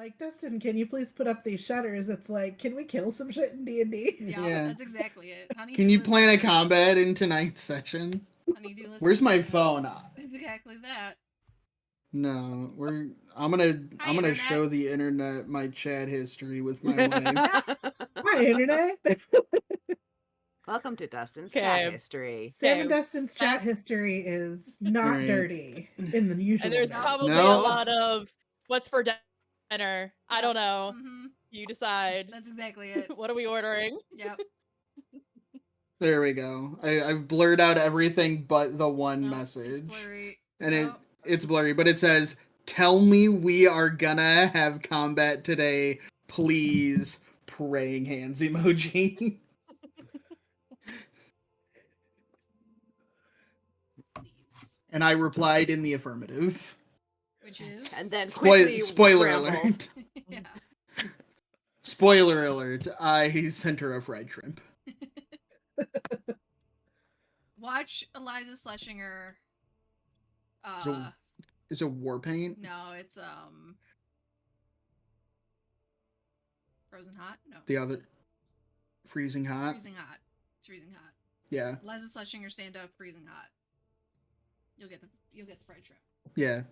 like, Dustin, can you please put up these shutters? It's like, can we kill some shit in D&D? Yeah. That's exactly it. Can you plan a listeners. combat in tonight's session? Honeydew listeners. Where's my phone? Exactly that. No, I'm Hi, gonna Internet. show the internet my chat history with my wife. Hi, Internet. Welcome to Dustin's Okay. chat history. Sam and Okay. Dustin's chat Best- history is not Right. dirty in the usual And there's manner. probably No. a lot of what's for dinner. I don't know. Mm-hmm. You decide. That's exactly it. What are we ordering? Yep. There we go. I've blurred out everything but the one No, message. It's blurry. And No. it's blurry, but it says, "Tell me we are gonna have combat today, please." Praying hands emoji. Please. And I replied in the affirmative. Which is. And then quickly Spoiler scrambled. alert. Yeah. Spoiler alert. I sent her a fried shrimp. Watch Eliza Schlesinger. Is it war paint? No, it's Frozen Hot. No. The other freezing hot. Freezing Hot. It's Freezing Hot. Yeah. Eliza Schlesinger stand up Freezing Hot. You'll get the fried shrimp. Yeah.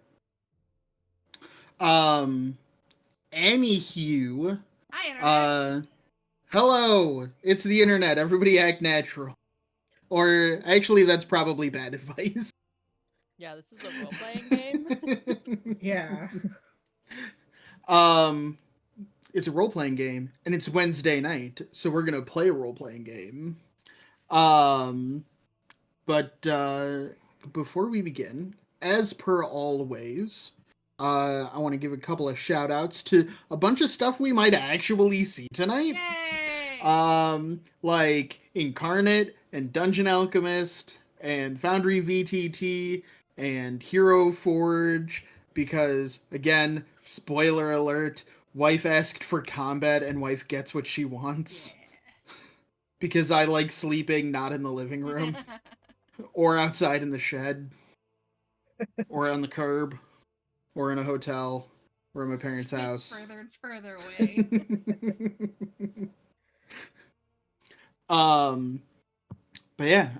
Anywho. Hi, Internet. Hello. It's the internet. Everybody act natural. Or actually, that's probably bad advice. Yeah, this is a role-playing game. Yeah. It's a role-playing game, and it's Wednesday night, so we're gonna play a role-playing game. But before we begin, as per always, I want to give a couple of shout-outs to a bunch of stuff we might actually see tonight. Yay! Like Incarnate and Dungeon Alchemist and Foundry VTT and Hero Forge, because, again, spoiler alert, wife asked for combat and wife gets what she wants. Yeah. Because I like sleeping not in the living room, or outside in the shed, or on the curb, or in a hotel, or in my parents' house. Further and further away. But yeah,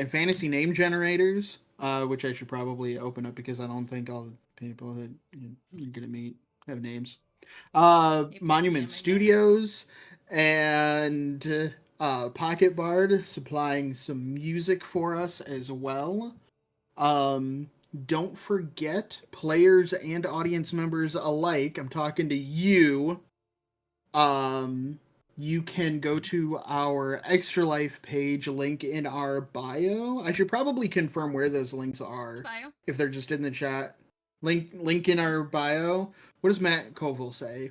fantasy name generators, which I should probably open up because I don't think all the people that you're gonna meet have names. Monument Studios and Pocket Bard supplying some music for us as well. Don't forget, players and audience members alike, I'm talking to you. You can go to our Extra Life page, link in our bio. I should probably confirm where those links are. Bio? If they're just in the chat. Link in our bio. What does Matt Koval say?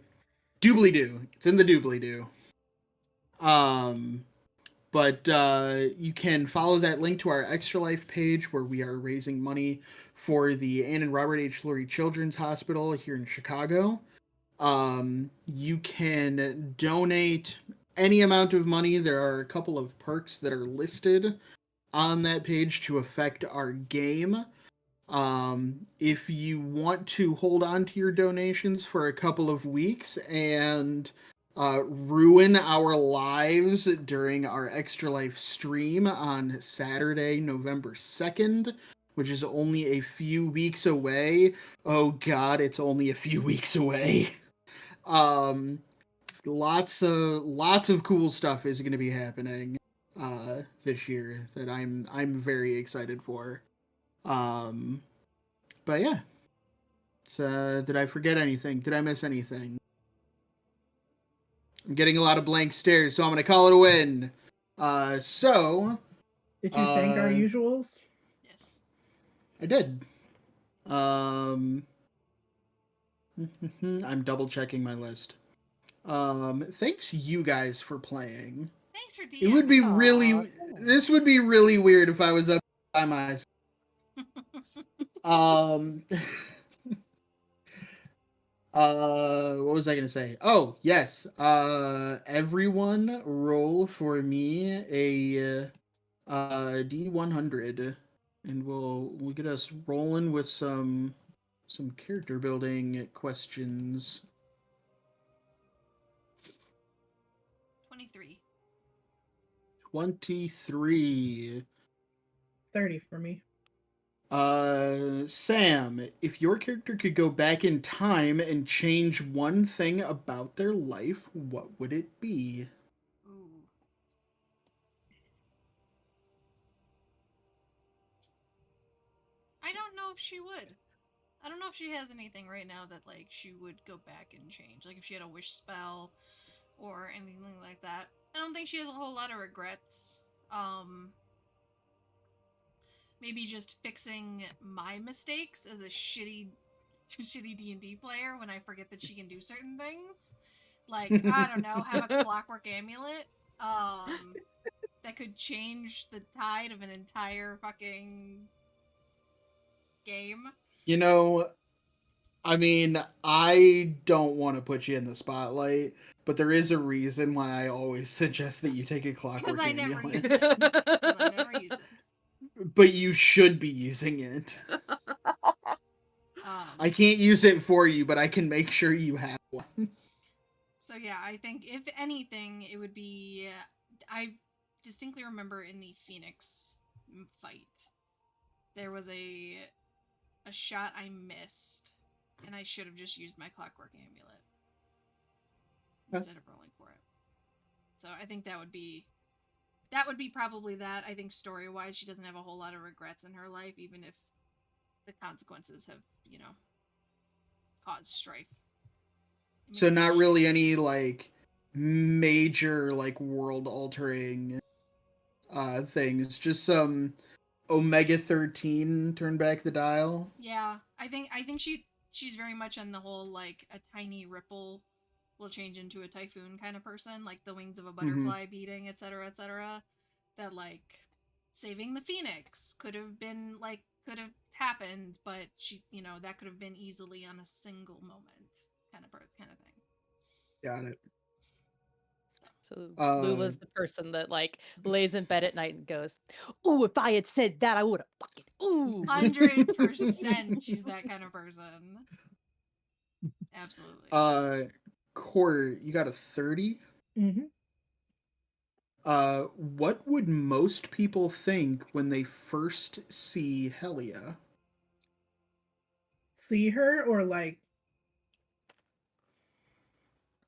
Doobly-doo. It's in the doobly-doo. But you can follow that link to our Extra Life page where we are raising money for the Ann and Robert H. Lurie Children's Hospital here in Chicago. You can donate any amount of money. There are a couple of perks that are listed on that page to affect our game. If you want to hold on to your donations for a couple of weeks and ruin our lives during our Extra Life stream on Saturday, November 2nd, which is only a few weeks away. Oh god, it's only a few weeks away. Lots of cool stuff is going to be happening this year that I'm very excited for. But yeah. So, did I forget anything? Did I miss anything? I'm getting a lot of blank stares, so I'm going to call it a win. So... Did you thank our usuals? Yes. I did. I'm double checking my list. Thanks you guys for playing. Thanks for DMing. It would be this would be really weird if I was up by myself. What was I gonna say? Oh, yes. Everyone roll for me a D100, and we'll get us rolling with some character building questions. 23. 30 for me. Sam, if your character could go back in time and change one thing about their life, what would it be? Ooh. I don't know if she would. I don't know if she has anything right now that like she would go back and change. Like if she had a wish spell or anything like that. I don't think she has a whole lot of regrets. Maybe just fixing my mistakes as a shitty D&D player when I forget that she can do certain things. Like, I don't know, have a clockwork amulet that could change the tide of an entire fucking game. You know, I mean, I don't want to put you in the spotlight, but there is a reason why I always suggest that you take a clockwork I never amulet. use it. 'Cause I never use it. But you should be using it. I Um, can't use it for you, but I can make sure you have one. so yeah, I think if anything, it would be. I distinctly remember in the Phoenix fight, there was a shot I missed, and I should have just used my clockwork amulet instead of rolling for it. So I think that would be probably that. I think story wise, she doesn't have a whole lot of regrets in her life, even if the consequences have, caused strife. So not really any like major like world altering things. Just some Omega 13 turn back the dial. Yeah, I think she's very much on the whole like a tiny ripple will change into a typhoon kind of person, like the wings of a butterfly beating, etc., etc. That like saving the Phoenix could have happened, but she, that could have been easily on a single moment, kind of thing. Got it. So Lula's the person that like lays in bed at night and goes, "Ooh, if I had said that, I would have fucking ooh." 100%, she's that kind of person. Absolutely. Court, you got a 30? Mm-hmm. What would most people think when they first see Helia? See her or like,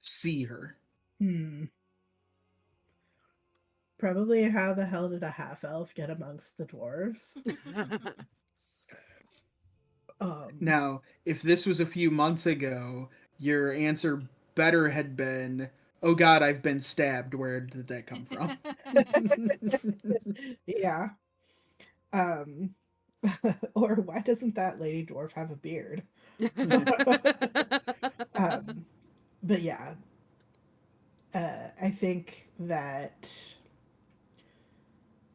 See her. Probably how the hell did a half elf get amongst the dwarves? Now, if this was a few months ago, your answer better had been, "Oh God, I've been stabbed." Where did that come from? Yeah. Or why doesn't that lady dwarf have a beard? But yeah, I think that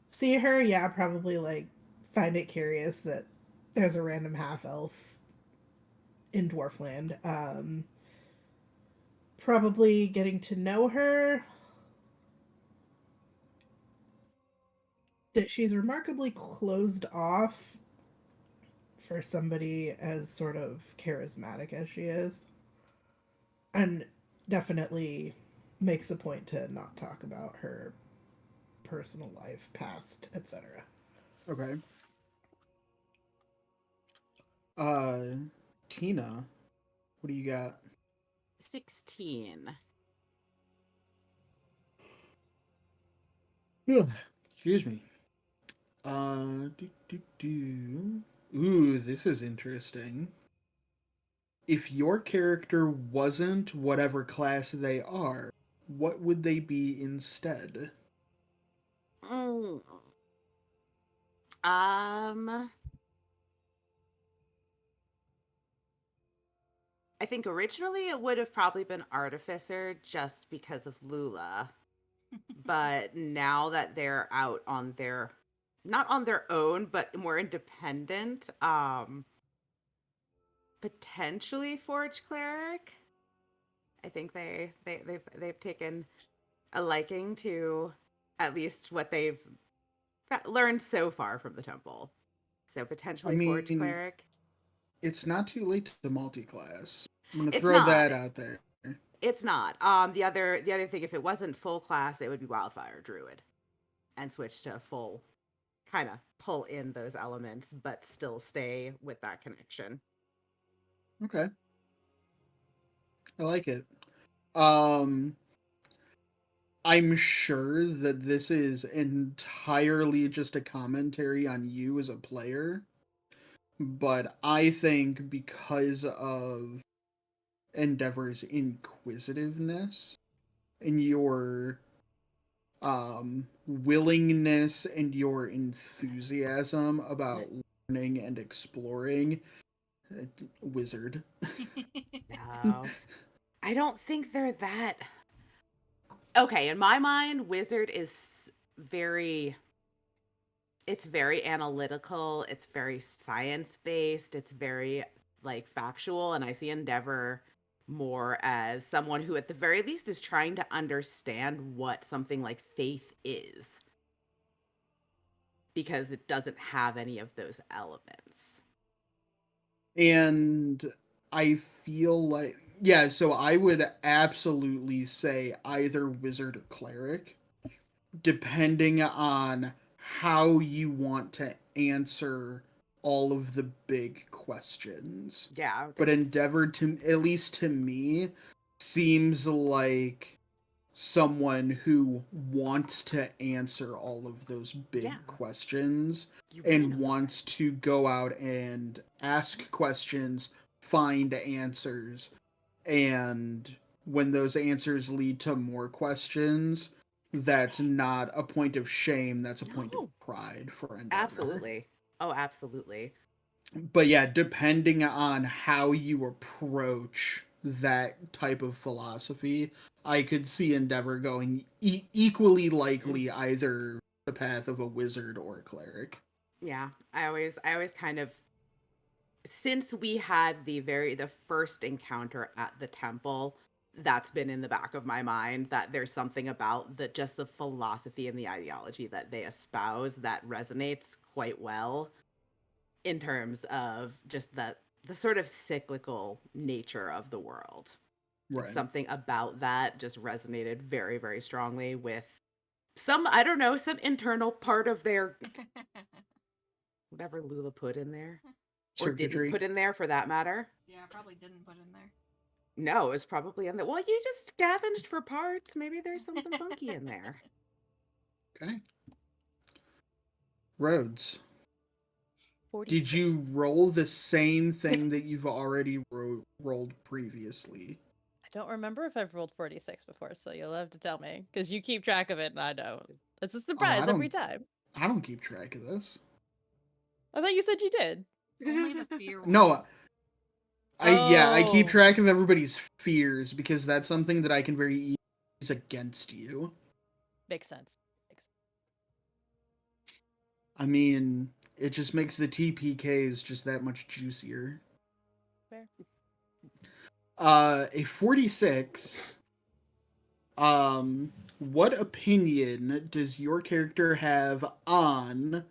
see her, yeah, probably like find it curious that there's a random half elf in Dwarfland. Probably getting to know her. That she's remarkably closed off for somebody as sort of charismatic as she is. And definitely makes a point to not talk about her personal life, past, etc. Okay. Tina, what do you got? 16. Excuse me. Ooh, this is interesting. If your character wasn't whatever class they are, what would they be instead? Mm. I think originally it would have probably been Artificer just because of Lula. But now that they're out on their, not on their own, but more independent, potentially Forge Cleric. I think they've taken a liking to at least what they've learned so far from the temple. So potentially Forge Cleric. It's not too late to multi-class. I'm gonna It's throw not. that out there. It's not. The other thing, if it wasn't full class, it would be Wildfire Druid. and switch to a full kind of pull in those elements, but still stay with that connection. Okay. I like it. Um, I'm sure that this is entirely just a commentary on you as a player, but I think because of Endeavor's inquisitiveness and your willingness and your enthusiasm about learning and exploring, wizard. No. I don't think they're that. Okay, in my mind, wizard is very it's very analytical, it's very science-based, it's very like factual, and I see Endeavor more as someone who at the very least is trying to understand what something like faith is because it doesn't have any of those elements. And I feel like, yeah, so I would absolutely say either wizard or cleric, depending on how you want to answer all of the big questions. Yeah, But Endeavor, to at least to me, seems like someone who wants to answer all of those big questions and wants to go out and ask questions, find answers, and when those answers lead to more questions, that's not a point of shame, that's a point of pride for Endeavor. Absolutely. Oh, absolutely. But yeah, depending on how you approach that type of philosophy, I could see Endeavor going equally likely either the path of a wizard or a cleric. Yeah, I always kind of, since we had the first encounter at the temple, that's been in the back of my mind that there's something about just the philosophy and the ideology that they espouse that resonates quite well in terms of just the sort of cyclical nature of the world. Right. Something about that just resonated very, very strongly with some, I don't know, some internal part of their whatever Lula put in there. Or didn't put in there for that matter. Yeah, probably didn't put in there. No, it was probably in there. Well, you just scavenged for parts. Maybe there's something funky in there. Okay. Rhodes. 46. Did you roll the same thing that you've already rolled previously? I don't remember if I've rolled 46 before, so you'll have to tell me because you keep track of it and I don't. It's a surprise every time. I don't keep track of this. I thought you said you did. Only the fear one. No, I keep Oh. track of everybody's fears because that's something that I can very easily use against you. Makes sense. I mean, it just makes the TPKs just that much juicier. Fair. A 46. What opinion does your character have on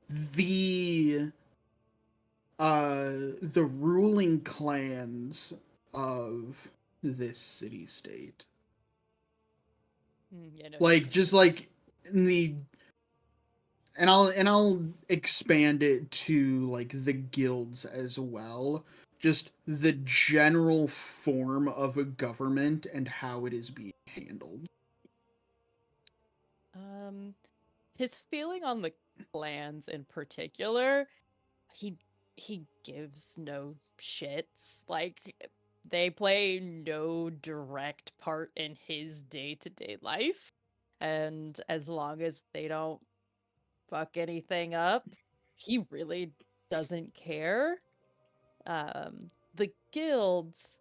the ruling clans of this city state? Yeah, no, Like just like in the and I'll expand it to like the guilds as well. Just the general form of a government and how it is being handled. His feeling on the clans in particular, he gives no shits. Like they play no direct part in his day-to-day life. And as long as they don't fuck anything up, he really doesn't care. The guilds,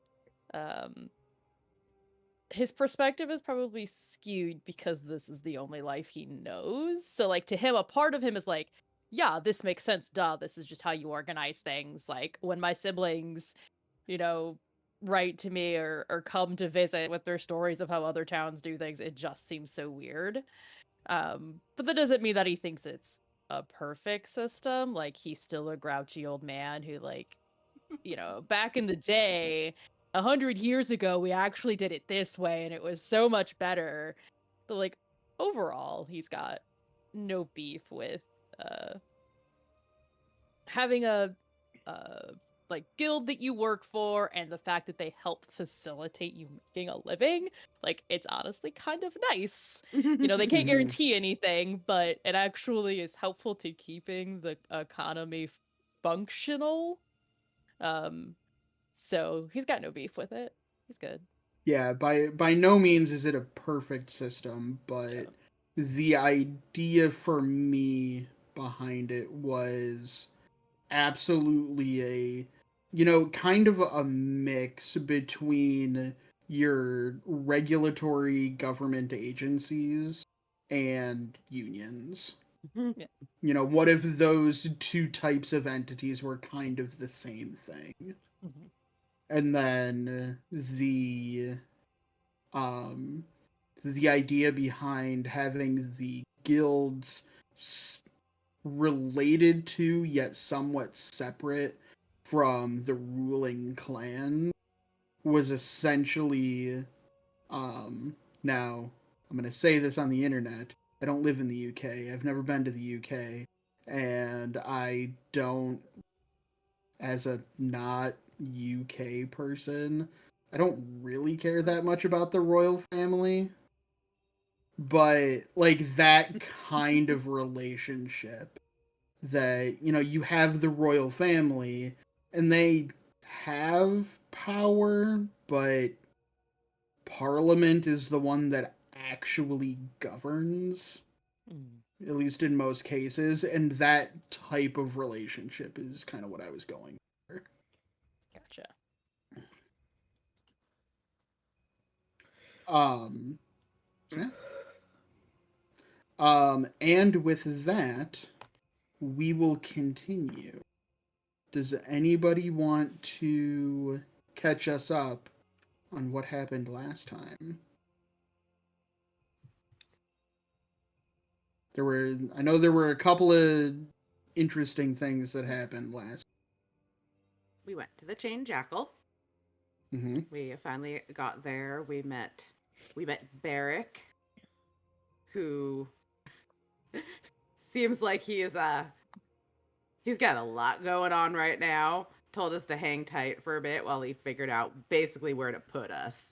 his perspective is probably skewed because this is the only life he knows. So like to him, a part of him is like, yeah, this makes sense, duh, this is just how you organize things. Like when my siblings, write to me or come to visit with their stories of how other towns do things, it just seems so weird. But that doesn't mean that he thinks it's a perfect system. Like he's still a grouchy old man who back in the day, 100 years ago, we actually did it this way, and it was so much better. But, like, overall, he's got no beef with, having a, like, guild that you work for, and the fact that they help facilitate you making a living. Like, it's honestly kind of nice. You know, they can't Mhm. guarantee anything, but it actually is helpful to keeping the economy functional. Um, so he's got no beef with it. He's good. Yeah, by no means is it a perfect system, but Yeah. the idea for me behind it was absolutely kind of a mix between your regulatory government agencies and unions. Yeah. What if those two types of entities were kind of the same thing? Mhm. And then um the idea behind having the guilds related to yet somewhat separate from the ruling clan was essentially now I'm going to say this on the internet. I don't live in the UK. I've never been to the UK, and I don't, as a not UK person, I don't really care that much about the royal family, but like that kind of relationship that you have the royal family and they have power, but parliament is the one that actually governs, Mm. at least in most cases, and that type of relationship is kind of what I was going for. Gotcha. um yeah. And with that, we will continue. Does anybody want to catch us up on what happened last time? I know there were a couple of interesting things that happened last. We went to the Chain Jackal. Mm-hmm. We finally got there. We met Barrick, who seems like he's got a lot going on right now. Told us to hang tight for a bit while he figured out basically where to put us.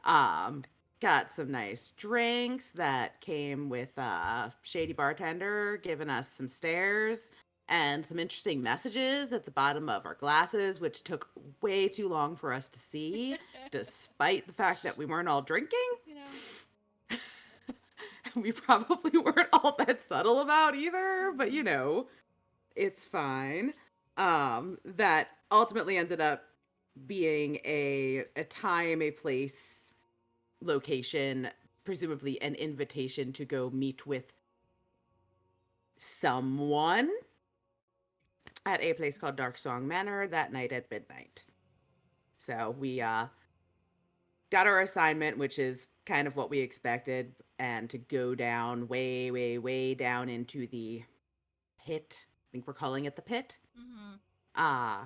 Um, got some nice drinks that came with a shady bartender giving us some stares and some interesting messages at the bottom of our glasses, which took way too long for us to see, despite the fact that we weren't all drinking. You know, We probably weren't all that subtle about either, but it's fine. That ultimately ended up being a time, a place, location, presumably an invitation to go meet with someone at a place called Darksong Manor that night at midnight. So we got our assignment, which is kind of what we expected, and to go down way, way, way down into the pit. I think we're calling it the pit. mm-hmm. Uh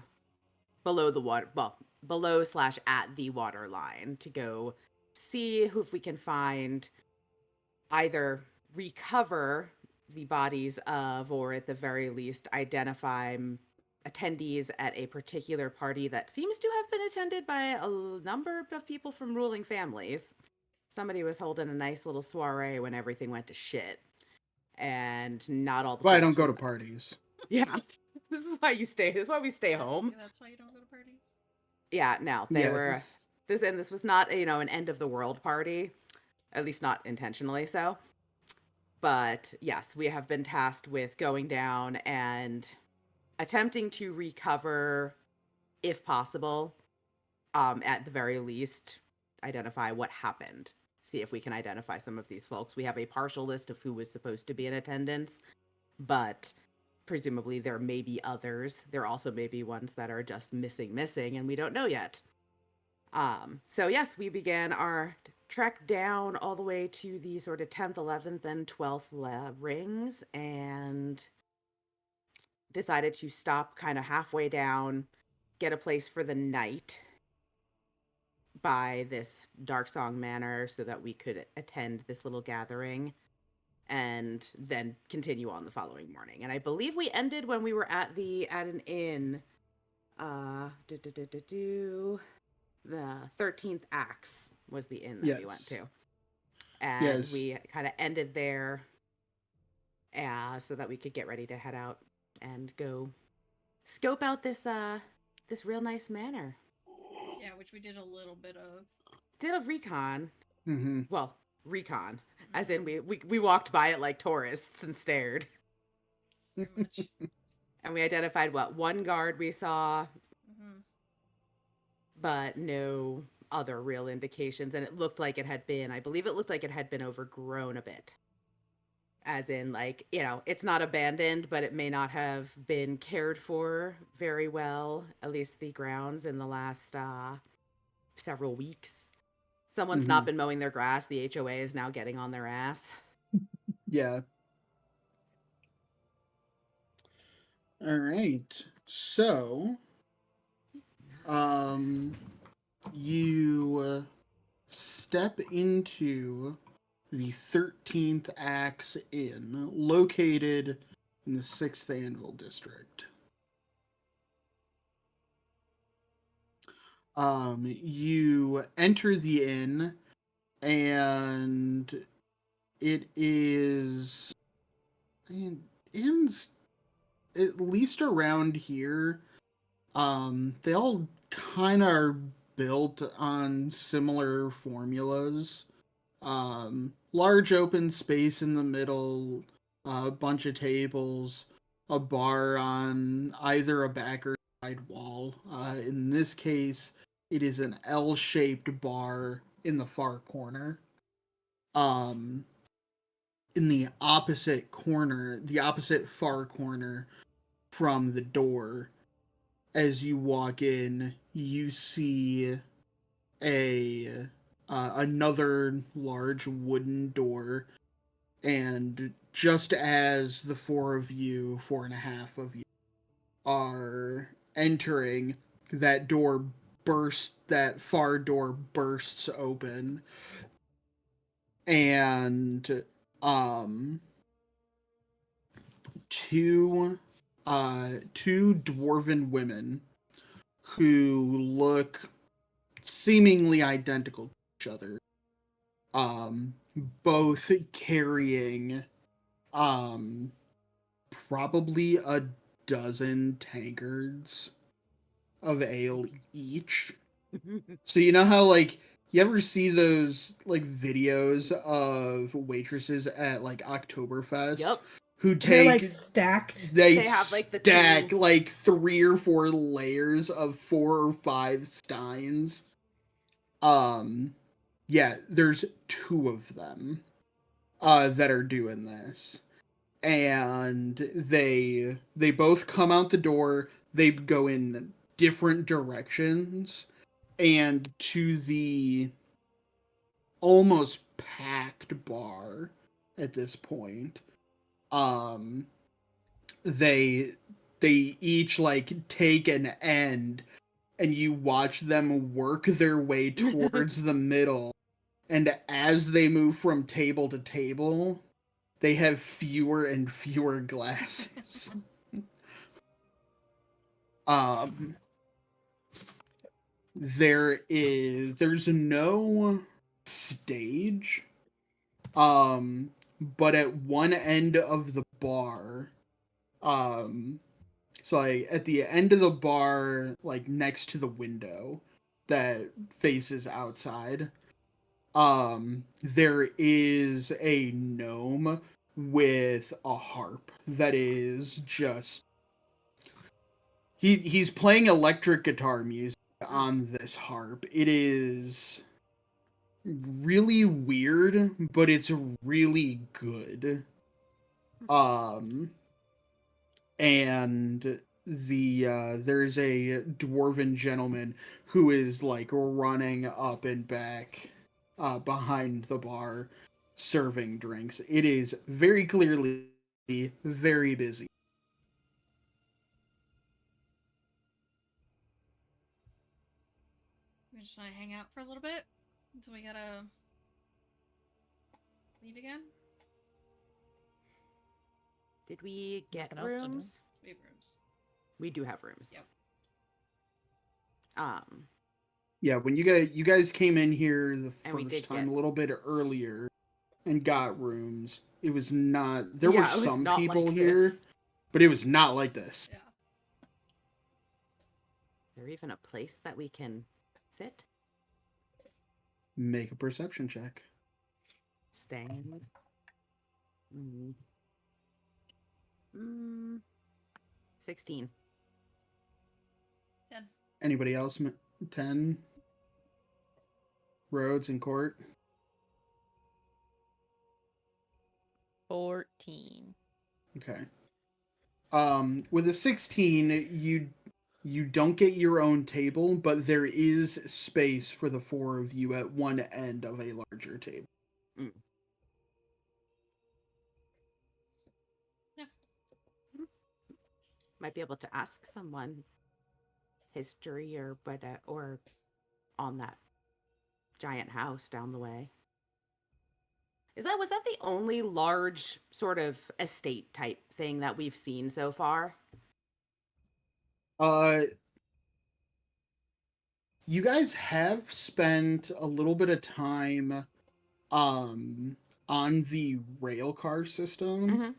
below the water, well, below slash at the water line, to go see if we can find, either recover the bodies of, or at the very least identify attendees at a particular party that seems to have been attended by a number of people from ruling families. Somebody was holding a nice little soiree when everything went to shit, and not all the Well, I folks don't go from to parties. yeah. This is why we stay home. Yeah, that's why you don't go to parties. Yeah, no, they Yeah, were this was not, an end of the world party, at least not intentionally so. But yes, we have been tasked with going down and attempting to recover, if possible, at the very least, identify what happened. See if we can identify some of these folks. We have a partial list of who was supposed to be in attendance, but presumably there may be others. There also may be ones that are just missing, and we don't know yet. So yes, we began our trek down all the way to the sort of 10th, 11th, and 12th rings, and decided to stop kind of halfway down get a place for the night by this Darksong Manor so that we could attend this little gathering and then continue on the following morning. And I believe we ended when we were at an inn. The 13th Axe was the inn that we went Yes. to. And Yes. we kind of ended there so that we could get ready to head out and go scope out this real nice manor. Yeah, which we did a little bit of. Did a recon. Mm-hmm. Well, recon. As in we walked by it like tourists and stared. Pretty much. And we identified one guard we saw, Mm-hmm. but no other real indications. And it looked like I believe it looked like it had been overgrown a bit. As in, like, it's not abandoned, but it may not have been cared for very well, at least the grounds in the last several weeks. Someone's not been mowing their grass. The HOA is now getting on their ass. Yeah. All right. So, you step into the 13th Axe Inn, located in the 6th Anvil District. You enter the inn, and it is... inns, at least around here, they all kind of are built on similar formulas. Large open space in the middle, a bunch of tables, a bar on either a back or side wall. In this case, it is an L-shaped bar in the far corner. In the opposite far corner from the door, as you walk in, you see another large wooden door, and just as the four and a half of you are entering, that far door bursts open, and two dwarven women who look seemingly identical to each other, both carrying probably a dozen tankards of ale each. So you know how, like, you ever see those, like, videos of waitresses at, like, Oktoberfest? Yep. Who They're take... like stacked. They have, like, the stack, two... like, 3 or 4 layers of 4 or 5 steins. Yeah, there's 2 of them that are doing this. And they both come out the door. They go in different directions, and to the almost packed bar at this point, they each, like, take an end, and you watch them work their way towards the middle, and as they move from table to table, they have fewer and fewer glasses. There's no stage, but at one end of the bar, so, like, at the end of the bar, like, next to the window that faces outside, there is a gnome with a harp that is just... He's playing electric guitar music on this harp. It is really weird, but it's really good. And there's a dwarven gentleman who is, like, running up and back behind the bar, serving drinks. It is very clearly very busy. just want to hang out for a little bit until we gotta leave again. Did we get Nothing else to do. rooms? We have rooms. We do have rooms. Yep. Yeah, when you guys came in here the And we first did time get- a little bit earlier and got rooms, it was not. There Yeah, were it was some not people like here, this. but it was not like this. Yeah. Is there even a place that we can sit? Make a perception check. Stand. 16. 10. Anybody else? 10. Roads and court. 14. Okay. With a 16, you don't get your own table, but there is space for the four of you at one end of a larger table. Might be able to ask someone history or on that giant house down the way. Was that the only large sort of estate type thing that we've seen so far? You guys have spent a little bit of time on the rail car system. Mm-hmm.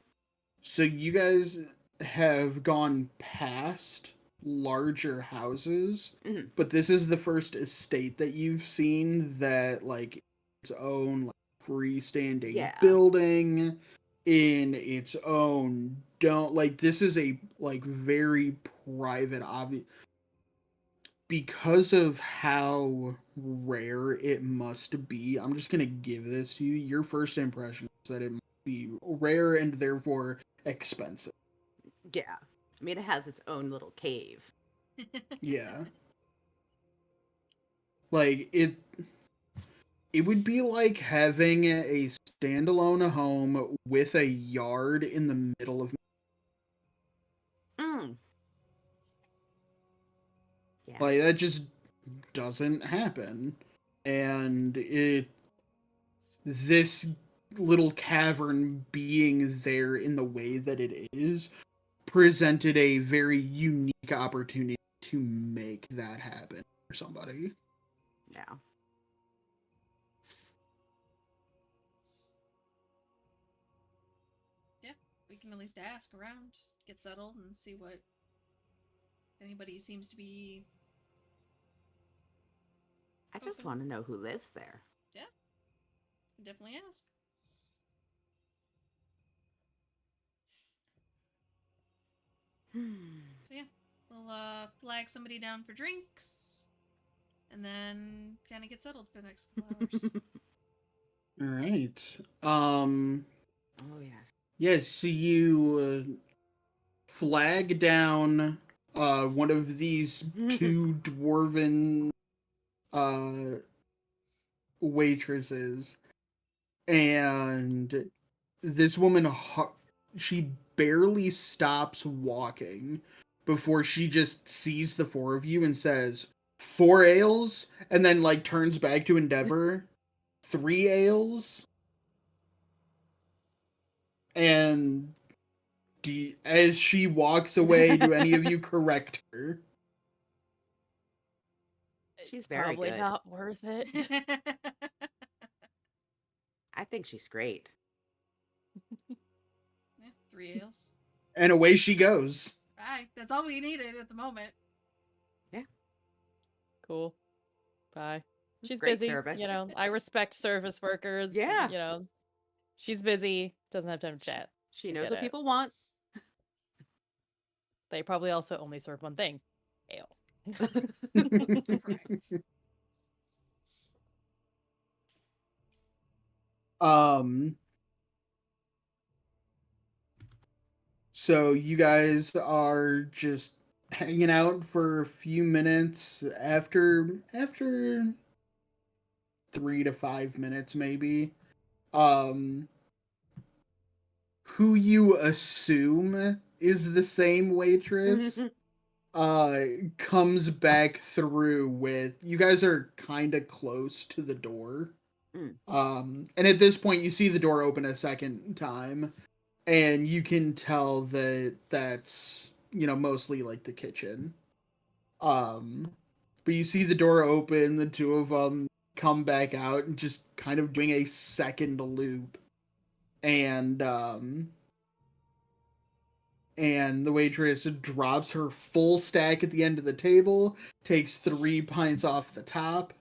So you guys have gone past larger houses, Mhm. but this is the first estate that you've seen that like its own like freestanding Yeah. building in its own this is a like very private obvious because of how rare it must be. I'm just gonna give this to you. Your first impression is that it must be rare and therefore expensive. Yeah. I mean, it has its own little cave. Yeah. Like it would be like having a standalone home with a yard in the middle of Mm. Yeah. like that just doesn't happen. And this little cavern being there in the way that it is presented a very unique opportunity to make that happen for somebody. Yeah. Yeah, we can at least ask around, get settled, and see what anybody seems to be. I just Okay. want to know who lives there. Definitely ask. So yeah, we'll flag somebody down for drinks, and then kind of get settled for the next couple hours. All right. Oh, yes. Yes, so you flag down one of these two dwarven waitresses, and this woman she barely stops walking before she just sees the four of you and says 4 ales, and then like turns back to Endeavor 3 ales. And as she walks away, do any of you correct her? She's very Probably good. not worth it. I think she's great. Yeah, 3 ales. And away she goes. Bye. That's all we needed at the moment. Cool. Bye. It's She's great busy. service. You know, I respect service workers. Yeah. You know, she's busy. Doesn't have time to chat. She I knows get what it. people want. They probably also only serve one thing: ale. Correct. So you guys are just hanging out for a few minutes after 3 to 5 minutes maybe. Who you assume is the same waitress comes back through with, you guys are kind of close to the door. And at this point you see the door open a second time, and you can tell that that's, mostly like the kitchen. But you see the door open, the two of them come back out and just kind of doing a second loop. And the waitress drops her full stack at the end of the table, takes 3 pints off the top.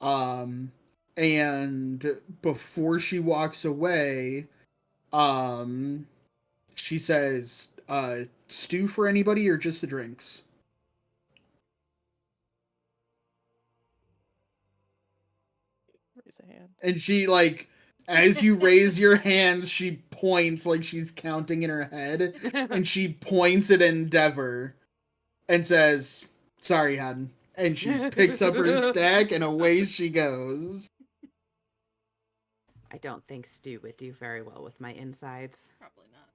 And before she walks away, she says, stew for anybody or just the drinks? Raise a hand. And she, like, as you raise your hands, she points like she's counting in her head, and she points at Endeavor and says, sorry, hon. And she picks up her stack, and away she goes. I don't think stew would do very well with my insides. Probably not.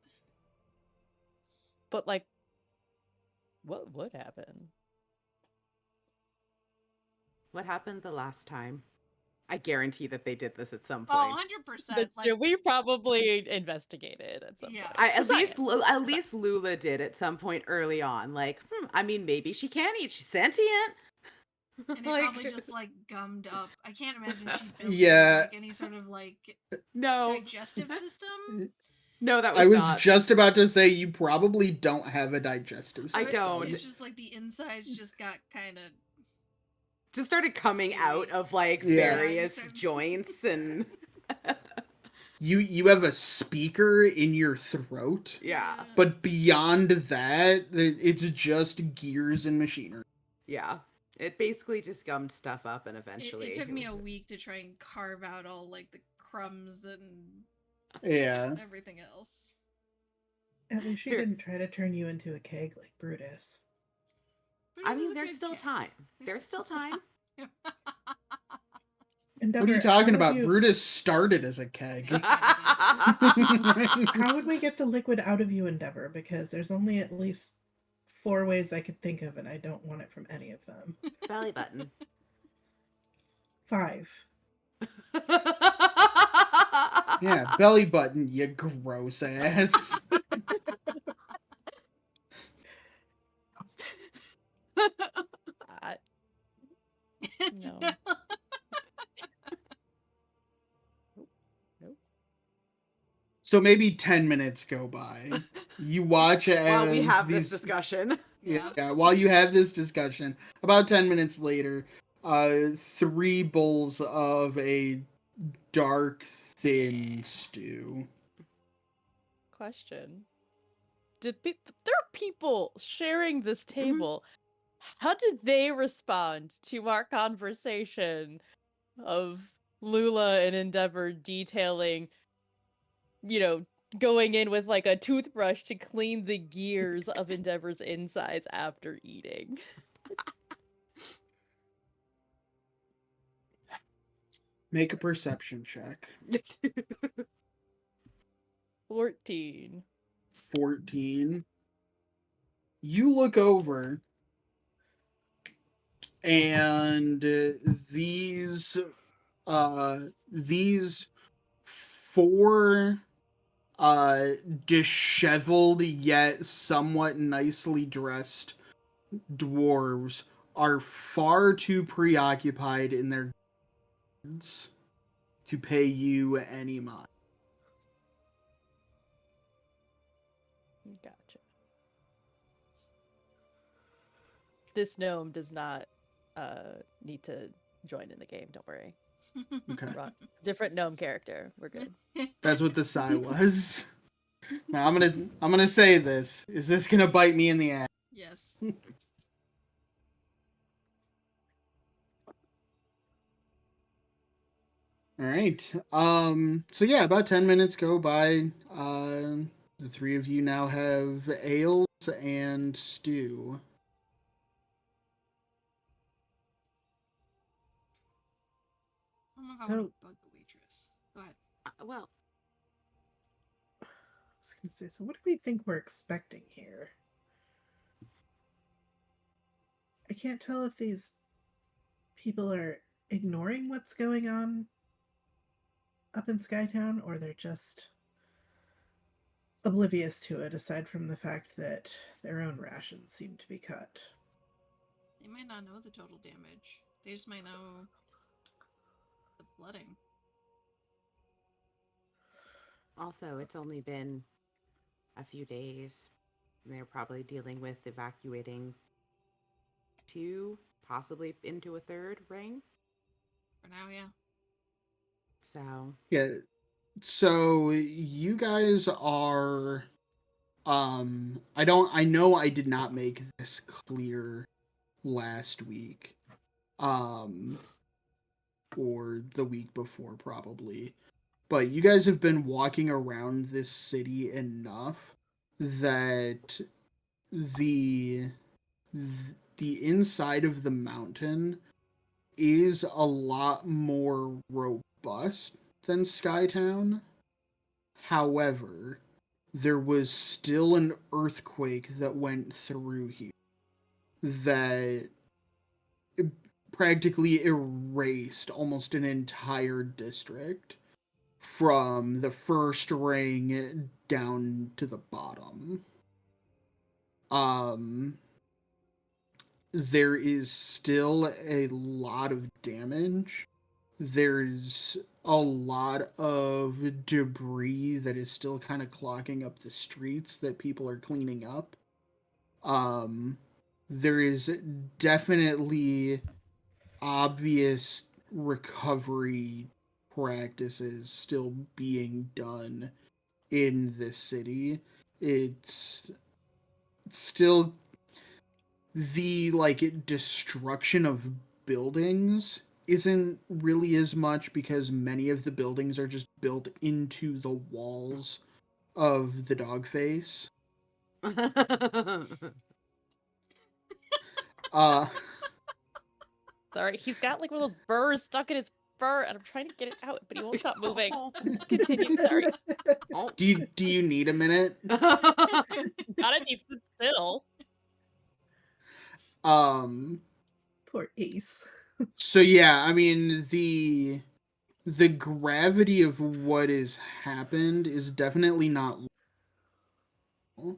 But, like, what would happen? What happened the last time? I guarantee that they did this at some Oh, point. 100%. That's Like, true. We probably investigated at some Yeah. point. At Science. least Lula did at some point early on. Like, I mean, maybe she can eat. She's sentient. and it probably just like gummed up. I can't imagine she built Yeah. like any sort of like no, digestive system. no, that was I was not. just about to say, you probably don't have a digestive So system. I don't. It's just like the insides just got kind of just started coming out of like Yeah. various joints and You have a speaker in your throat, yeah, but beyond that, it's just gears and machinery. yeah. It basically just gummed stuff up, and eventually It took me was- a week to try and carve out all like the crumbs and Yeah. everything else. At least she Here. didn't try to turn you into a keg like Brutus. But I it was mean, a there's good still keg. time. There's still time. Endeavor, What are you how talking would about? you- Brutus started as a keg. How would we get the liquid out of you, Endeavor? Because there's only at least 4 ways I could think of, and I don't want it from any of them. Belly button. 5. Yeah, belly button, you gross ass. No. Nope. So maybe 10 minutes go by. You watch as While we have these... this discussion. Yeah, while you have this discussion, about 10 minutes later, 3 bowls of a dark, thin stew. Question. There are people sharing this table. How did they respond to our conversation of Lula and Endeavor detailing, going in with like a toothbrush to clean the gears of Endeavor's insides after eating? Make a perception check. 14. 14. You look over, and these 4 disheveled yet somewhat nicely dressed dwarves are far too preoccupied in their goods to pay you any mind. Gotcha. This gnome does not need to join in the game, don't worry. Okay. Different gnome character. We're good. That's what the sigh was. Now I'm gonna say this. Is this gonna bite me in the ass? Yes. All right. So yeah, about 10 minutes go by. The 3 of you now have ales and stew. I don't know if I So- want to bug the waitress. Go ahead. Well, I was gonna say, so what do we think we're expecting here? I can't tell if these people are ignoring what's going on up in Skytown or they're just oblivious to it, aside from the fact that their own rations seem to be cut. They might not know the total damage. They just might know the flooding. Also, it's only been a few days. They're probably dealing with evacuating 2, possibly into a 3rd ring. For now, yeah. So, Yeah. So you guys are I know I did not make this clear last week. Or the week before probably. But you guys have been walking around this city enough that the the inside of the mountain is a lot more robust than Skytown. However, there was still an earthquake that went through here that practically erased almost an entire district from the first ring down to the bottom. There is still a lot of damage. There's a lot of debris that is still kind of clogging up the streets that people are cleaning up. There is definitely obvious recovery practices still being done in this city. It's still the like destruction of buildings isn't really as much because many of the buildings are just built into the walls of the dog face. Uh Sorry, he's got like one of those burrs stuck in his fur, and I'm trying to get it out, but he won't stop moving. Continue, sorry. Oh. do you need a minute? Gotta need sit still. Poor Ace. So yeah, I mean the gravity of what has happened is definitely not low.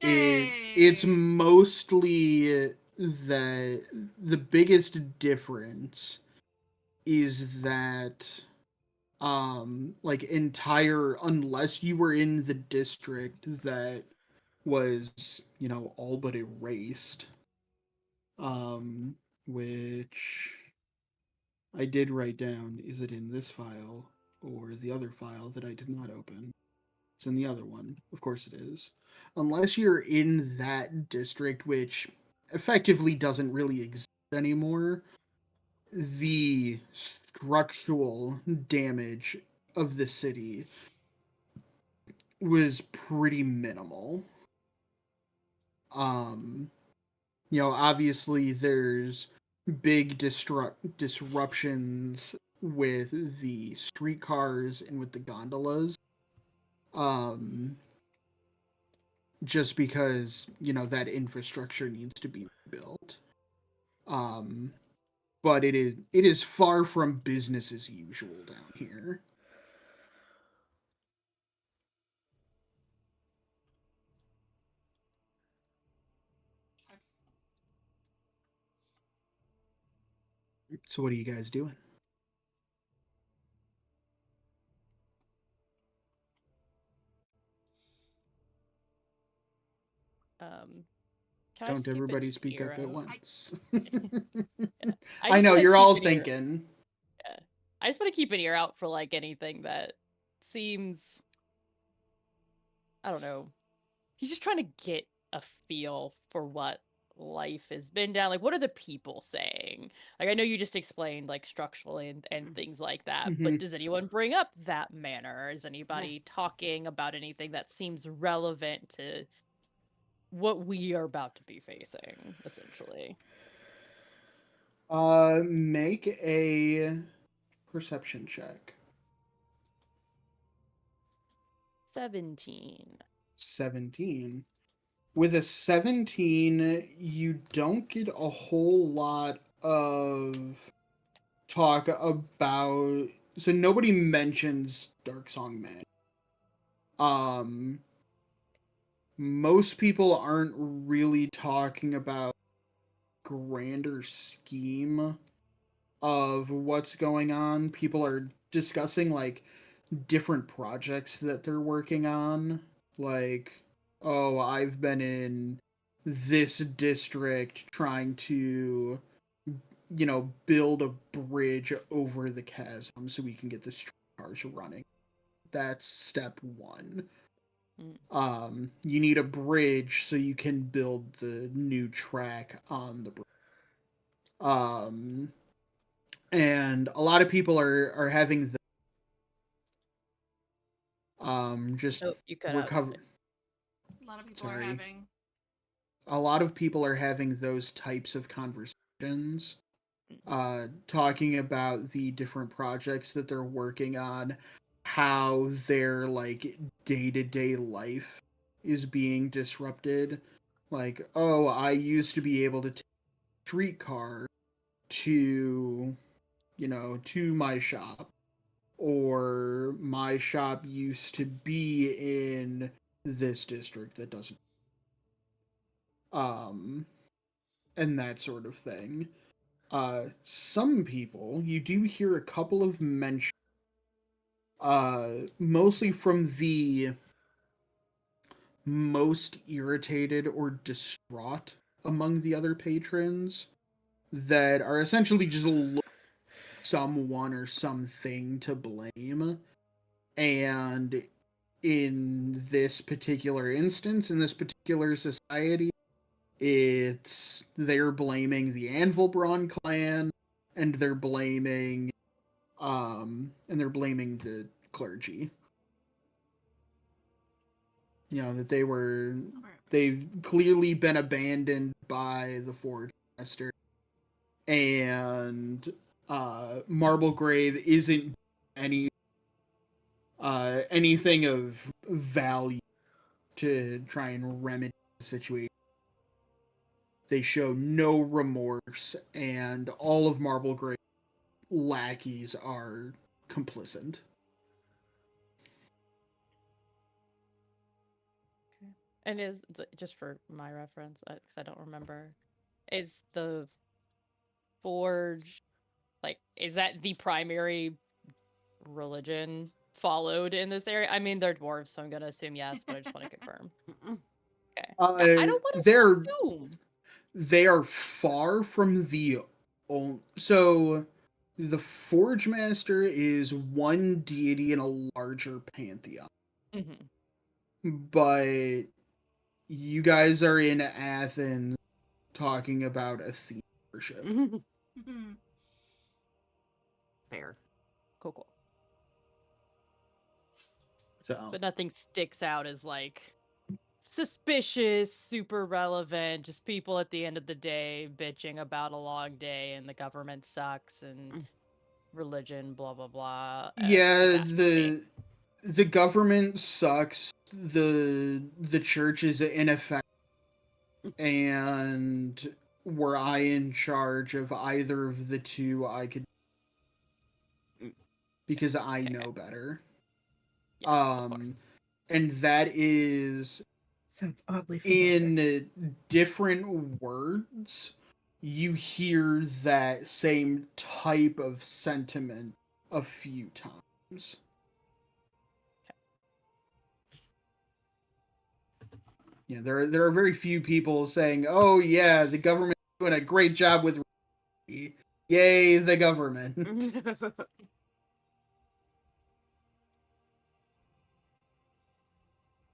It's Hey! mostly that the biggest difference is that like entire unless you were in the district that was, you know, all but erased, which I did write down. Is it in this file or the other file that I did not open? It's in the other one. Of course it is. Unless you're in that district, which effectively doesn't really exist anymore, the structural damage of the city was pretty minimal. You know, obviously there's big disruptions with the streetcars and with the gondolas. Um, just because, you know, that infrastructure needs to be built. But it is far from business as usual down here. So what are you guys doing? Can I Don't just keep an everybody speak ear up at out? once. Yeah. I just know wanna you're keep all an ear- thinking. Yeah. I just want to keep an ear out for like anything that seems, I don't know. He's just trying to get a feel for what life has been down. Like, what are the people saying? Like, I know you just explained like structurally and things like that, Mm-hmm. but does anyone bring up that manner? Is anybody talking about anything that seems relevant to what we are about to be facing, essentially? Make a perception check. 17. 17. With a 17, you don't get a whole lot of talk about. So nobody mentions Dark Song Man. Most people aren't really talking about grander scheme of what's going on. People are discussing like different projects that they're working on. Like, oh, I've been in this district trying to, build a bridge over the chasm so we can get the streetcars running. That's step one. You need a bridge so you can build the new track on the bridge. And a lot of people are having the just Oh, you cut out. recover. A lot of people are Sorry. having. A lot of people are having those types of conversations, talking about the different projects that they're working on, how their like day-to-day life is being disrupted. Like, oh, I used to be able to take a streetcar to, to my shop, or my shop used to be in this district that doesn't, um and that sort of thing. Some people, you do hear a couple of mentions, mostly from the most irritated or distraught among the other patrons, that are essentially just looking for someone or something to blame. And in this particular instance, in this particular society, they're blaming the Anvilbraun clan, and they're blaming the clergy. That they've clearly been abandoned by the Forge Master, and Marblegrave isn't anything of value to try and remedy the situation. They show no remorse, and all of Marblegrave's lackeys are complicit. Okay. And is, just for my reference, because I don't remember, is the Forge, like, is that the primary religion followed in this area? I mean, they're dwarves, so I'm gonna assume yes, but I just want to confirm. Okay. I don't want to assume. They are far from the so the Forge Master is one deity in a larger pantheon. But you guys are in Athens talking about Athena worship. Fair. Cool. So, but nothing sticks out as like suspicious, super relevant, just people at the end of the day bitching about a long day and the government sucks and religion, blah blah blah. yeah, the government sucks. The church is ineffective, and were I in charge of either of the two, I could, because I know better. Yeah, and that is sounds oddly familiar. in different words. You hear that same type of sentiment a few times. Yeah, there are very few people saying, "Oh yeah, the government's doing a great job with yay the government."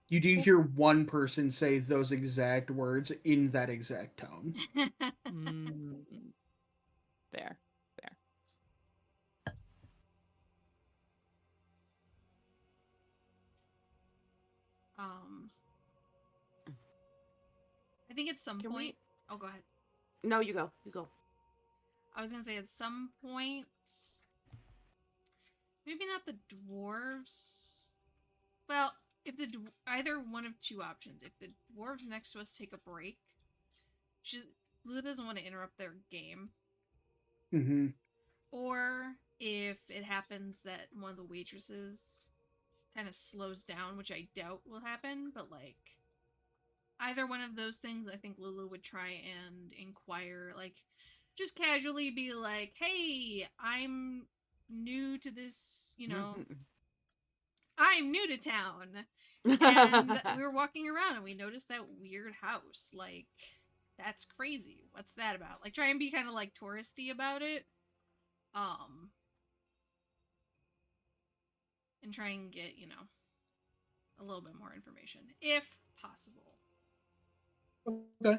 You do hear one person say those exact words in that exact tone. Fair. I think at some point. Oh, go ahead. No, you go. You go. I was gonna say at some point, maybe not the dwarves. Well, either one of two options. If the dwarves next to us take a break, Lula doesn't want to interrupt their game. Mm-hmm. Or if it happens that one of the waitresses kind of slows down, which I doubt will happen, but like either one of those things, I think Lulu would try and inquire, like just casually be like, "Hey, I'm new to this, I'm new to town." And we were walking around and we noticed that weird house. Like, that's crazy. What's that about? Like, try and be kind of like touristy about it. And try and get, a little bit more information, if possible. Okay.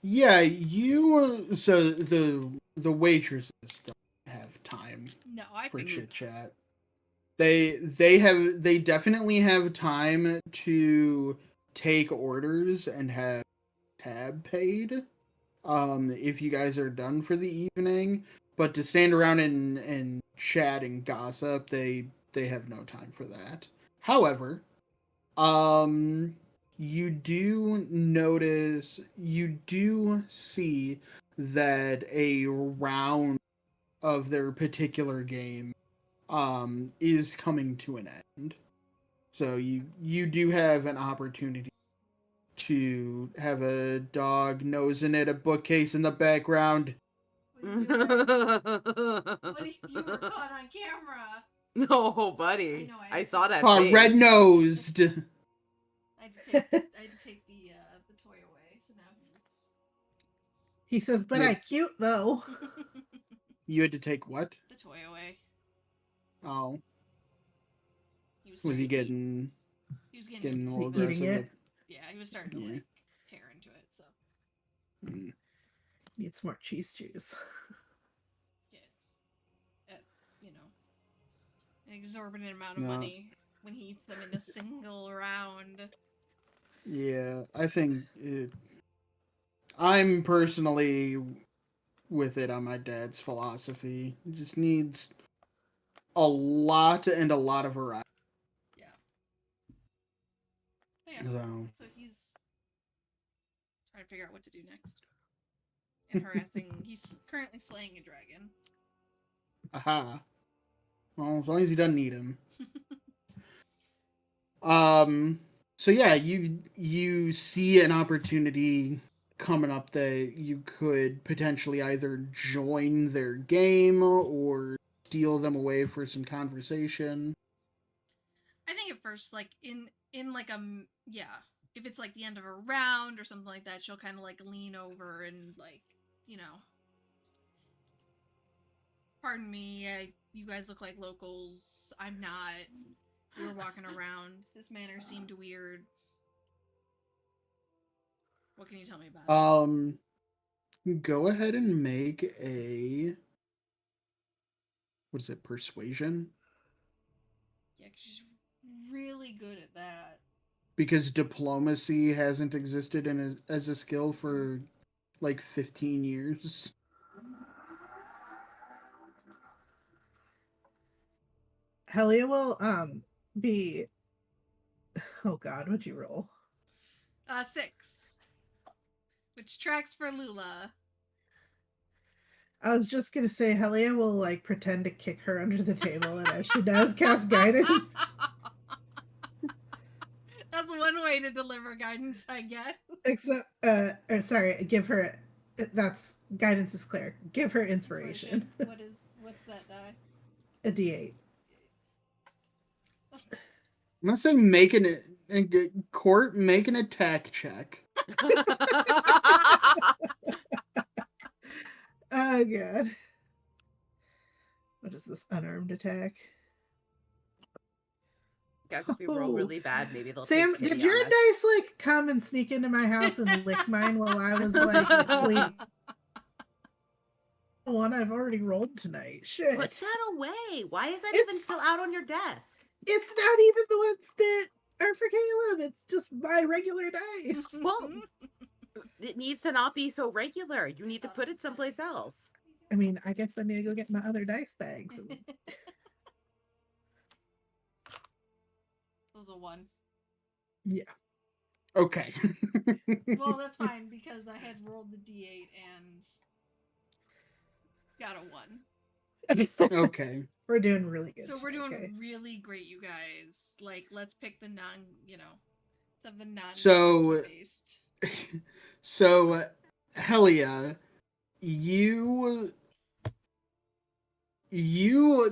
Yeah, you. So the waitresses don't have time No, I for figured chit chat. They definitely have time to take orders and have tab paid. If you guys are done for the evening, but to stand around and chat and gossip, they have no time for that. However, you do see that a round of their particular game is coming to an end. So you do have an opportunity to have a dog nosing at a bookcase in the background. you were caught on camera. No, buddy. I know, I saw that face. Red nosed. I had to take the toy away, so now He says, but Yeah. I cute though. You had to take what? the toy away. Oh, He was was he starting to getting He was getting getting a little Eating aggressive? it? Yeah, he was starting to Yeah. like tear into it. So Mm. Needs more cheese juice. yeah, an exorbitant amount of No. money when he eats them in a single round. Yeah, I think I'm personally with it on my dad's philosophy. It just needs a lot of variety. Yeah. Yeah. So, So he's trying to figure out what to do next. And harassing. He's currently slaying a dragon. aha. Well, as long as he doesn't need him. So yeah, you see an opportunity coming up that you could potentially either join their game or steal them away for some conversation. I think at first, like in like if it's like the end of a round or something like that, she'll kind of like lean over and like, pardon me, you guys look like locals. I'm not. We were walking around. This manor seemed weird. What can you tell me about it? Go ahead and make a what is it, persuasion? Yeah, 'cause she's really good at that. Because diplomacy hasn't existed as a skill for like 15 years. Helia will be oh god, what'd you roll? 6. Which tracks for Lula. I was just gonna say Helia will like pretend to kick her under the table and as she does cast guidance. That's one way to deliver guidance, I guess. Except sorry, give her that's guidance is clear. Give her inspiration. What's that die? A D8. I'm gonna say make Court make an attack check. Oh god. What is this unarmed attack? Guys, if we roll really bad, maybe they'll Sam, take pity did your on us. dice like come and sneak into my house and lick mine while I was like asleep? The one I've already rolled tonight. Shit. Put that away. Why is that It's- even still out on your desk? It's not even the ones that are for Caleb. It's just my regular dice. Well, it needs to not be so regular. You need to put it someplace else. I mean, I guess I need to go get my other dice bags. was a 1. Okay. Well, that's fine because I had rolled the d8 and got a 1. Okay. We're doing really good. So we're tonight, doing guys. really great, you guys. Like, let's pick the non, let's have the So- non-charisma based. So, Helia, you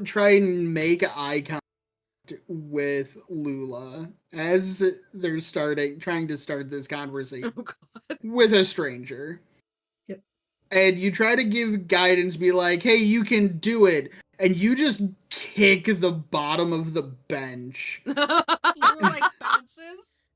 try and make eye contact with Lula as they're trying to start this conversation Oh god. with a stranger. Yep. And you try to give guidance, be like, hey, you can do it. And you just kick the bottom of the bench. Lula, like, bounces.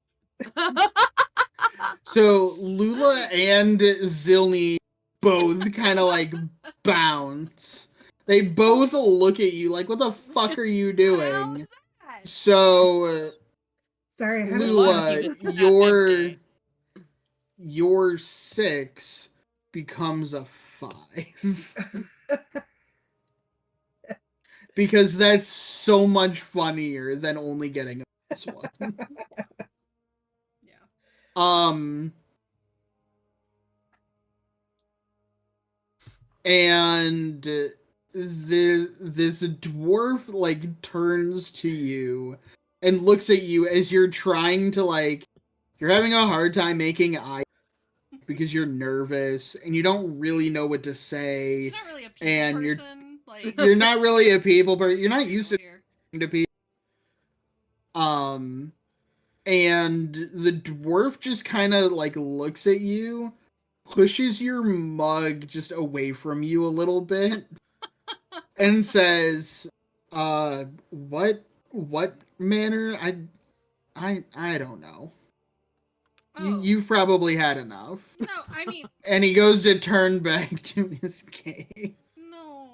So Lula and Zilny both kind of like bounce. They both look at you like, what the fuck are you What the hell doing? is that? So, Sorry, I had a Lula, Lucky this is not your empty. your 6 becomes a 5. Because that's so much funnier than only getting a +1. Yeah. And this dwarf like turns to you and looks at you as you're trying to like you're having a hard time making eye because you're nervous and you don't really know what to say. She's not really a people and you're- person. Like, You're not really a people person. You're not used to here. people. And the dwarf just kind of like looks at you, pushes your mug just away from you a little bit, and says, what manner? I don't know. Oh, You've probably had enough." no, I mean, And he goes to turn back to his cave. no.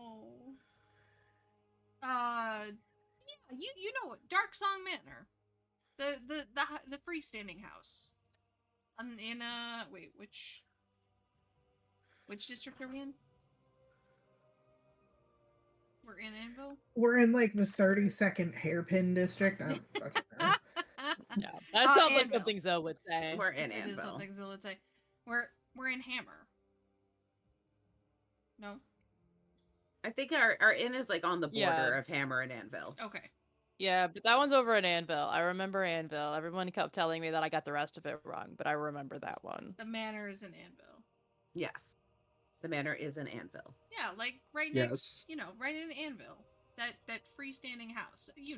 Yeah, you know it. Dark Song Manor, the freestanding house. In wait, which district are we in? We're in Anvil. We're in like the 30-second hairpin district. I don't fucking know. Yeah, that sounds like Anvil. something Zoe would say. We're in It is Anvil. something Zil would say. We're in Hammer. No. I think our inn is like on the border Yeah. of Hammer and Anvil. Okay. Yeah, but that one's over in Anvil. I remember Anvil. Everyone kept telling me that I got the rest of it wrong, but I remember that one. The manor is in Anvil. Yes. The manor is in Anvil. Yeah, like right Yes. next, right in Anvil. That freestanding house. She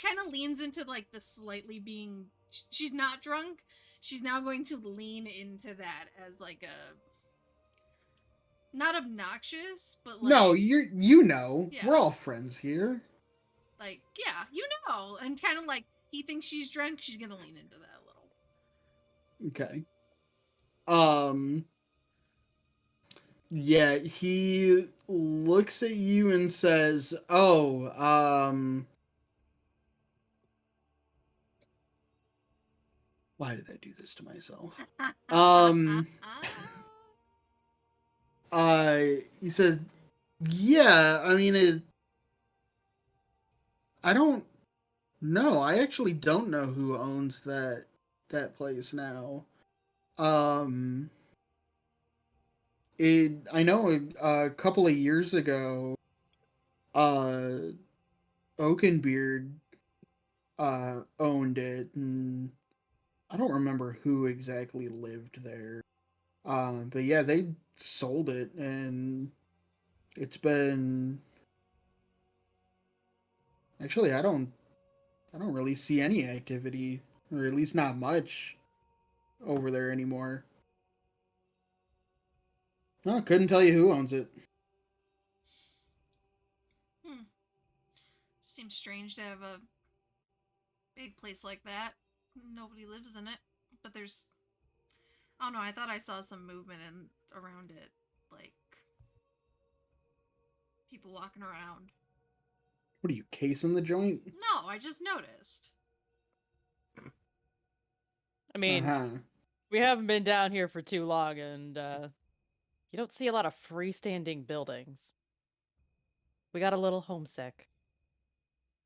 kind of leans into like the slightly being. She's not drunk. She's now going to lean into that as like a. Not obnoxious, but like. No, you Yeah. we're all friends here. Like, yeah, and kind of like he thinks she's drunk. She's gonna lean into that a little. Okay. Yeah, he looks at you and says, "Oh, why did I do this to myself?" He says, "Yeah, I mean I don't know. I actually don't know who owns that place now. I know a couple of years ago, Oakenbeard owned it, and I don't remember who exactly lived there. But yeah, they sold it, and it's been actually I don't really see any activity, or at least not much, over there anymore. No, couldn't tell you who owns it. Seems strange to have a big place like that. Nobody lives in it, but there's. I don't know. I thought I saw some movement around it, like people walking around. What are you, casing the joint? No, I just noticed. I mean, we haven't been down here for too long, and you don't see a lot of freestanding buildings. We got a little homesick.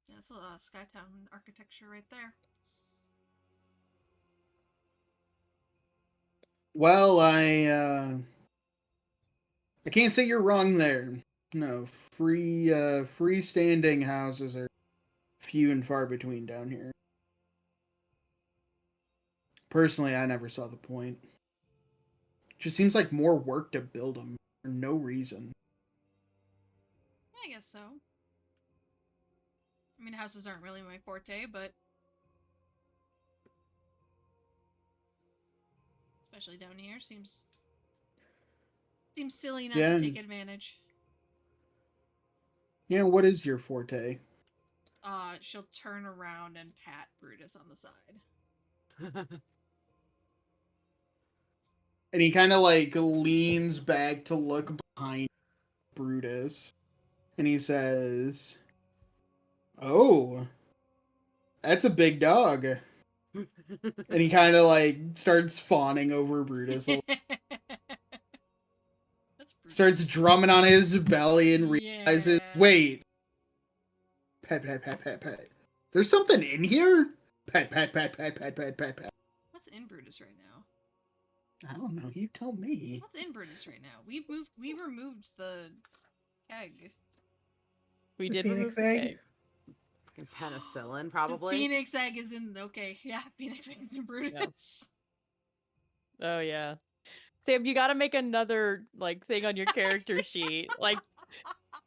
Yeah, that's a lot of Skytown architecture right there. Well, I can't say you're wrong there. No, freestanding houses are few and far between down here. Personally, I never saw the point. Just seems like more work to build them for no reason. I guess so. I mean, houses aren't really my forte, but especially down here seems silly not Yeah. to take advantage. Yeah, what is your forte? She'll turn around and pat Brutus on the side. And he kind of like leans back to look behind Brutus. And he says, "Oh, that's a big dog." And he kind of like starts fawning over Brutus. That's Brutus. Starts drumming on his belly and realizes, Yeah. wait. Pet, pet, pet, pet, pet. There's something in here? Pet, pet, pet, pet, pet, pet, pet, pet. What's in Brutus right now? I don't know. You tell me. What's in Brutus right now? We removed the keg. We The did Phoenix remove the egg? egg. Penicillin, The probably. Phoenix egg is in. Okay, yeah, Phoenix egg is in Brutus. Oh yeah. Sam, you gotta make another like thing on your character sheet. Like,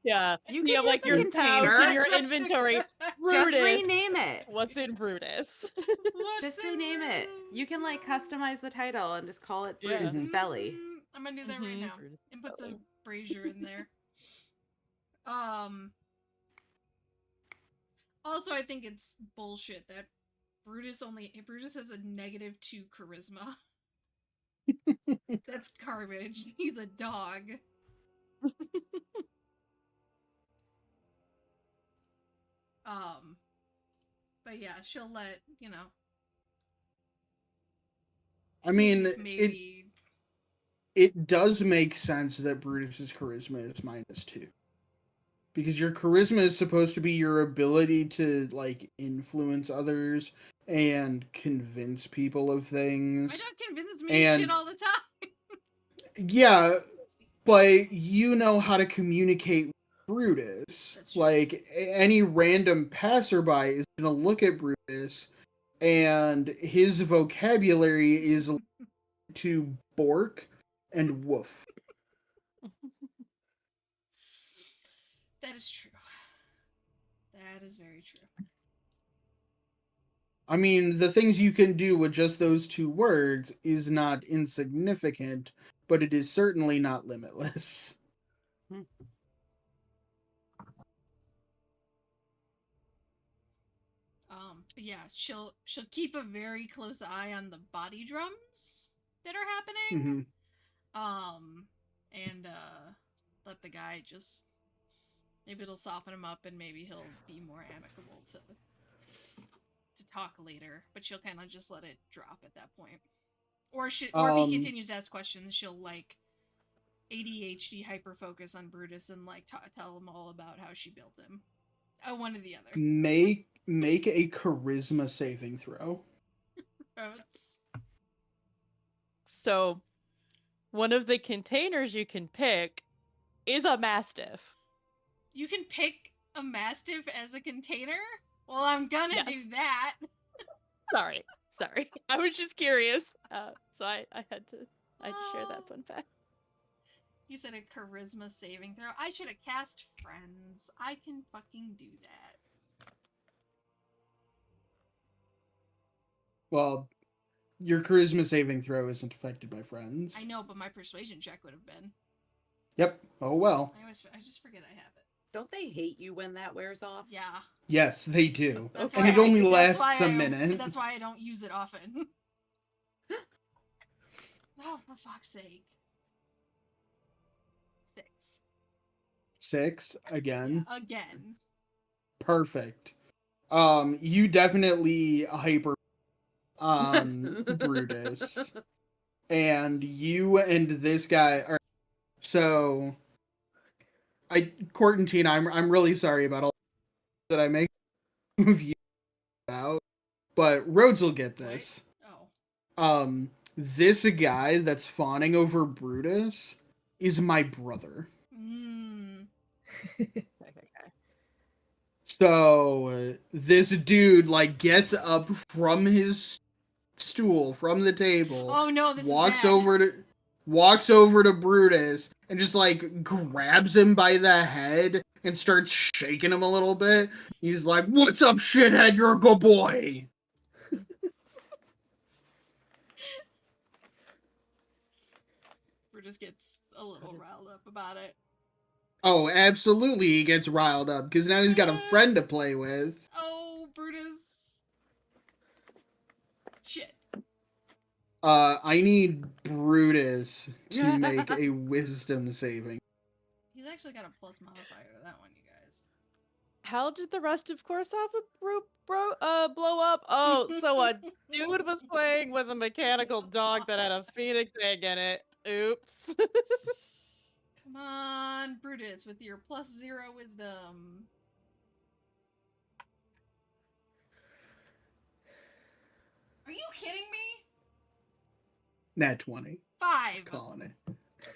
yeah. You you can have use like the your container. pouch in your Such a- inventory. Just Brutus. rename it. What's in Brutus? What's Just in rename it. You can like Brutus? customize the title and just call it Yeah. Brutus's belly. I'm gonna do that right Mhm, now Brutus' and put the belly. brazier in there. Also, I think it's bullshit that Brutus has a -2 charisma. That's garbage. He's a dog. But yeah, she'll let I see mean, if maybe it does make sense that Brutus's charisma is -2. Because your charisma is supposed to be your ability to like influence others and convince people of my things. dog convinces me And shit all the time. yeah, but you know how to communicate with Brutus. That's true. Like any random passerby is gonna look at Brutus and his vocabulary is to bork and woof. That is true. That is very true. I mean, the things you can do with just those two words is not insignificant, but it is certainly not limitless. But yeah, she'll keep a very close eye on the body drums that are happening. Mm-hmm. And let the guy just maybe it'll soften him up and maybe he'll be more amicable to talk later. But she'll kind of just let it drop at that point. Or if he continues to ask questions, she'll like ADHD hyper focus on Brutus and like tell him all about how she built him. One or the other. Make a charisma saving throw. So, one of the containers you can pick is a mastiff. You can pick a mastiff as a container? Well, I'm gonna do that. Sorry. I was just curious. So I had to share that fun fact. You said a charisma saving throw. I should have cast friends. I can fucking do that. Well, your charisma saving throw isn't affected by friends. I know, but my persuasion check would have been. Yep. Oh well. I just forget I have it. Don't they hate you when that wears off? Yeah. Yes, they do. That's And why it only that's lasts why a minute. That's why I don't use it often. Oh, for fuck's sake. 6. 6 again. Yeah, again. Perfect. You definitely hyper on Brutus. And you and this guy are so Courtantine, I'm really sorry about all that I make of you out, but Rhodes will get this. Oh. this guy that's fawning over Brutus is my brother. Okay. So this dude like gets up from his stool, from the table, Oh no, this walks is bad. over to Brutus and just like grabs him by the head and starts shaking him a little bit. He's like, "What's up, shithead? You're a good boy." Brutus gets a little riled up about it. Oh, absolutely, he gets riled up because now he's got a friend to play with. Oh, Brutus. Shit. I need Brutus to make a wisdom saving. He's actually got a plus modifier to that one, you guys. How did the rest of Korsav blow up? Oh, so a dude was playing with a mechanical dog that had a phoenix egg in it. Oops. Come on, Brutus, with your +0 wisdom. Are you kidding me? Nat 20. 5. Calling it.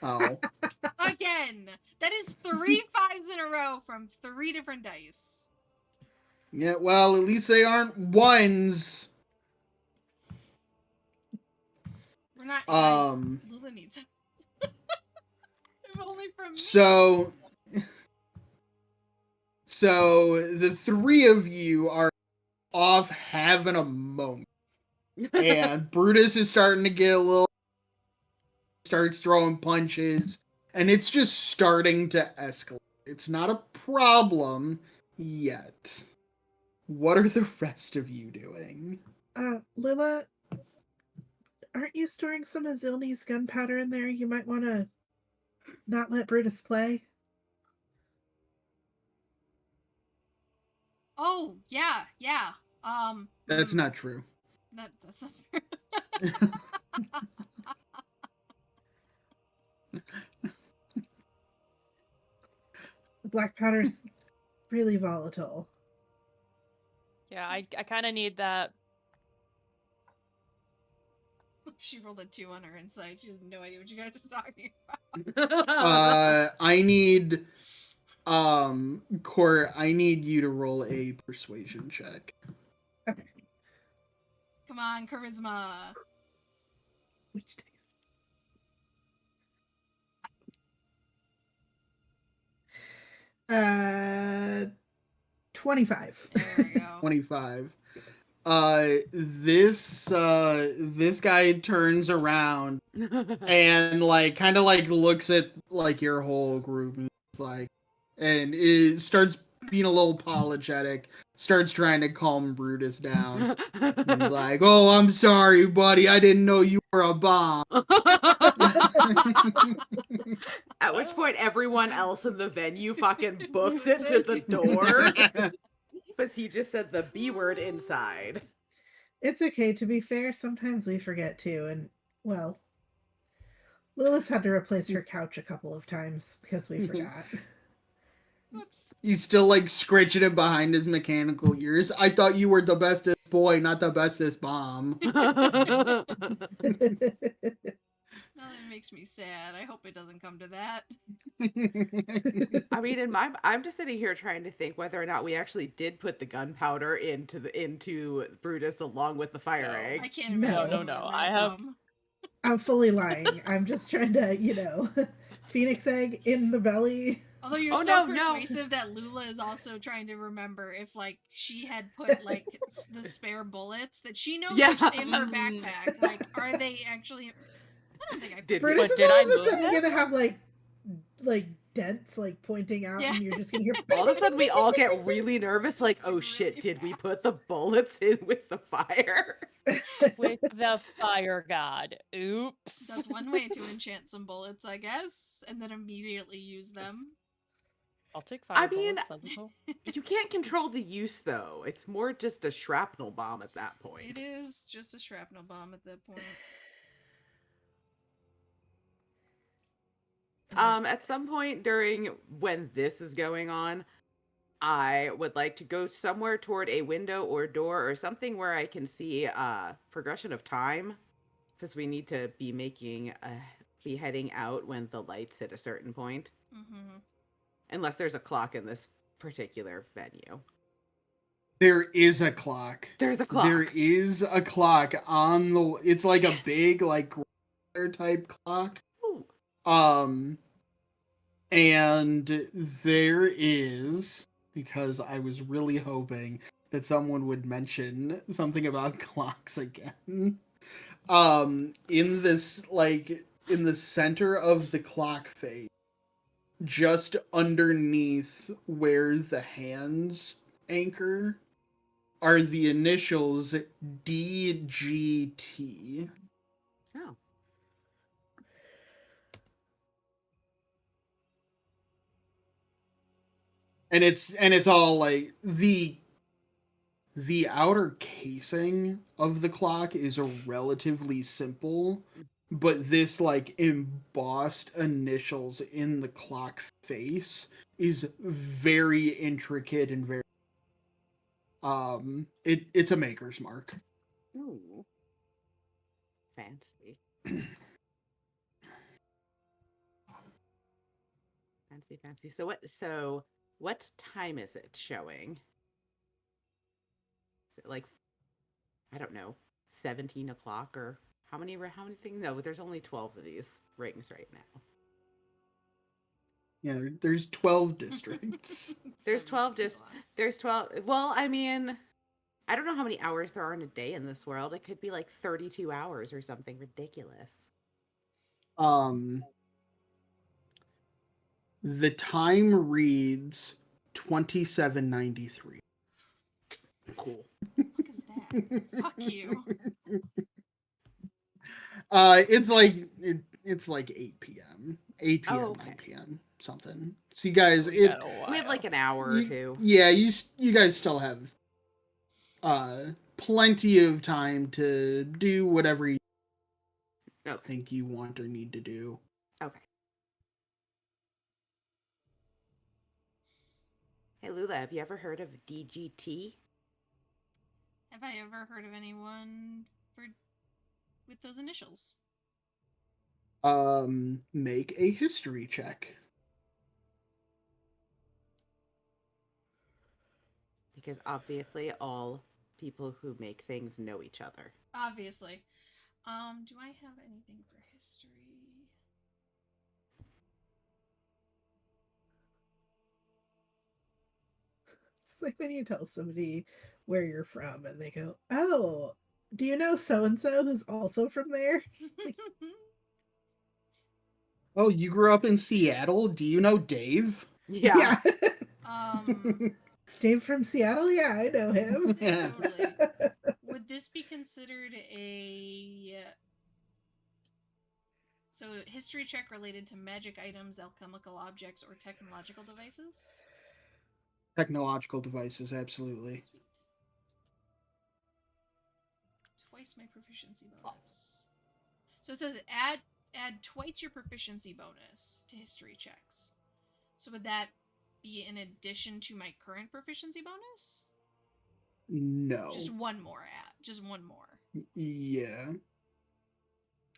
Oh. Again. That is 3 5s in a row from 3 different dice. Yeah, well, at least they aren't ones. We're not guys. Lula needs it. If only from me. So the three of you are off having a moment. And Brutus is starting to get a little, starts throwing punches, and it's just starting to escalate. It's not a problem yet. What are the rest of you doing? Lila, aren't you storing some of Zilni's gunpowder in there? You might want to not let Brutus play. Oh, yeah. That's not true. That's not true. The black powder's really volatile. Yeah, I kind of need that. She rolled a 2 on her insight. She has no idea what you guys are talking about. I need Court, I need you to roll a persuasion check. Okay. Come on, charisma. Which dice? 25. There we go. 25. This guy turns around and like kind of like looks at like your whole group and it's like, and it starts being a little apologetic, starts trying to calm Brutus down. And he's like, "Oh, I'm sorry, buddy. I didn't know you were a bomb." At which point everyone else in the venue fucking books it to the door. Because he just said the B word inside. It's okay. To be fair, sometimes we forget too. And, well, Lilith had to replace her couch a couple of times because we forgot. Whoops. He's still like scratching it behind his mechanical ears. I thought you were the bestest boy, not the bestest bomb. Now that makes me sad. I hope it doesn't come to that. I mean, I'm just sitting here trying to think whether or not we actually did put the gunpowder into Brutus along with the fire egg. I can't No. imagine. No. we were that I have- dumb. I'm fully lying. I'm just trying to, Phoenix egg in the belly. Although you're Oh, so no. persuasive that Lula is also trying to remember if, like, she had put, like, the spare bullets that she knows Yeah. are in her backpack. Like, are they actually... I don't think I Did Brutus But is did all I of a move sudden it? gonna have like dents like pointing out, Yeah. and you're just gonna hear. all of a sudden we all get really nervous, like, Just, oh like, shit, really did we fast. put the bullets in with the fire? With the fire god. Oops. That's one way to enchant some bullets, I guess, and then immediately use them. I'll take I fire mean, bullets. That'd be cool. You can't control the use, though. It's more just a shrapnel bomb at that point. It is just a shrapnel bomb at that point. At some point during when this is going on, I would like to go somewhere toward a window or door or something where I can see progression of time because we need to be heading out when the lights hit a certain point, Mm-hmm. unless there's a clock in this particular venue. There is a clock. There's a clock. There is a clock on the. It's like Yes. a big like type clock. Ooh. And there is, because I was really hoping that someone would mention something about clocks again. In this in the center of the clock face, just underneath where the hands anchor, are the initials DGT. Oh. And it's all like the outer casing of the clock is a relatively simple, but this like embossed initials in the clock face is very intricate and very it's a maker's mark. Ooh. Fancy. Fancy. So what time is it showing? Is it like, I don't know, 17 o'clock, or how many things? No, there's only 12 of these rings right now. Yeah, there's 12 districts. There's 12 17 just there's 12. Well, I mean, I don't know how many hours there are in a day in this world. It could be like 32 hours or something ridiculous. The time reads 27:93. Cool. What is that? Fuck you. It's like 8 p.m. 8 p.m. Oh, okay. 9 p.m. something. So you guys, We got a We have like while. an hour or two. Yeah, you guys still have plenty of time to do whatever you think you want or need to do. Okay. Hey Lula, have you ever heard of DGT? Have I ever heard of anyone with those initials? Make a history check. Because obviously all people who make things know each other. Obviously. Do I have anything for history? It's like when you tell somebody where you're from and they go, "Oh, do you know so and so who's also from there?" Like, Oh, you grew up in Seattle? Do you know Dave? Yeah. Dave from Seattle? Yeah, I know him. Yeah. Totally. Would this be considered a history check related to magic items, alchemical objects, or technological devices? Technological devices, absolutely. Sweet. Twice my proficiency bonus. So it says add twice your proficiency bonus to history checks. So would that be in addition to my current proficiency bonus? No. Just one more. Yeah.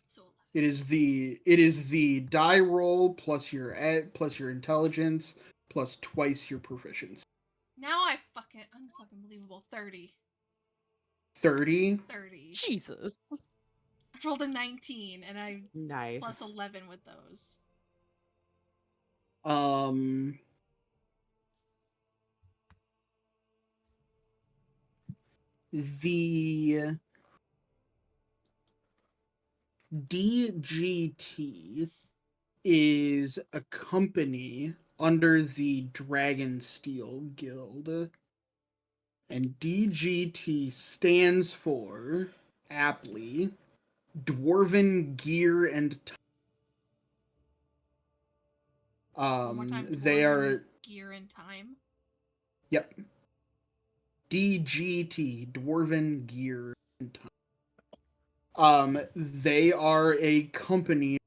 So It is the die roll plus your intelligence plus twice your proficiency. now I unfucking believable 30. 30. 30. Jesus. I rolled a 19 and I Nice. plus 11 with those. The DGT is a company under the Dragonsteel Guild. And DGT stands for, aptly, Dwarven Gear and One more time. They are gear and time. Yep. DGT, Dwarven Gear and Time. They are a company.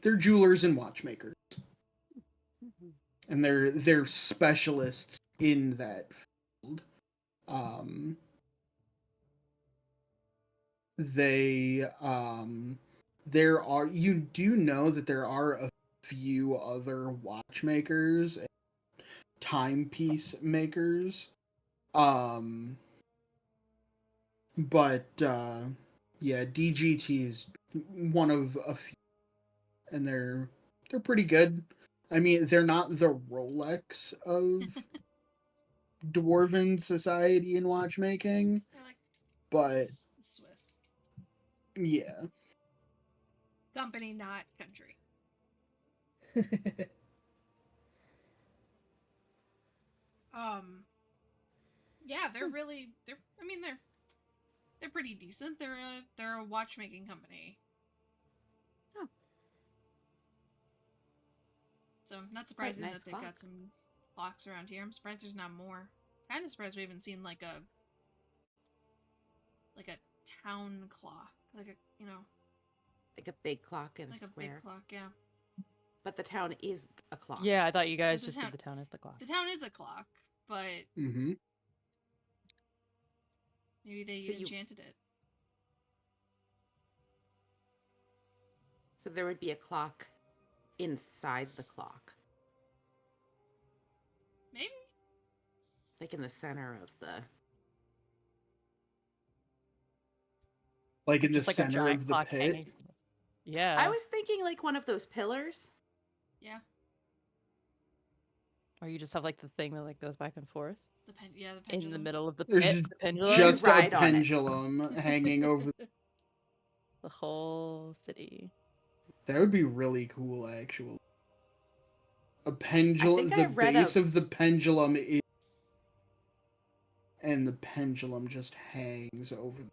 They're jewelers and watchmakers. And they're specialists in that field. they there are, you do know that there are a few other watchmakers and timepiece makers. But yeah, DGT is one of a few, and they're pretty good. I mean, they're not the Rolex of dwarven society and watchmaking, They're like but Swiss yeah. company, not country. Yeah, they're really I mean they're pretty decent. They're a watchmaking company. Oh. So I'm not Quite surprising nice that they've clock. got some clocks around here. I'm surprised there's not more. Kind of surprised we haven't seen like a town clock, like a Like a big clock in like a a square. big clock. Yeah, But the town is a clock. Yeah, I thought you guys The just town- said the town is the clock. the town is a clock, but Mm-hmm. maybe they So you- enchanted it. So there would be a clock inside the clock. Maybe. Like in the center of the... Like in the Just like a center giant of the clock pit. hanging from the- Yeah. I was thinking like one of those pillars. Yeah, Or you just have like the thing that like goes back and forth the pendulums. in the middle of the There's pit, the pendulum, Just a ride on it. pendulum hanging over. the whole city. That would be really cool, actually. A pendulum. think I The read base a- of the pendulum is, and the pendulum just hangs over.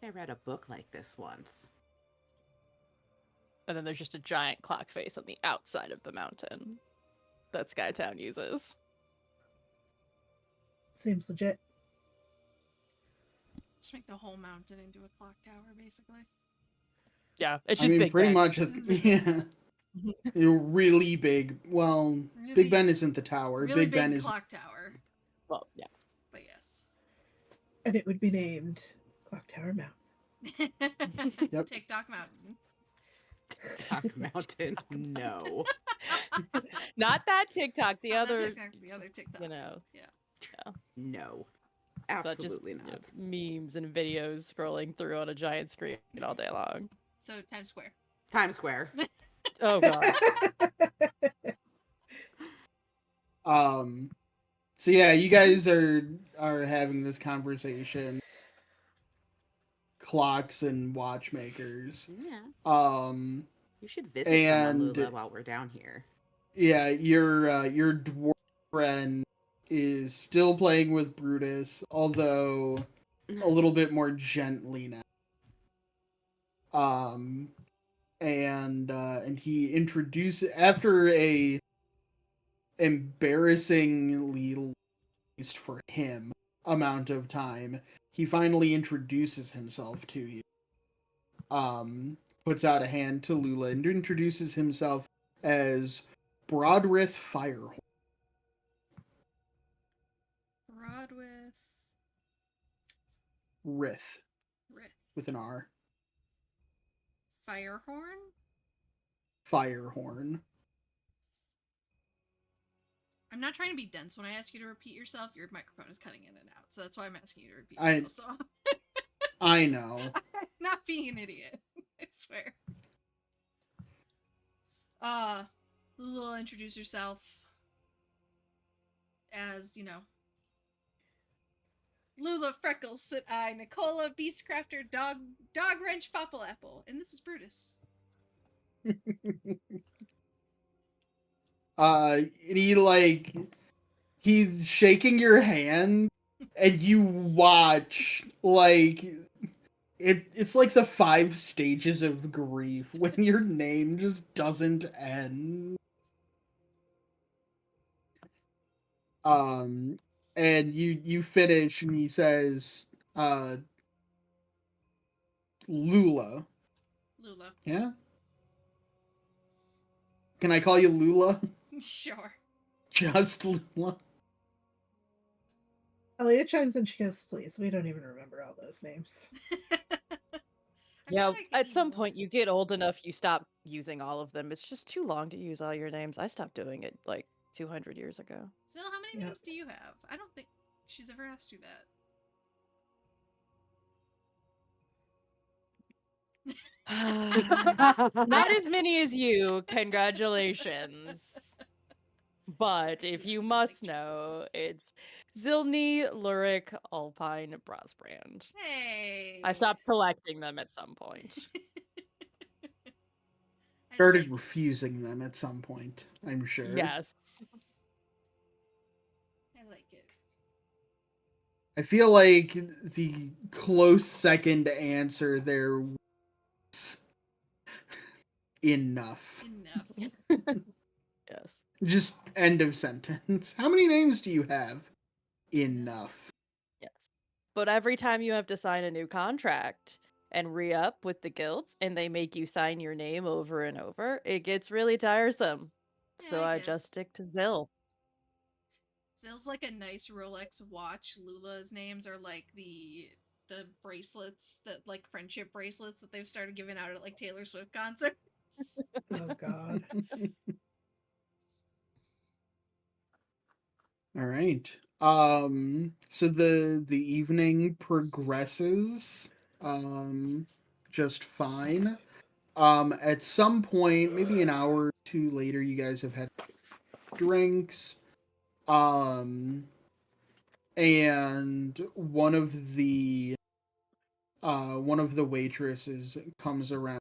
I read a book like this once. And then there's just a giant clock face on the outside of the mountain that Skytown uses. Seems legit. Just make the whole mountain into a clock tower, basically. Yeah, it's I just mean, Big pretty Ben. much. Yeah. You're really big. Well, Really, Big Ben isn't the tower. really Big Ben big is. clock tower. Well, yeah. But yes. And it would be named Clock Tower Mountain. Yep. TikTok Mountain. Talk Mountain. No. Not that TikTok, the Not that other, TikTok, the other TikTok. you know, No. so just, Absolutely not. memes and videos scrolling through on a giant screen all day long. So Times Square. Times Square. Oh god. So yeah, you guys are having this conversation. Clocks and watchmakers. Yeah. You should visit And- Honolulu while we're down here. Yeah, your dwarf friend is still playing with Brutus, although a little bit more gently now. And he introduces, after a embarrassingly, at least for him, amount of time, he finally introduces himself to you. Puts out a hand to Lula and introduces himself as Broadrith Firehorn. Broadwith. Rith, Rith. with an R. Firehorn? Firehorn. I'm not trying to be dense when I ask you to repeat yourself. Your microphone is cutting in and out, so that's why I'm asking you to repeat I- yourself. So I know. I'm not being an idiot. I swear. Lula will introduce herself as, Lula Freckles, Soot Eye, Nicola, Beastcrafter, Dog Wrench, Fopple Apple, and this is Brutus. He's shaking your hand, and you watch, it's like the 5 stages of grief when your name just doesn't end. And you finish, and he says, Lula. Lula. Yeah? Can I call you Lula? Sure. Just Lula? Elliot chimes in. She goes, "Please, we don't even remember all those names." I Yeah, feel like at he some would. point you get old enough, you stop using all of them. It's just too long to use all your names. I stopped doing it like 200 years ago. Still, how many Yep. names do you have? I don't think she's ever asked you that. Not as many as you. Congratulations. But if you must know, it's Zilny, Lurik, Alpine, Brosbrand. Hey. I stopped collecting them at some point. I Started like it. refusing them at some point, I'm sure. Yes. I like it. I feel like the close second answer there was enough. Enough. Yes. Just end of sentence. How many names do you have? Enough. Yes. But every time you have to sign a new contract and re-up with the guilds and they make you sign your name over and over, it gets really tiresome. Yeah, So I I guess. just stick to Zil. Zill's like a nice Rolex watch. Lula's names are like the bracelets that like friendship bracelets that they've started giving out at like Taylor Swift concerts. Oh God. All right. So the evening progresses just fine. At some point, maybe an hour or two later, you guys have had drinks. And one of the waitresses comes around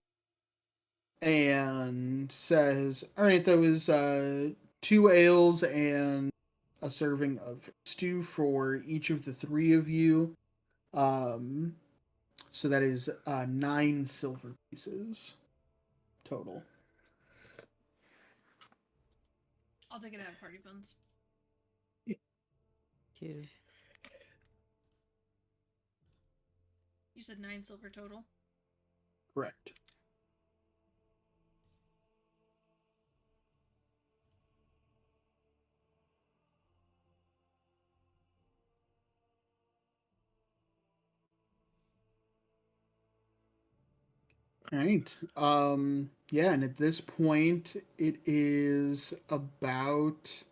and says, "All right, that was 2 ales and a serving of stew for each of the three of you. Um, so that is 9 silver pieces total." I'll take it out of party funds. Cute. You said 9 silver total? Correct. All right. Yeah, and at this point, it is about,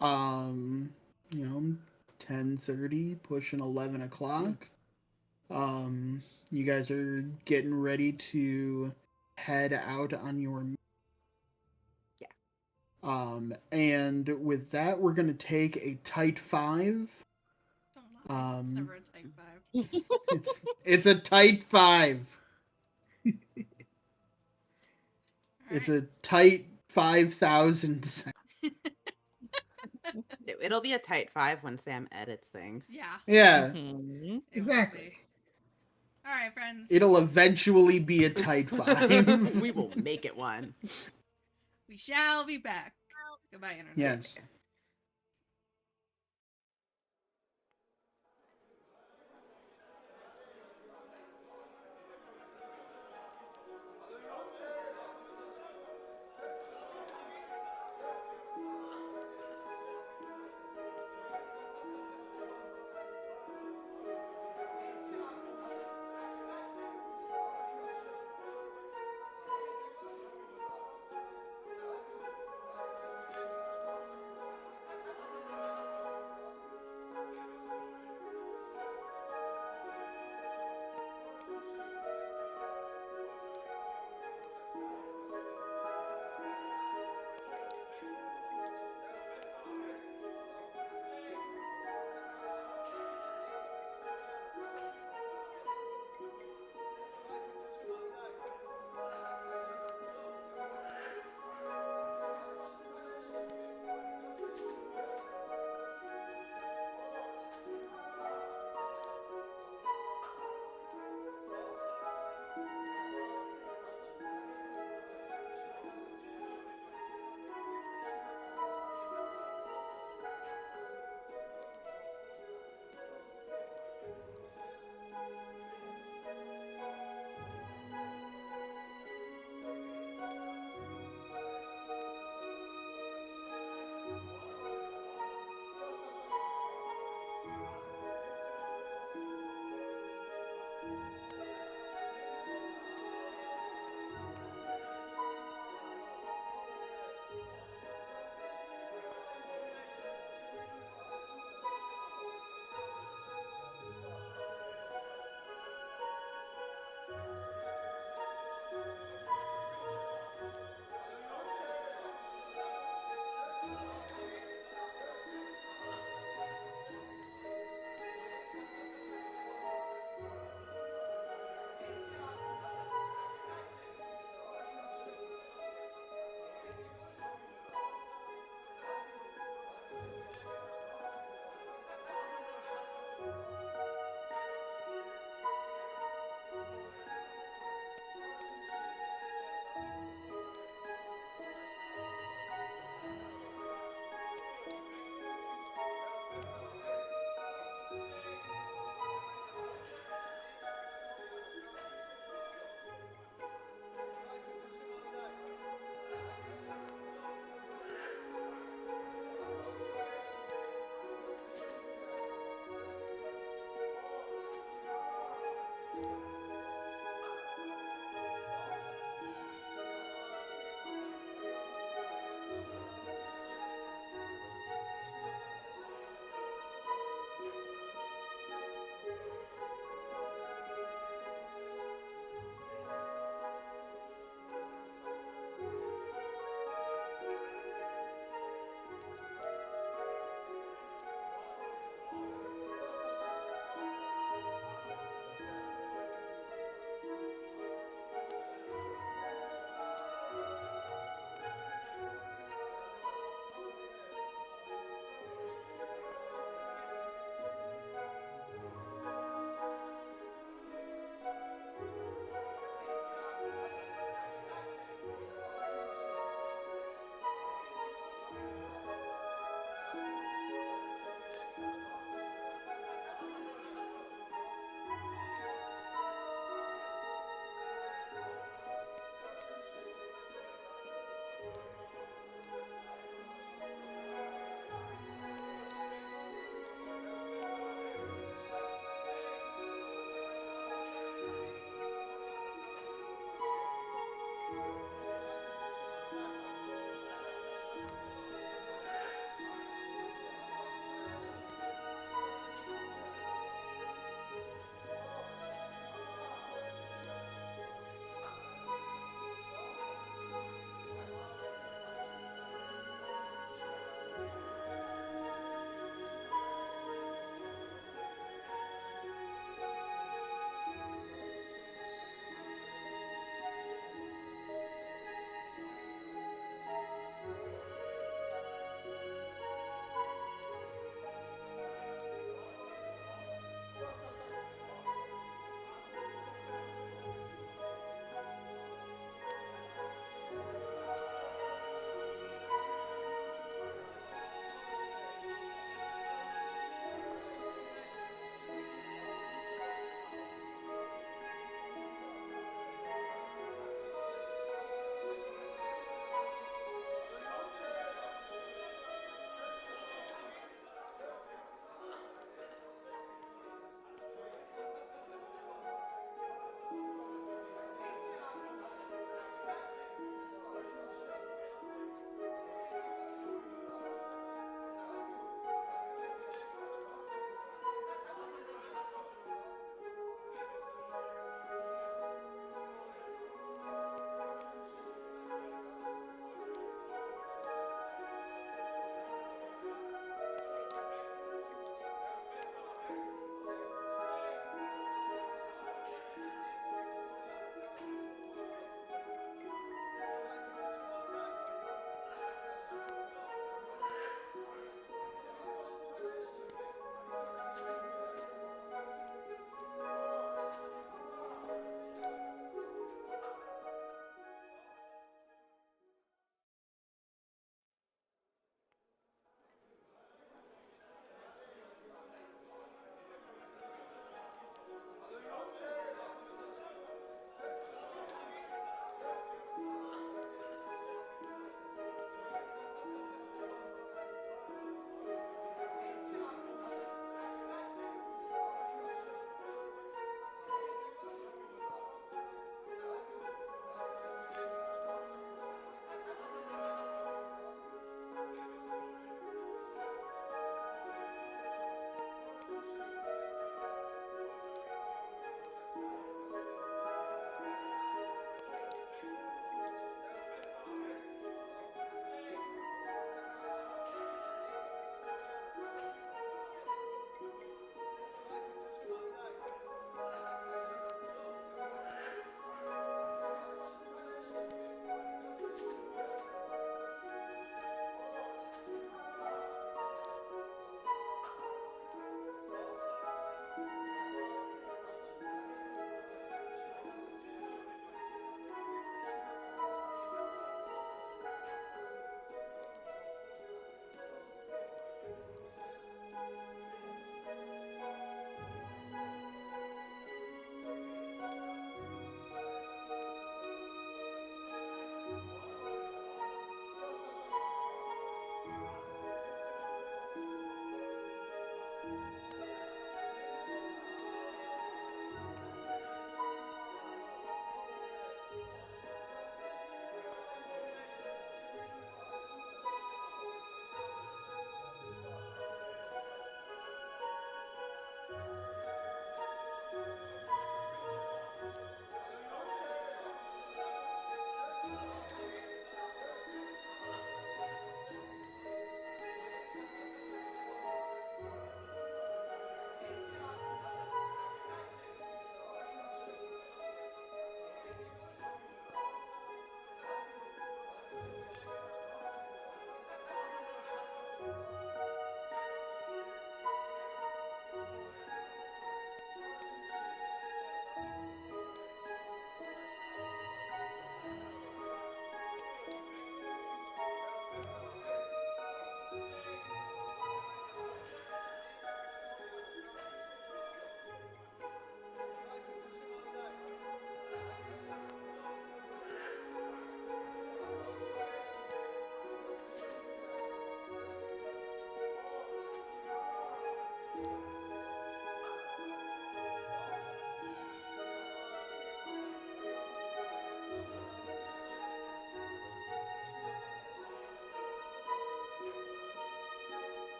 um, you know, 10:30, pushing 11 o'clock. You guys are getting ready to head out on your. Yeah. And with that, we're gonna take a tight 5. Don't lie. It's never a type 5. It's a tight 5. It's Alright. a tight 5,000. It'll be a tight 5 when Sam edits things. Yeah. Yeah, Mhm. It Exactly. Alright, friends. it'll eventually be a tight 5. We will make it one. We shall be back. Goodbye, Internet. Yes.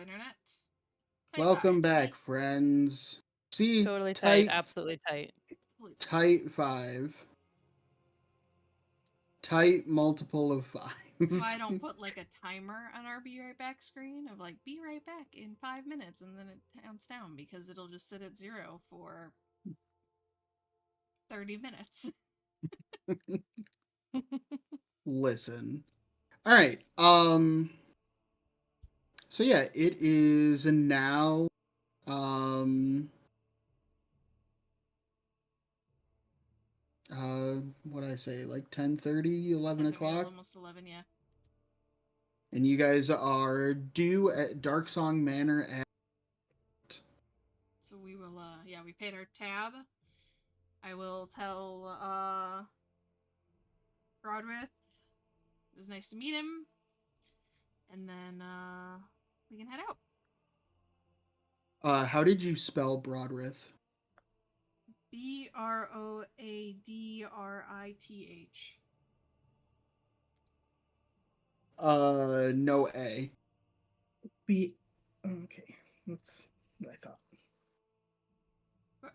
internet. Tight Welcome vibes. back, friends. See, Totally tight, tight, absolutely tight. Totally tight. tight 5. Tight multiple of 5. That's why I don't put like a timer on our be right back screen of like be right back in 5 minutes and then it counts down because it'll just sit at 0 for 30 minutes. Listen. All right. So yeah, it is now what I say, like 10:30, 11 o'clock, Almost 11, yeah. and you guys are due at Darksong Manor at So we will we paid our tab. I will tell Broadwith it was nice to meet him. And then we can head out. how did you spell Broadrith? Broadrith. No A. B. Okay, that's what I thought. Fuck.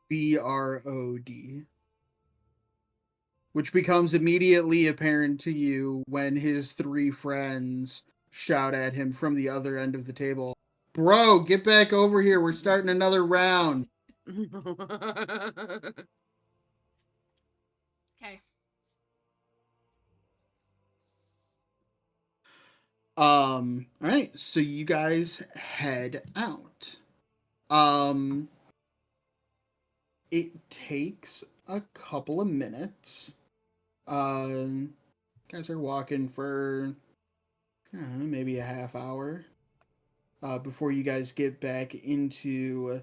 Brod. Which becomes immediately apparent to you when his 3 friends shout at him from the other end of the table. Bro, get back over here. We're starting another round. Okay. All right, so you guys head out. It takes a couple of minutes. Guys are walking for maybe a half hour before you guys get back into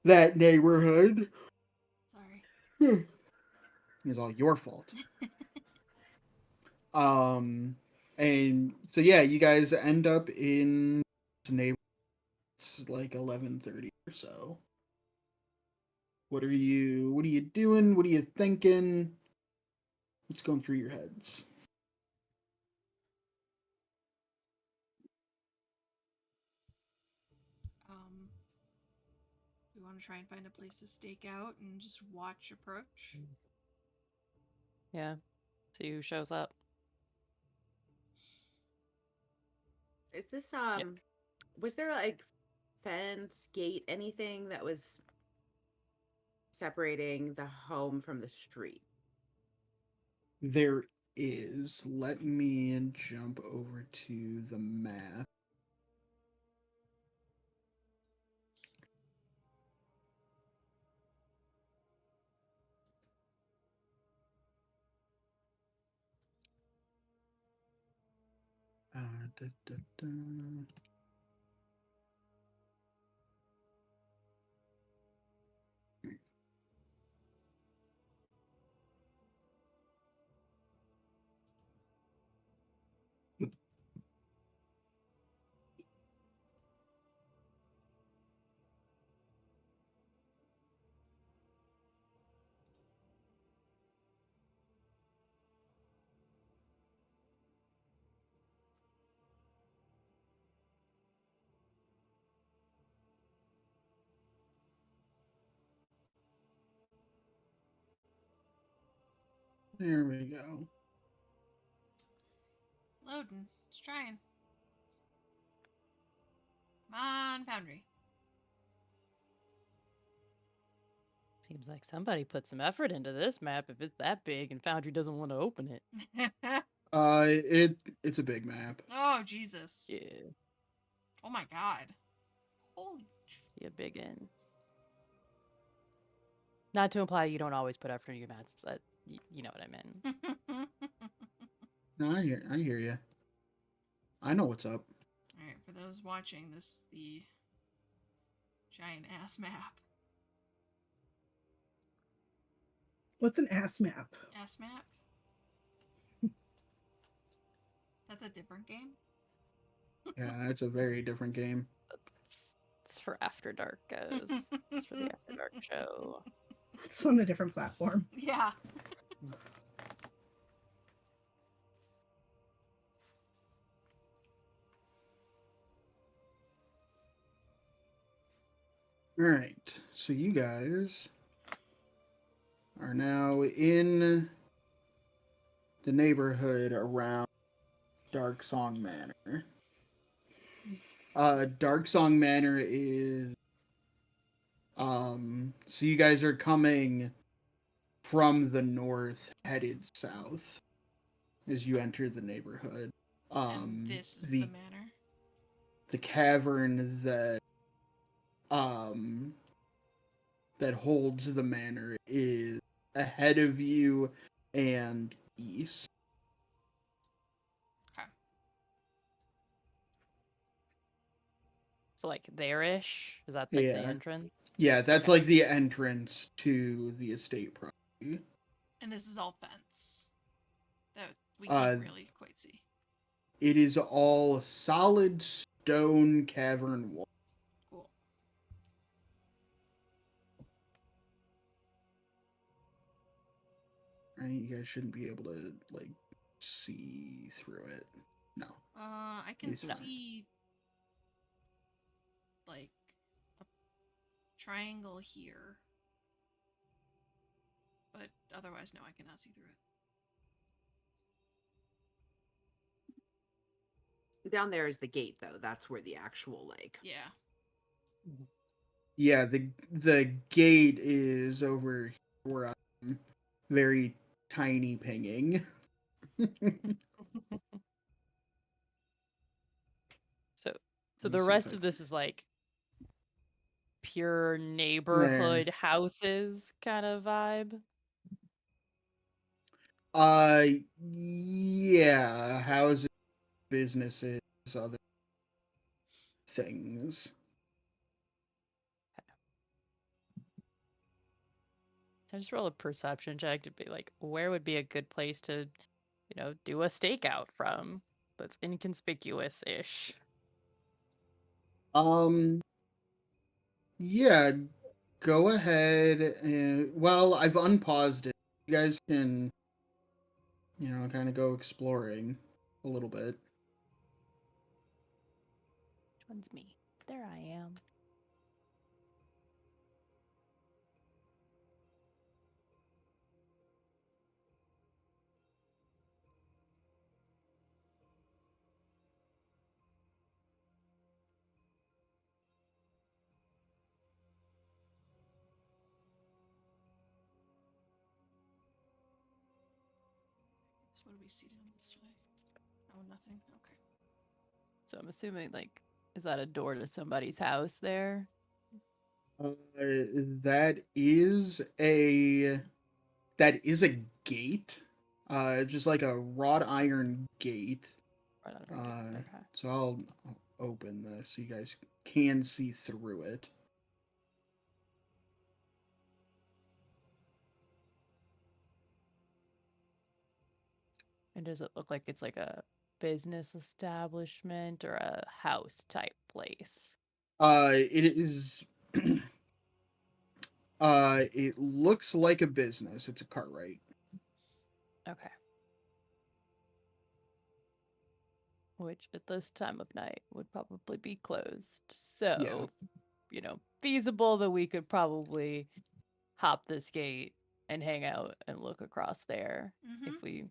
that neighborhood. Sorry. It's all your fault. And so yeah, you guys end up in this neighborhood. It's like 11:30 or so. What are you doing? What are you thinking? What's going through your heads? We want to try and find a place to stake out and just watch approach. Yeah. See who shows up. Is this was there like fence, gate, anything that was separating the home from the street? There is. Let me jump over to the map. Da, da, da. There we go. Loading. Just trying. Come on, Foundry. Seems like somebody put some effort into this map if it's that big and Foundry doesn't want to open it. It's a big map. Oh, Jesus. Yeah. Oh my god. Holy. Be a big in. Not to imply you don't always put effort into your maps, but you know what I meant. No, I hear you. I know what's up. Alright, for those watching, this the giant ass map. What's an ass map? Ass map? That's a different game? Yeah, it's a very different game. It's for After Dark, guys. It's for the After Dark show. It's on a different platform. Yeah. All right. So you guys are now in the neighborhood around Dark Song Manor. Dark Song Manor is so you guys are coming from the north headed south as you enter the neighborhood. And this is the manor. The cavern um that holds the manor is ahead of you and east. Okay. So like there-ish? Is that like the entrance? Yeah, that's Okay. like the entrance to the estate property. And this is all fence that we can't really quite see. It is all solid stone cavern wall. Cool. Right, you guys shouldn't be able to like see through it. No. I can see like a triangle here, but otherwise, no, I cannot see through it. Down there is the gate, though. That's where the actual like. Yeah. Yeah, the gate is over where I'm very tiny pinging. So the rest of this is like pure There. neighborhood houses kind of vibe. Yeah, houses, businesses, other things. I just roll a perception check to be like, where would be a good place to, do a stakeout from that's inconspicuous-ish. Yeah, go ahead and well, I've unpaused it. You guys can, kind of go exploring a little bit. Which one's me? There I am. So what do we see down this way? Oh, nothing. Okay. So I'm assuming, like, is that a door to somebody's house there? That is a gate. Just like a wrought iron gate. Right on okay. So I'll open this so you guys can see through it. And does it look like it's like a business establishment or a house type place? It is. It looks like a business. It's a Cartwright. Okay. Which at this time of night would probably be closed. So, feasible that we could probably hop this gate and hang out and look across there if we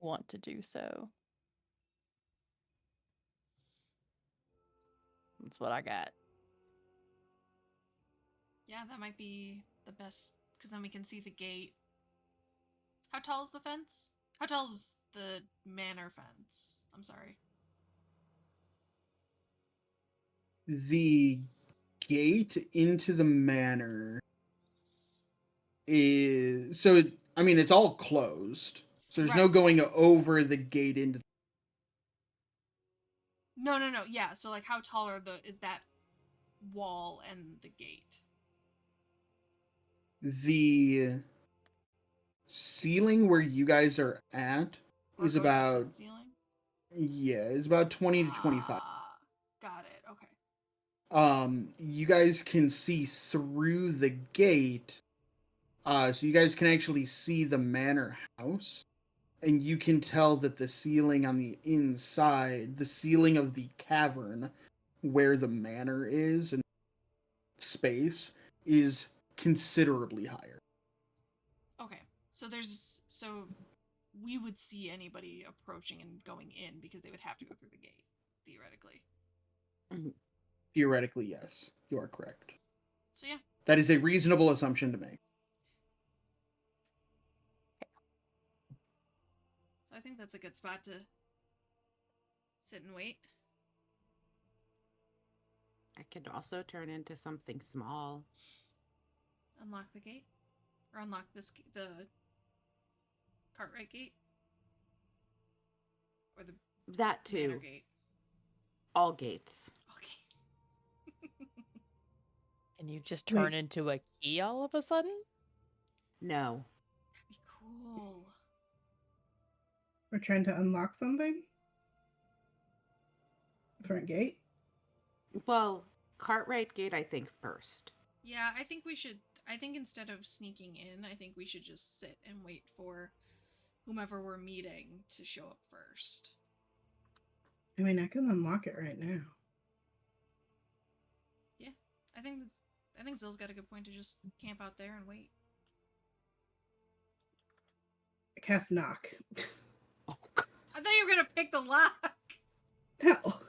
want to do so. That's what I got. Yeah, that might be the best, because then we can see the gate. How tall is the fence? How tall is the manor fence? I'm sorry. The gate into the manor is so. I mean, it's all closed, so there's no going over the gate into. No. Yeah, so like, how tall is that wall and the gate? The ceiling where you guys are at is about it's about 20 to 25. Got it. Okay. You guys can see through the gate, so you guys can actually see the manor house, and you can tell that the ceiling on the inside, the ceiling of the cavern where the manor is, and space is considerably higher. Okay. So we would see anybody approaching and going in because they would have to go through the gate, theoretically. Theoretically, yes, you are correct. So yeah. That is a reasonable assumption to make. So I think that's a good spot to sit and wait. I could also turn into something small. Unlock the gate, or unlock the Cartwright gate, or the That Manor too. gate. All gates. Okay. Can you just turn into a key all of a sudden? No. That'd be cool. We're trying to unlock something? Front gate? Well, Cartwright gate, I think, first. Yeah, I think instead of sneaking in, I think we should just sit and wait for whomever we're meeting to show up first. I mean, I can unlock it right now. Yeah, I think Zill's got a good point to just camp out there and wait. I cast knock. Oh, God. I thought you were gonna pick the lock. No.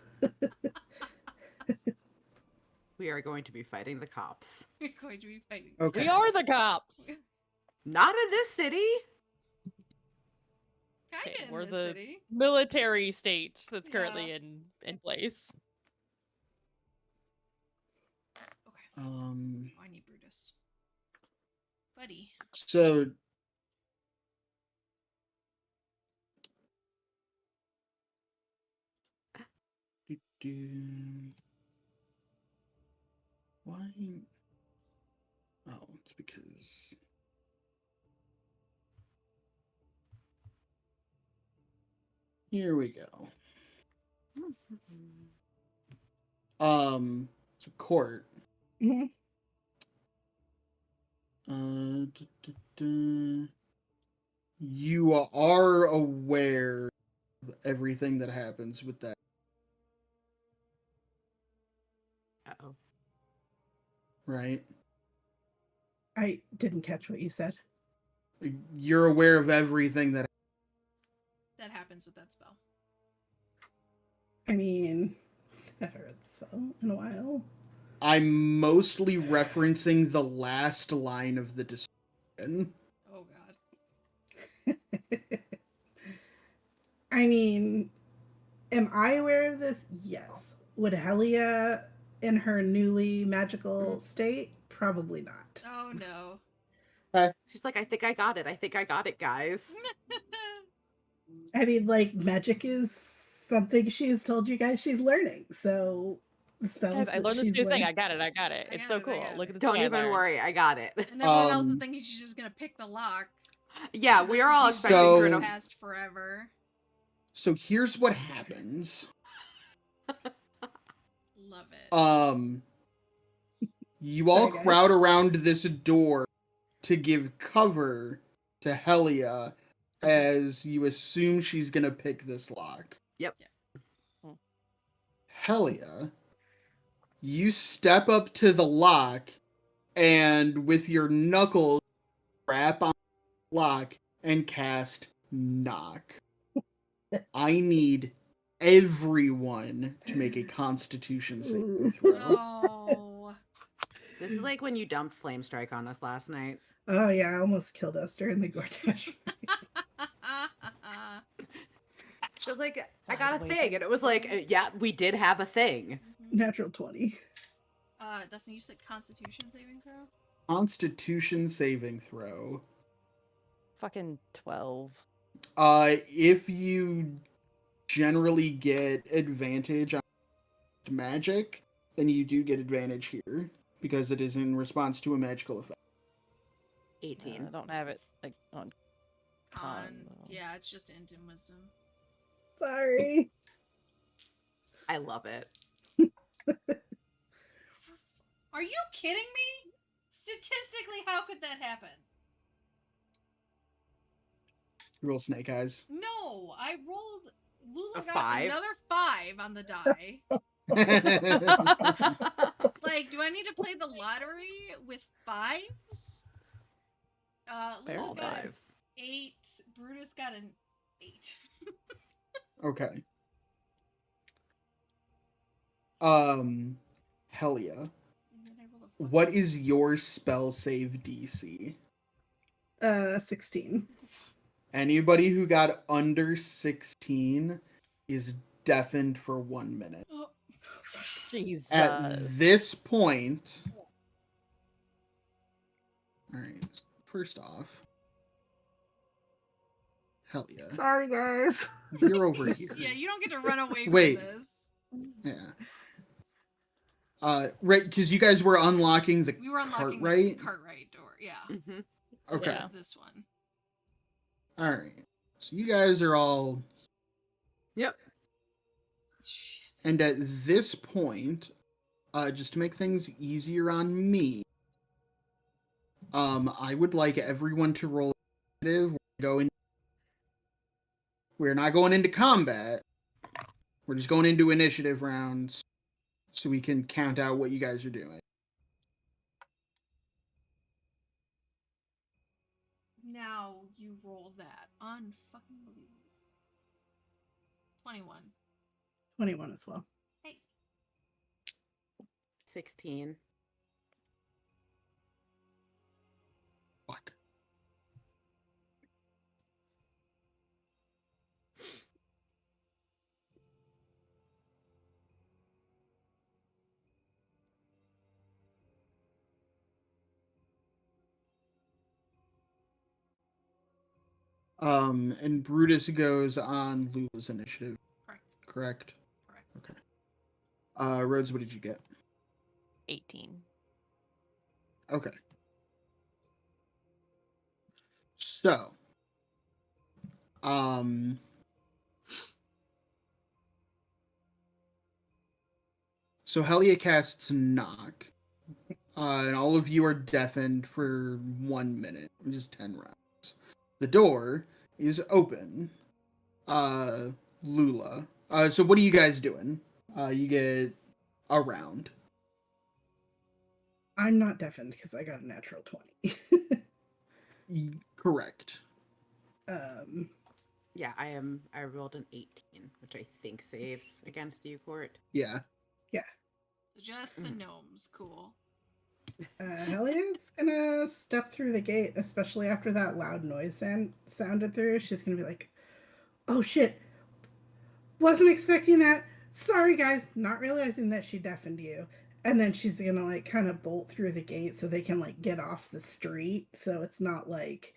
We are going to be fighting the cops. We're going to be fighting. Okay. We are the cops. Not in this city. Kinda Okay, in we're this the city. military state that's Yeah. currently in place. Okay. Oh, I need Brutus. Buddy. So why? Oh, it's because here we go. So court. Mhm. You are aware of everything that happens with that, Uh-oh. right? I didn't catch what you said. You're aware of everything that. That happens with that spell. I mean, I haven't read the spell in a while. I'm mostly referencing the last line of the description. Oh god. I mean, am I aware of this? Yes. Would Helia, in her newly magical state? Probably not. Oh no. She's like, I think I got it. I think I got it, guys. I mean, like, magic is something she's told you guys she's learning. So the spells Guys, I that learned this she's new thing. learned- I got it. I got it. I It's got so it, I cool. got Look it. at this. Don't thing I even learned. worry. I got it. And everyone else is Um, thinking she's just gonna pick the lock. Yeah, 'cause we that's are what all she's expecting So- her done to. past forever. So here's what happens. Love it. You all Sorry, guys. crowd around this door to give cover to Helia as you assume she's gonna pick this lock. Yep. Helia, you step up to the lock and with your knuckles wrap on the lock and cast knock. I need everyone to make a constitution saving throw. No. This is like when you dumped Flame Strike on us last night. Oh, yeah, I almost killed us during the Gortash. She was like, I got a Sideways. thing. And it was like, yeah, we did have a thing. Natural 20. Dustin, you said Constitution saving throw? Constitution saving throw. Fucking 12. If you generally get advantage on magic, then you do get advantage here because it is in response to a magical effect. 18. I don't have it like on. Yeah, it's just int and wisdom. Sorry. I love it. Are you kidding me? Statistically, how could that happen? Roll snake eyes. No, I rolled. Lula A got 5? another 5 on the die. Like, do I need to play the lottery with 5s? Fair Lula got an Fives. 8. Brutus got an 8. Okay. Helia, And then I rolled a fucking what is your spell save DC? 16. Anybody who got under 16 is deafened for 1 minute. Oh, Jesus. At this point, all right. First off, Helia, Sorry, guys. you're over here. yeah, you don't get to run away Wait. from this. Yeah. Right, because you guys were unlocking the We were unlocking Cartwright. the Cartwright door. Yeah. Mm-hmm. So Okay. Yeah. This one. All right. So you guys are all, Yep. Shit. and at this point, just to make things easier on me, I would like everyone to roll initiative. We're not going into combat. We're just going into initiative rounds, so we can count out what you guys are doing. Now you roll that. Unfucking believable. 21. 21 as well. Hey. 16. Fuck. And Brutus goes on Lula's initiative. Correct. Correct. Correct. Okay. Rhodes, what did you get? 18. Okay. So, so Helia casts knock, and all of you are deafened for 1 minute, which is 10 rounds. The door is open. Lula. So what are you guys doing? You get a round. I'm not deafened because I got a natural 20. Correct. Yeah, I rolled an 18, which I think saves against you, Court. Yeah. So just the gnomes. Cool. Helia's gonna step through the gate, especially after that loud noise sounded through. She's gonna be like, oh shit, wasn't expecting that. Sorry, guys, not realizing that she deafened you. And then she's gonna like kind of bolt through the gate so they can like get off the street. So it's not like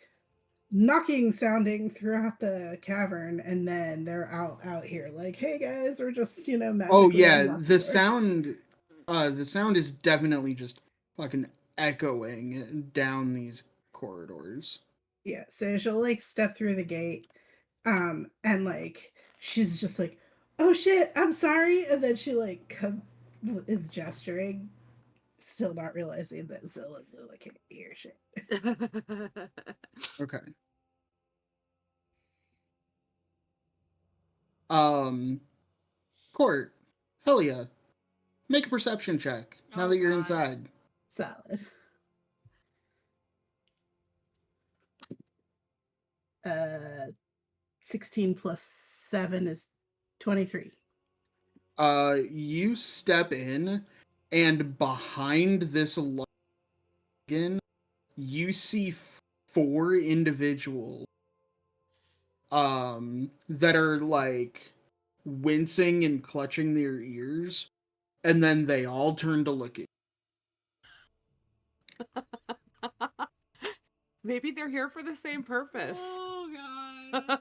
knocking sounding throughout the cavern and then they're out here like, hey guys, we're just, magically Oh yeah, unlocked the doors. sound is definitely just fucking echoing down these corridors. Yeah, so she'll like step through the gate, and like she's just like, oh shit, I'm sorry, and then she like is gesturing, still not realizing that Zilla and Lula can't hear shit. Okay. Court, Helia, make a perception check now Oh, that you're God. inside. Solid. 16 plus 7 is 23. You step in, and behind this login, you see 4 individuals that are like wincing and clutching their ears, and then they all turn to look at you. Maybe they're here for the same purpose. Oh, God.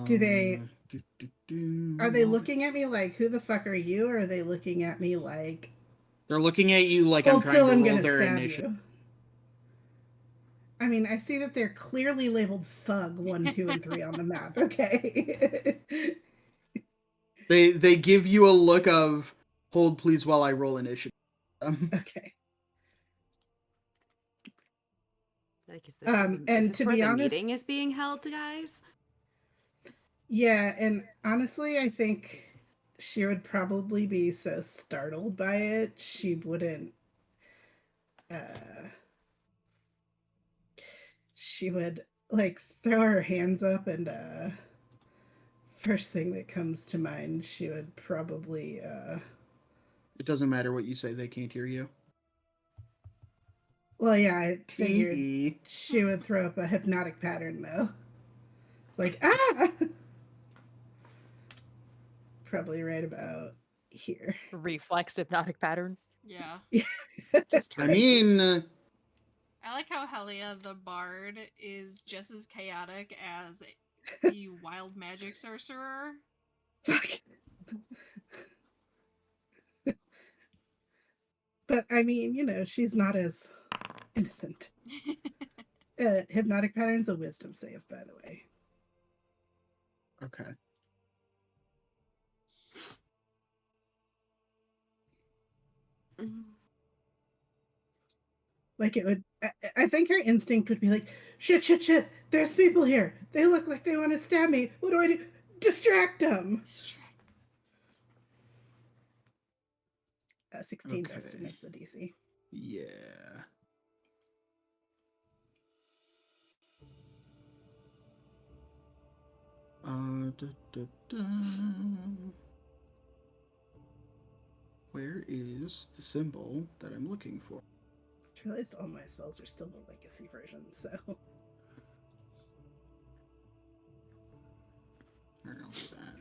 Do they are they Well, looking at me like, who the fuck are you, or are they looking at me like, they're looking at you like I'm hold trying still, to I'm roll gonna their stab initiative. you? I mean, I see that they're clearly labeled thug 1, 2, and 3 on the map. Okay. They give you a look of hold please while I roll initiative. Okay. Like, is this where And is this to where be the honest, meeting is being held, guys? Yeah, and honestly, I think she would probably be so startled by it, she wouldn't. Uh, she would like throw her hands up, and first thing that comes to mind, she would probably. It doesn't matter what you say; they can't hear you. Well, yeah, I figured Tee. she would throw up a hypnotic pattern though, like ah, probably right about here. Reflex hypnotic pattern. Yeah. Yeah, Just I her. mean, I like how Helia the Bard is just as chaotic as the wild magic sorcerer. fuck. But I mean, she's not as innocent. Hypnotic pattern's a wisdom save, by the way. okay. Like it would. I think her instinct would be like, shit, shit, shit. There's people here. They look like they want to stab me. What do I do? Distract them. 16 Okay. does to miss the DC. Yeah. Da, da, da. Where is the symbol that I'm looking for? I realized all my spells are still the legacy version, so. Alright, I'll do that.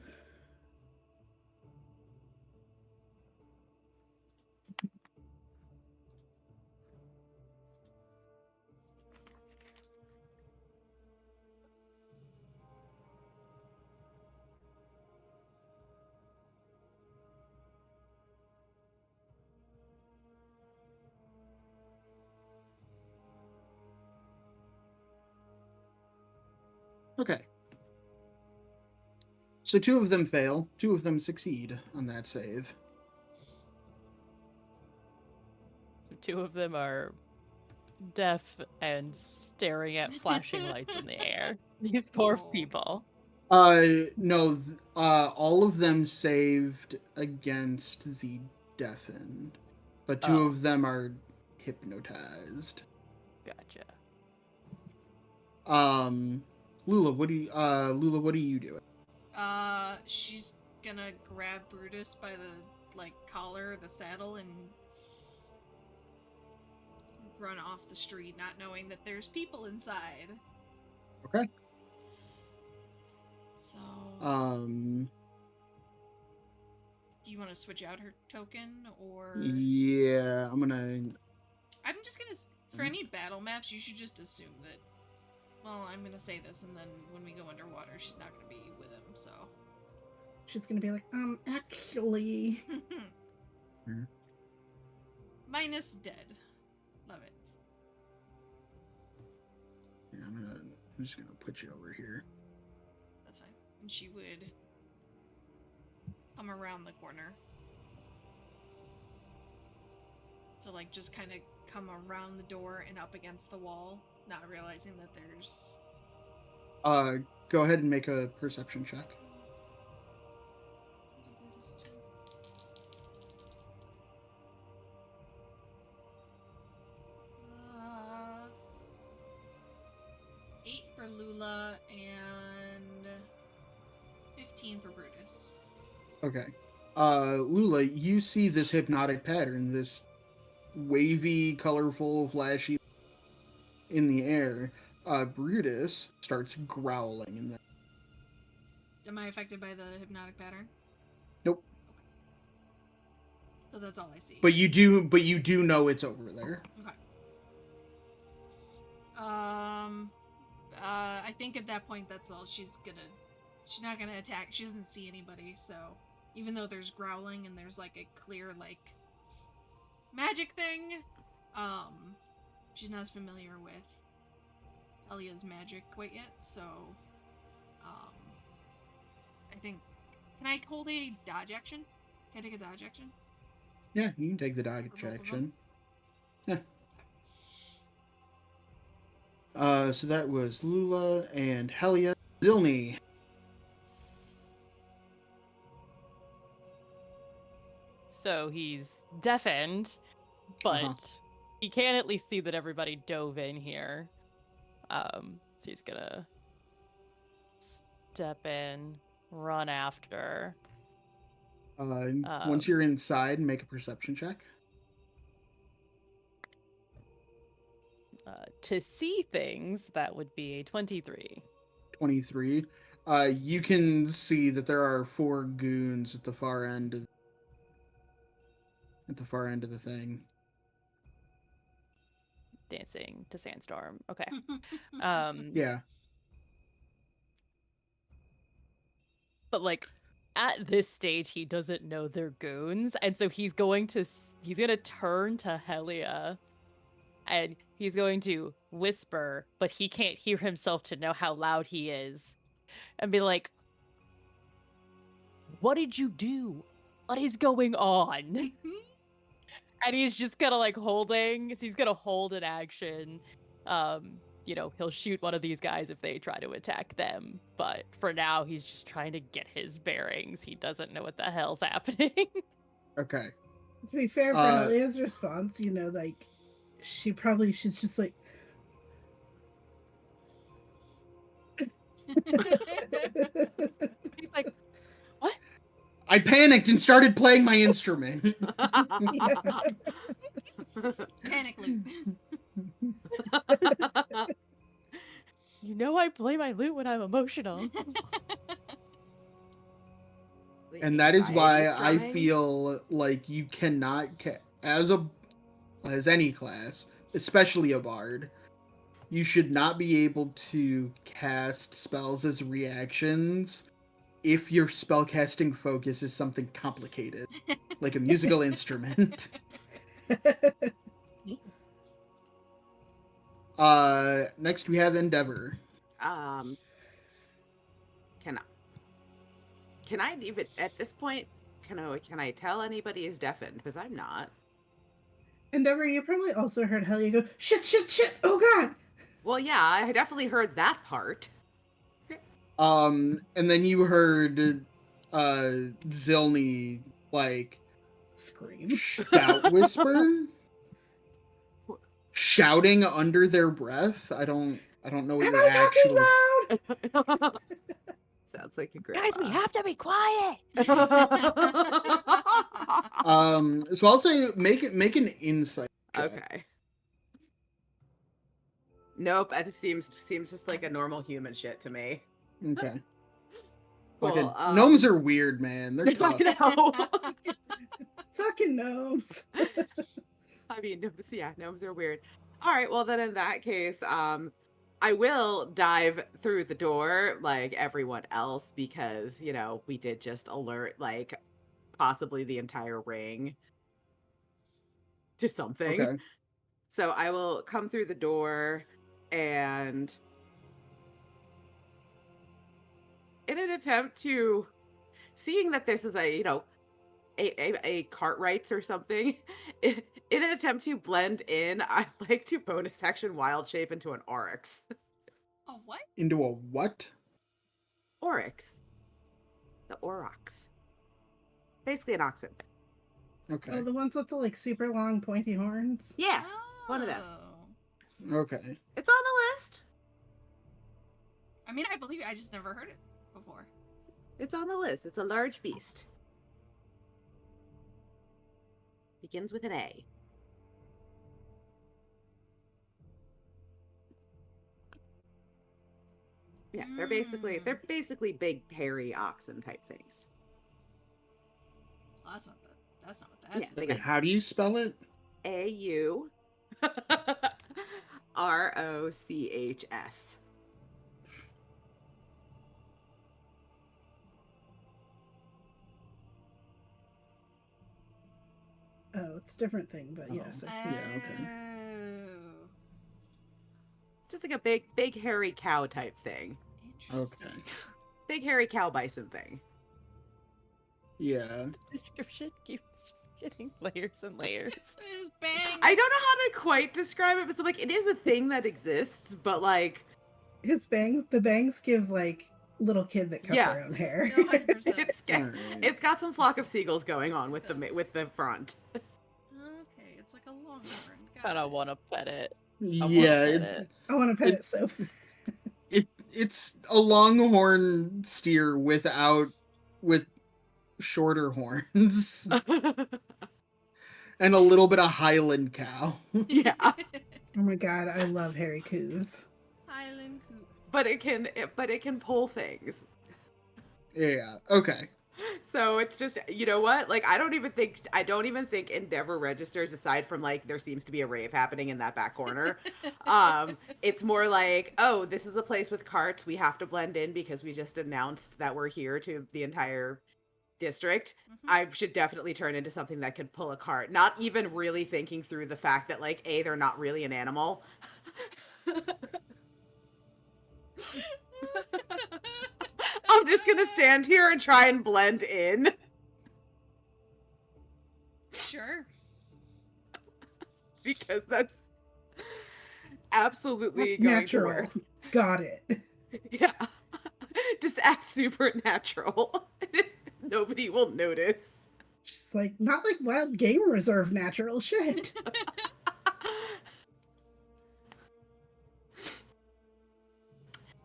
Okay. So 2 of them fail, 2 of them succeed on that save. So 2 of them are deaf and staring at flashing lights in the air. These poor Oh. people. No, all of them saved against the deafened, but 2 Oh. of them are hypnotized. Gotcha. Lula, what are you doing? She's gonna grab Brutus by the collar, the saddle, and run off the street, not knowing that there's people inside. Okay. So, do you want to switch out her token, or? Yeah, I'm just gonna. For any battle maps, you should just assume that. Well, I'm gonna say this, and then when we go underwater, she's not gonna be with him. So. She's gonna be like, actually. Minus dead. Love it. Yeah, I'm just gonna put you over here. That's fine. And she would come around the corner. So just kind of come around the door and up against the wall, not realizing that there's... Go ahead and make a perception check. 8 for Lula and 15 for Brutus. Okay. Lula, you see this hypnotic pattern, this wavy, colorful, flashy in the air. Brutus starts growling in the... Am I affected by the hypnotic pattern? Nope. So that's all I see. But you do know it's over there. Okay. I think at that point that's all. She's not gonna attack. She doesn't see anybody, so even though there's growling and there's a clear magic thing, she's not as familiar with Elia's magic quite yet, so I think, can I hold a dodge action? Can I take a dodge action? Yeah, you can take the dodge For both of action. them? Yeah. So that was Lula and Helia. Zilny. So he's deafened, but Uh-huh. he can at least see that everybody dove in here. So he's gonna step in, run after. Once you're inside, make a perception check. To see things, that would be a 23. 23. You can see that there are 4 goons at the far end of the thing. Dancing to Sandstorm. Okay. Yeah. But like at this stage, he doesn't know they're goons, and so he's gonna turn to Helia, and he's going to whisper, but he can't hear himself to know how loud he is, and be like, "What did you do? What is going on?" And he's just kind of like he's gonna hold an action. He'll shoot one of these guys if they try to attack them. But for now, he's just trying to get his bearings. He doesn't know what the hell's happening. Okay. To be fair, for Helia's response, like, she's just like, He's like, "What?" I panicked and started playing my instrument. Panic loot. I play my lute when I'm emotional. And that is why I Strumming? feel like you cannot, as any class, especially a bard, you should not be able to cast spells as reactions if your spellcasting focus is something complicated, like a musical instrument. Next we have Endeavor. Can I even at this point? Can I tell anybody is deafened? Because I'm not. Endeavor, you probably also heard Helia go, shit, shit, shit, oh god! Well, yeah, I definitely heard that part. And then you heard Zilny like Scream. shout whisper, shouting under their breath. I don't know what Am you're I actually. talking loud? Sounds like a great. Guys, we have to be quiet. So I'll say make an insight check. Okay. Nope, it seems just like a normal human shit to me. Okay. Cool, Fucking gnomes are weird, man. They're tough. I know. Fucking gnomes. I mean, gnomes are weird. All right, well then in that case, I will dive through the door like everyone else because, we did just alert like possibly the entire ring to something. Okay. So I will come through the door and in an attempt to seeing that this is a Cartwrights or something, in an attempt to blend in, I'd like to bonus action wild shape into an oryx. Oh, what? Into a what? Oryx. The aurochs. Basically an oxen. Okay. Oh, the ones with the like super long pointy horns? Yeah, one of them. Oh. Okay. It's on the list. I mean, I believe it. I just never heard it before. It's on the list. It's a large beast. Begins with an A. Yeah, they're basically big hairy oxen type things. Well, that's not what that Yeah, is. they got How do you spell it? AUROCHS. Oh, it's a different thing, but yes, I've seen Yeah, it. okay. Oh. Just like a big hairy cow type thing. Interesting. Okay. Big hairy cow bison thing. Yeah. Description keeps just getting layers and layers. His bangs. I don't know how to quite describe it, but like it is a thing that exists, but like The bangs give like little kid that cut Yeah. their own hair. No, 100%. Alright. It's got some flock of seagulls going on with It does. with the front. Okay, it's like a longhorn. I Got don't it. want to pet it. I wanna Yeah, pet it. I want to pet It- it so. it's a longhorn steer with shorter horns and a little bit of Highland cow. Yeah. Oh my god, I love hairy coos. Highland coop. but it can pull things. Yeah. Okay. So it's just, you know what? Like I don't even think Endeavor registers, aside from like there seems to be a rave happening in that back corner. It's more like, oh, this is a place with carts. We have to blend in because we just announced that we're here to the entire district. Mhm. I should definitely turn into something that could pull a cart. Not even really thinking through the fact that like they're not really an animal. I'm just gonna stand here and try and blend in. Sure. Because that's absolutely Look going natural. to work. Got it. Yeah. Just act supernatural. Nobody will notice. Just like, not like wild game reserve natural shit.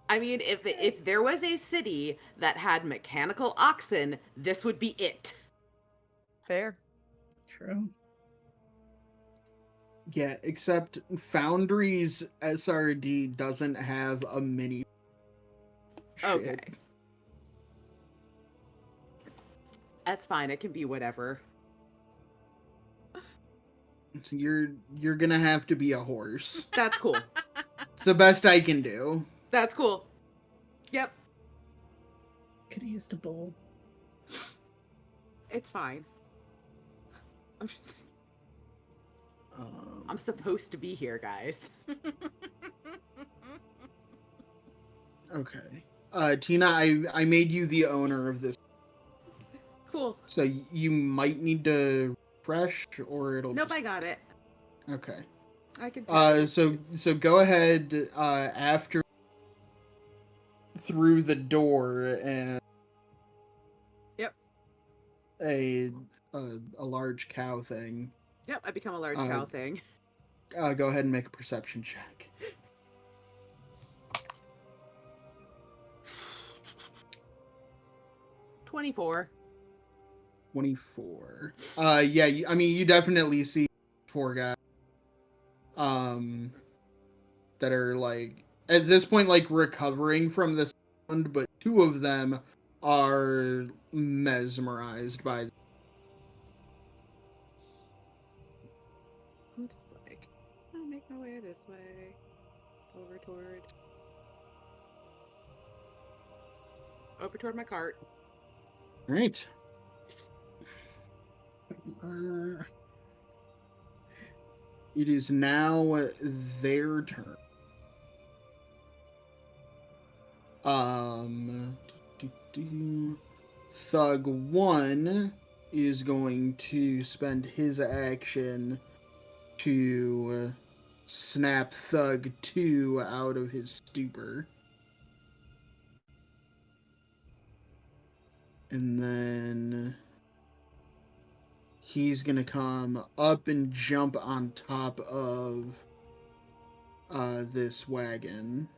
I mean, if there was a city that had mechanical oxen, this would be it. Fair. True. Yeah, except Foundry's SRD doesn't have a mini. Okay. Shit. That's fine. It can be whatever. You're gonna have to be a horse. That's cool. It's the best I can do. That's cool. Yep. Could have used a bull. It's fine. I'm supposed to be here, guys. Okay. Tina, I made you the owner of this, Cool. so you might need to refresh, or it'll. Nope, I got it. Okay. I can. tell. So go ahead. After through the door and. Yep. A large cow thing. Yep, I become a large cow thing. Go ahead and make a perception check. 24. 24. Yeah, I mean, you definitely see 4 guys, that are like at this point like recovering from the sound, but 2 of them are mesmerized by. I'm just like, I'll make my way this way. Over toward my cart. Right. It is now their turn. Thug 1 is going to spend his action to snap Thug 2 out of his stupor. And then he's going to come up and jump on top of this wagon.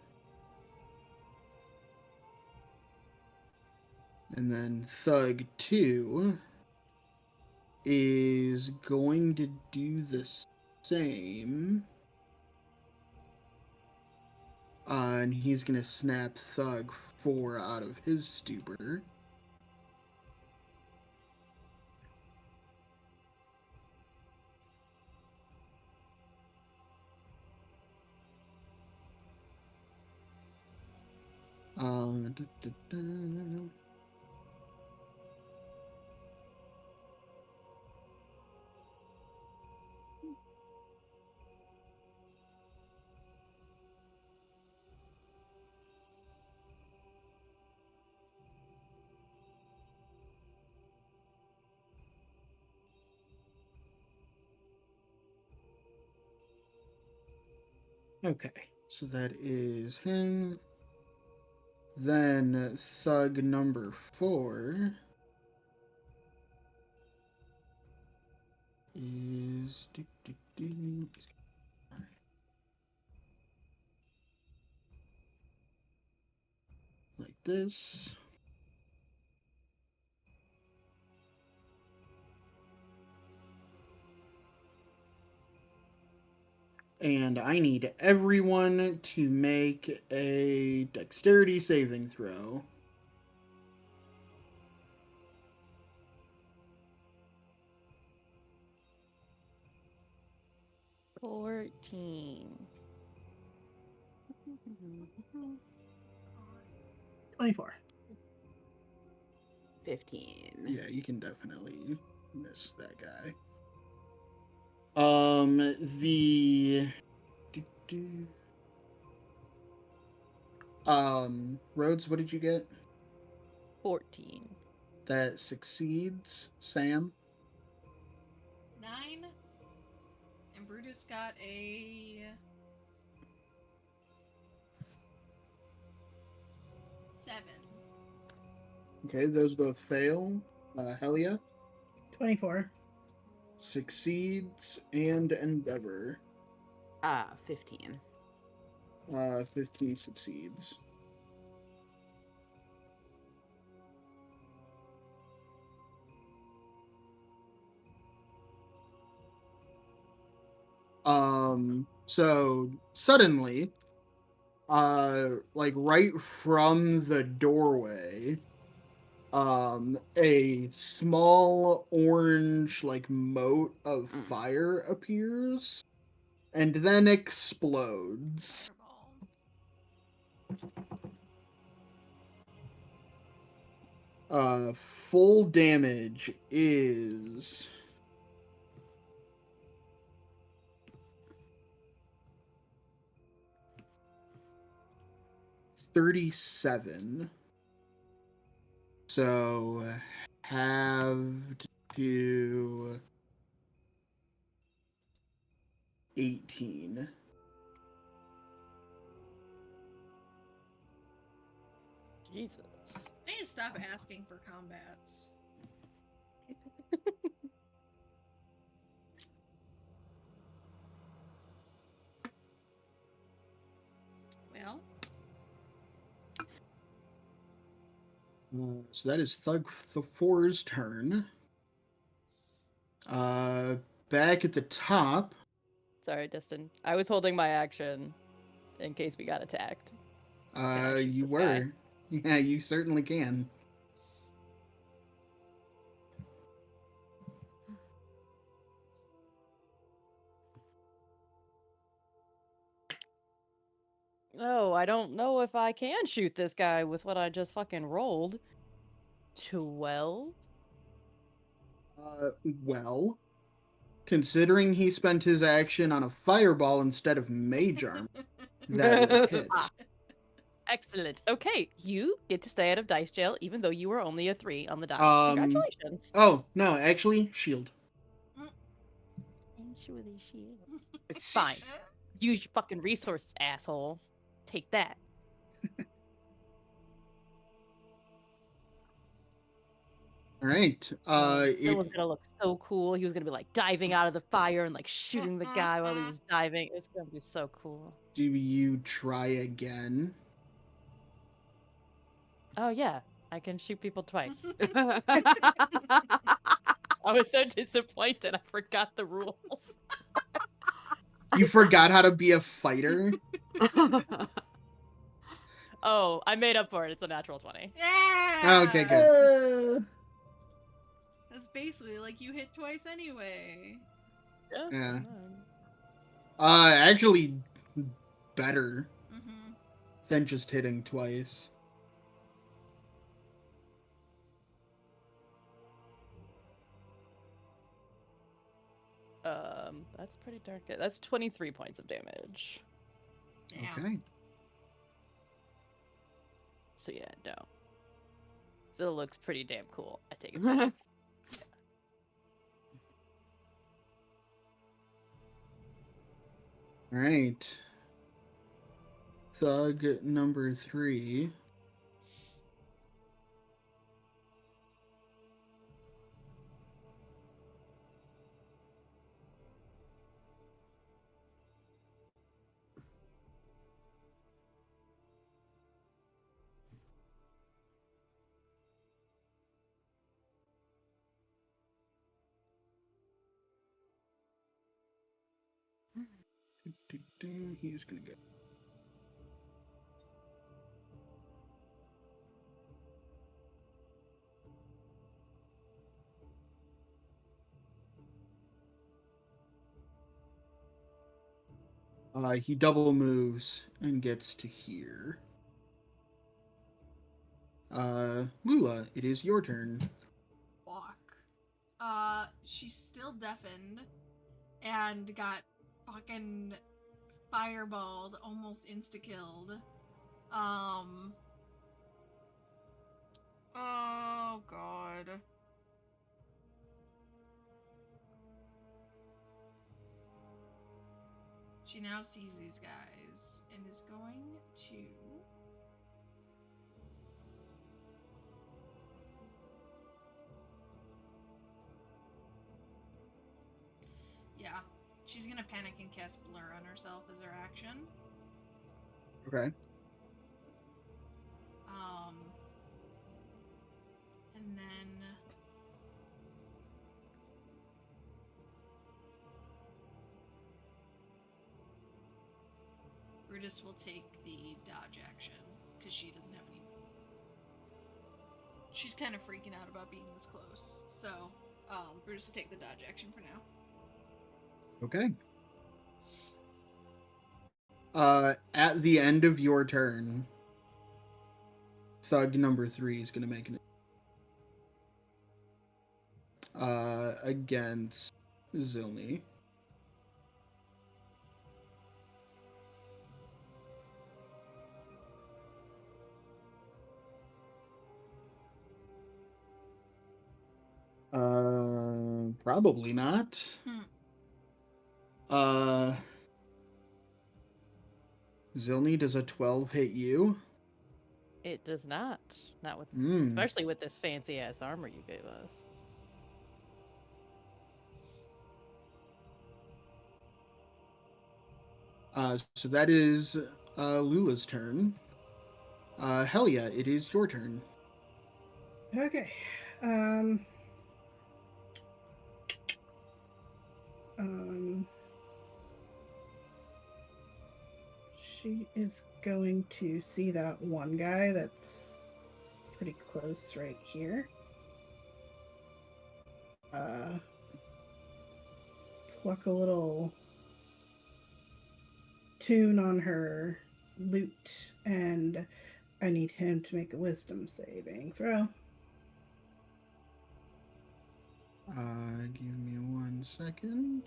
And then Thug 2 is going to do the same. And he's going to snap Thug 4 out of his stupor. Da, da, da. Okay, so that is him. Then thug number 4 is like this. And I need everyone to make a dexterity saving throw. $14. 24. 15. Yeah, you can definitely miss that guy. The Rhodes, what did you get? 14. That succeeds, Sam. 9. And Brutus got a 7. Okay, those both fail. Helia 24. succeeds, and Endeavor 15. 15 succeeds. So suddenly, like right from the doorway, a small orange like mote of fire appears and then explodes. Fireball. Full damage is 37. So halved to 18. Jesus. I need to stop asking for combats. Well, So that is Thug 4's turn. Back at the top. Sorry, Destin. I was holding my action in case we got attacked. Can I shoot You this guy? were. Yeah, you certainly can. Oh, I don't know if I can shoot this guy with what I just fucking rolled. 12? Well, considering he spent his action on a fireball instead of mage armor, that would hit. Ah, excellent. Okay, you get to stay out of dice jail even though you were only a 3 on the die. Congratulations. Oh, no, actually, shield. Actually, shield. Fine. Use your fucking resources, asshole. Take that. All right. Dylan's gonna look so cool. He was gonna be like diving out of the fire and like shooting the guy while he was diving. It's gonna be so cool. Do you try again? Oh yeah, I can shoot people twice. I was so disappointed. I forgot the rules. You forgot how to be a fighter? Oh, I made up for it. It's a natural 20. yeah! Oh, okay, good. That's basically like you hit twice anyway. Yeah. fine. Actually, better Mm-hmm. than just hitting twice. That's pretty darn good. That's 23 points of damage. Damn. Okay. So yeah, no. Still looks pretty damn cool. I take it back. All right. Thug number 3 He's gonna go. He double moves and gets to here. Lula, it is your turn. Walk. She's still deafened and got fucking fireballed, almost insta-killed. Oh god. She now sees these guys and is going to yeah. She's gonna panic and cast Blur on herself as her action. Okay. And then Brutus will take the dodge action because she doesn't have any. She's kind of freaking out about being this close, so Brutus will take the dodge action for now. Okay. At the end of your turn, Thug number 3 is gonna make an against Zilny. Probably not. Zilny, does a 12 hit you? It does not. Not with, Mm. especially with this fancy ass armor you gave us. So that is Lula's turn. Helia, it is your turn. Okay. She is going to see that one guy that's pretty close right here. Pluck a little tune on her lute, and I need him to make a wisdom saving throw. Give me 1 second.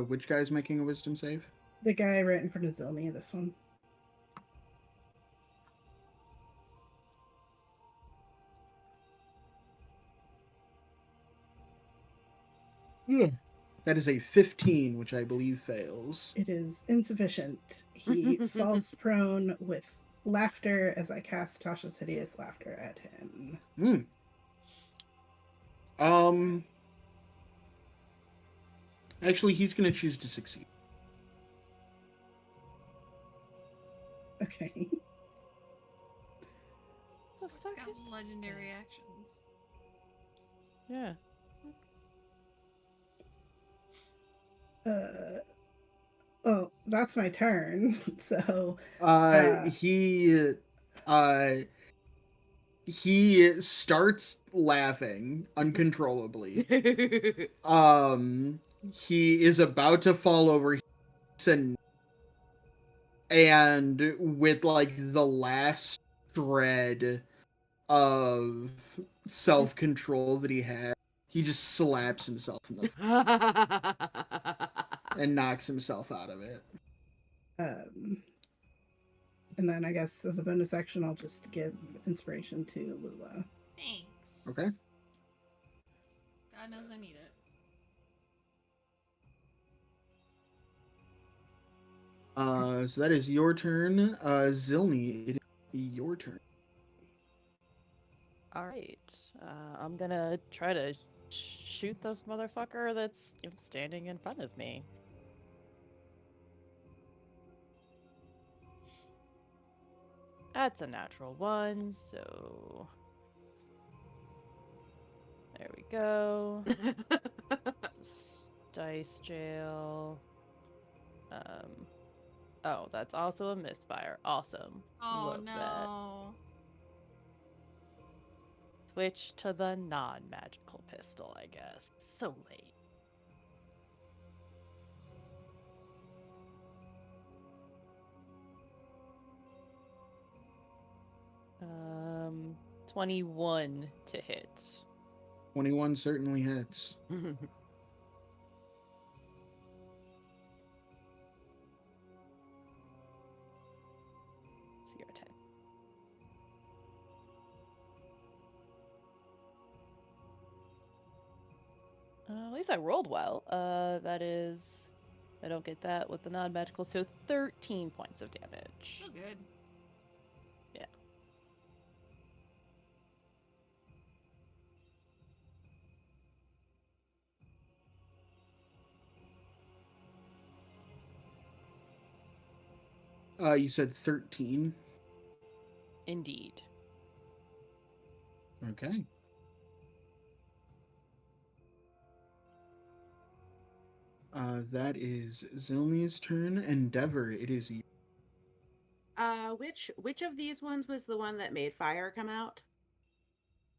Which guy's making a wisdom save? The guy right in front of Zilny, this one. Yeah. That is a 15, which I believe fails. It is insufficient. He falls prone with laughter as I cast Tasha's Hideous Laughter at him. Actually, he's going to choose to succeed. Okay. The It's fuck got is legendary actions. Yeah. Oh, that's my turn. So he starts laughing uncontrollably. He is about to fall over, and with like the last shred of self-control that he had, he just slaps himself in the and knocks himself out of it. And then I guess as a bonus action, I'll just give inspiration to Lula. Thanks. Okay. God knows I need it. So that is your turn. Zilny, it is your turn. All right. I'm gonna try to shoot this motherfucker that's standing in front of me. That's a natural 1, so there we go. Dice jail. Oh, that's also a misfire. Awesome. Oh Love that. no. Switch to the non-magical pistol, I guess. So late. 21 to hit. 21 certainly hits. It's your turn. At least I rolled well. That is, I don't get that with the non-magical, so 13 points of damage. Still good. Yeah. You said 13. Indeed. Okay. That is Zilmia's turn. Endeavor, it is you. Which of these ones was the one that made fire come out?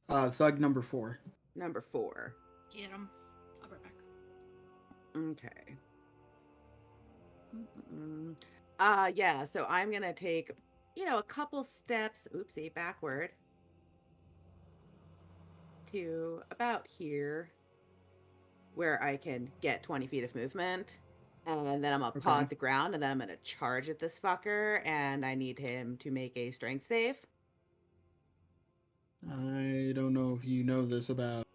Thug number 4. Number 4. Get him. I'll be right back. Okay. Yeah, so I'm gonna take, a couple steps, oopsie, backward to about here where I can get 20 feet of movement. And then I'm gonna paw Okay. at the ground, and then I'm gonna charge at this fucker, and I need him to make a strength save. I don't know if you know this about.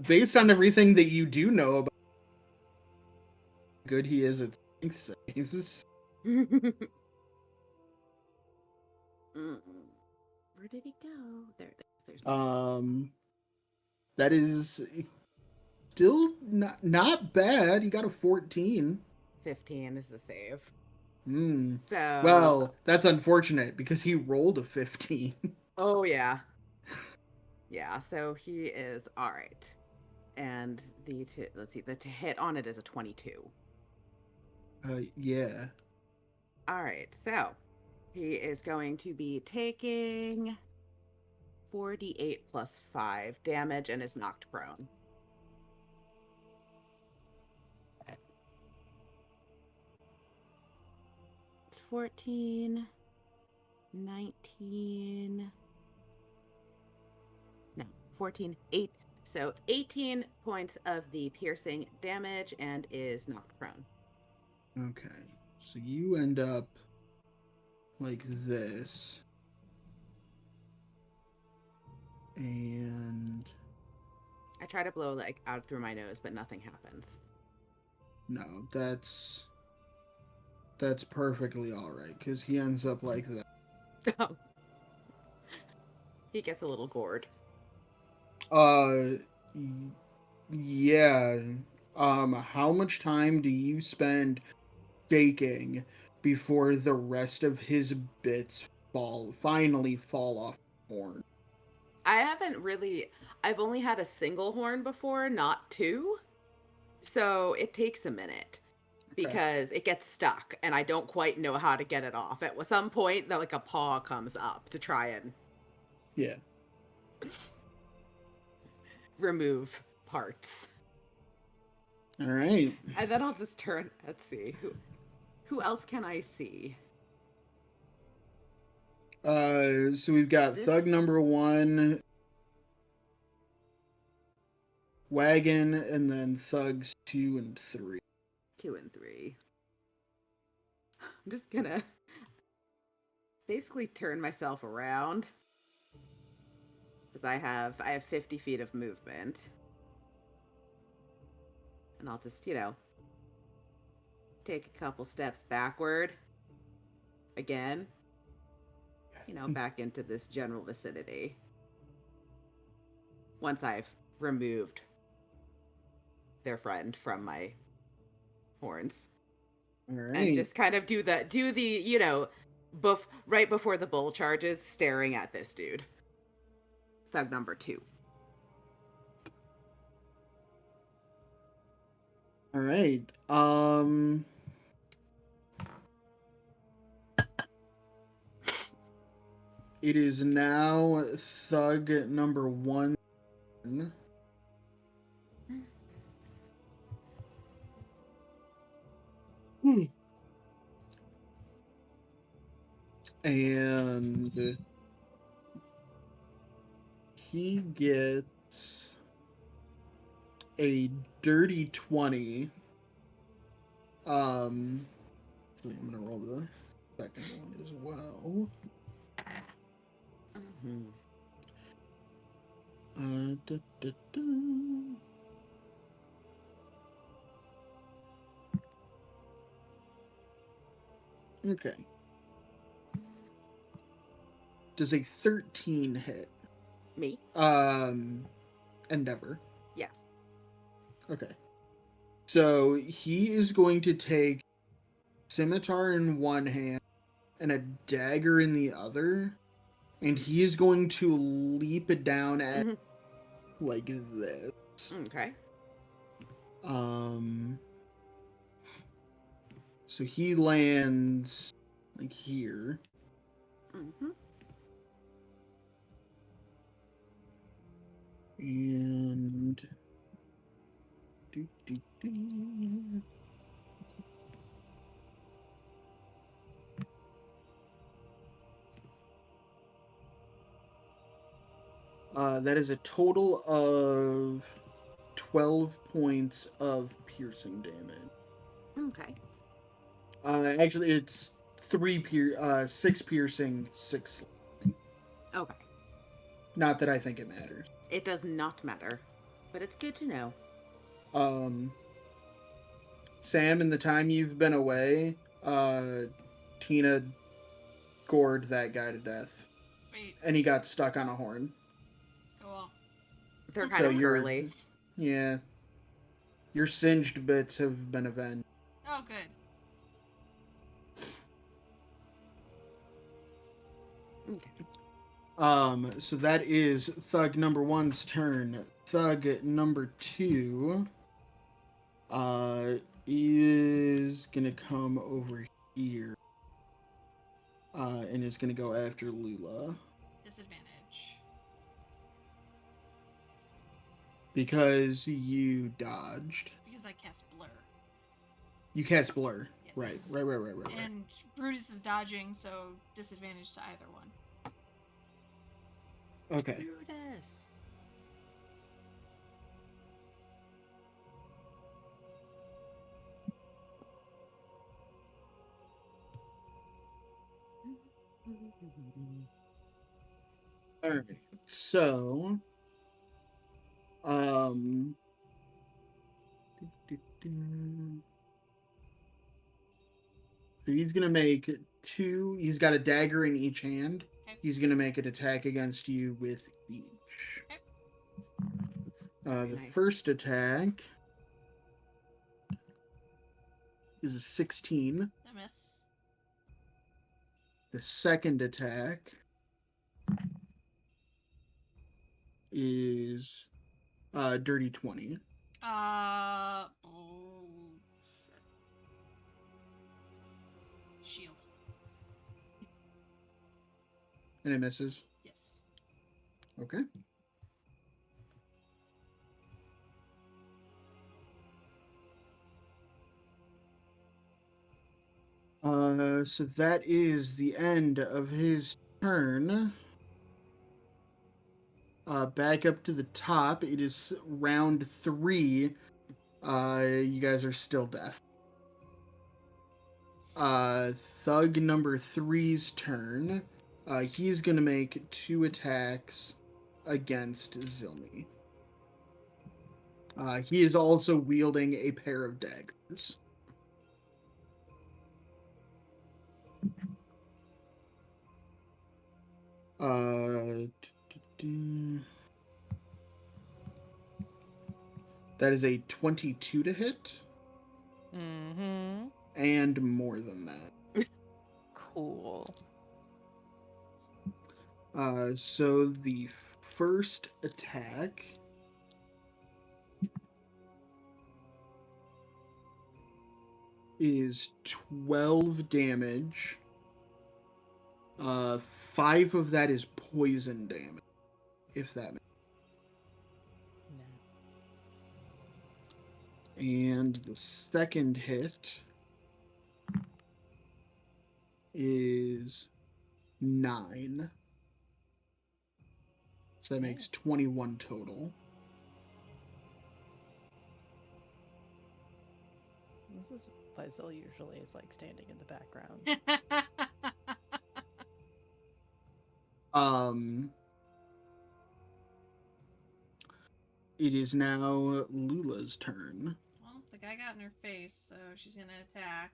Based on everything that you do know about how good he is at strength saves. Where did he go? There it is. There's That is still not bad. You got a 14. 15 is the save. Hmm. So Well, that's unfortunate because he rolled a 15. oh yeah. Yeah, so he is all right. And let's see, the to hit on it is a 22. Yeah. All right, so he is going to be taking 48 plus 5 damage and is knocked prone. It's 14, 19, no, 14, 8. So 18 points of the piercing damage and is knocked prone. Okay. So you end up like this. And I try to blow like out through my nose, but nothing happens. no, that's perfectly all right because he ends up like that. He gets a little gored. Yeah. How much time do you spend shaking before the rest of his bits finally fall off the horn? I've only had a single horn before, not two. So it takes a minute because it gets stuck and I don't quite know how to get it off. At some point, like a paw comes up to try and Yeah. remove parts. All right. And then I'll just turn. Let's see who else can I see? So we've got Thug number 1, Wagon, and then Thugs 2 and 3. 2 and 3. I'm just gonna basically turn myself around because I have 50 feet of movement, and I'll just take a couple steps backward again, back into this general vicinity once I've removed their friend from my horns. All right. And just kind of do the right before the bull charges, staring at this dude. thug number 2. All right. It is now thug number 1. And he gets a dirty 20. I'm gonna roll the second one as well. Da, da, da. Okay. Does a 13 hit? Me? Endeavor. Yes. Okay. So he is going to take scimitar in one hand and a dagger in the other, and he is going to leap it down at like this. Okay. So he lands like here. And that is a total of 12 points of piercing damage. Okay. Actually, it's 6 piercing, 6 slashing. Okay. Not that I think it matters. It does not matter, but it's good to know. Sam, in the time you've been away, Tina gored that guy to death. Wait. And he got stuck on a horn. Cool. They're kind of curly. Yeah. Your singed bits have been avenged. Oh, good. Okay. So that is thug number 1's turn. Thug number 2 is gonna come over here and is gonna go after Lula. Disadvantage. Because you dodged. Because I cast Blur. You cast Blur. Yes. Right. And Brutus is dodging, so disadvantage to either one. Okay. Brutus. Alright. So so he's gonna make 2. He's got a dagger in each hand. Okay. He's gonna make an attack against you with each. Okay. The Nice. first attack is a 16. I miss. The second attack is dirty 20. Oh, shit. Shield. And it misses. Yes. Okay. So that is the end of his turn. Back up to the top. It is round 3. You guys are still deaf. Thug number 3's turn. He's gonna make 2 attacks against Zilmi. He is also wielding a pair of daggers. That is a 22 to hit. Mm-hmm. And more than that. Cool. So the first attack is 12 damage. 5 of that is poison damage, if that makes No. And the second hit is 9. So that makes 21 total. This is why Zil usually is like standing in the background. It is now Lula's turn. Well, the guy got in her face, so she's gonna attack.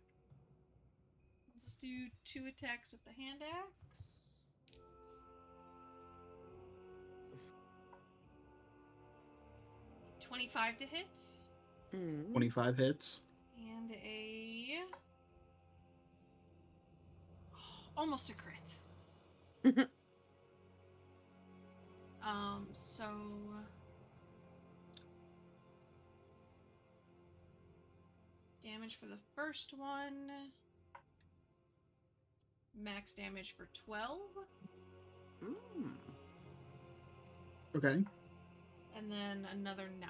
We'll just do 2 attacks with the hand axe. $25 to hit. 25 hits. And a... almost a crit. So... damage for the first one. Max damage for 12. Okay. And then another 9.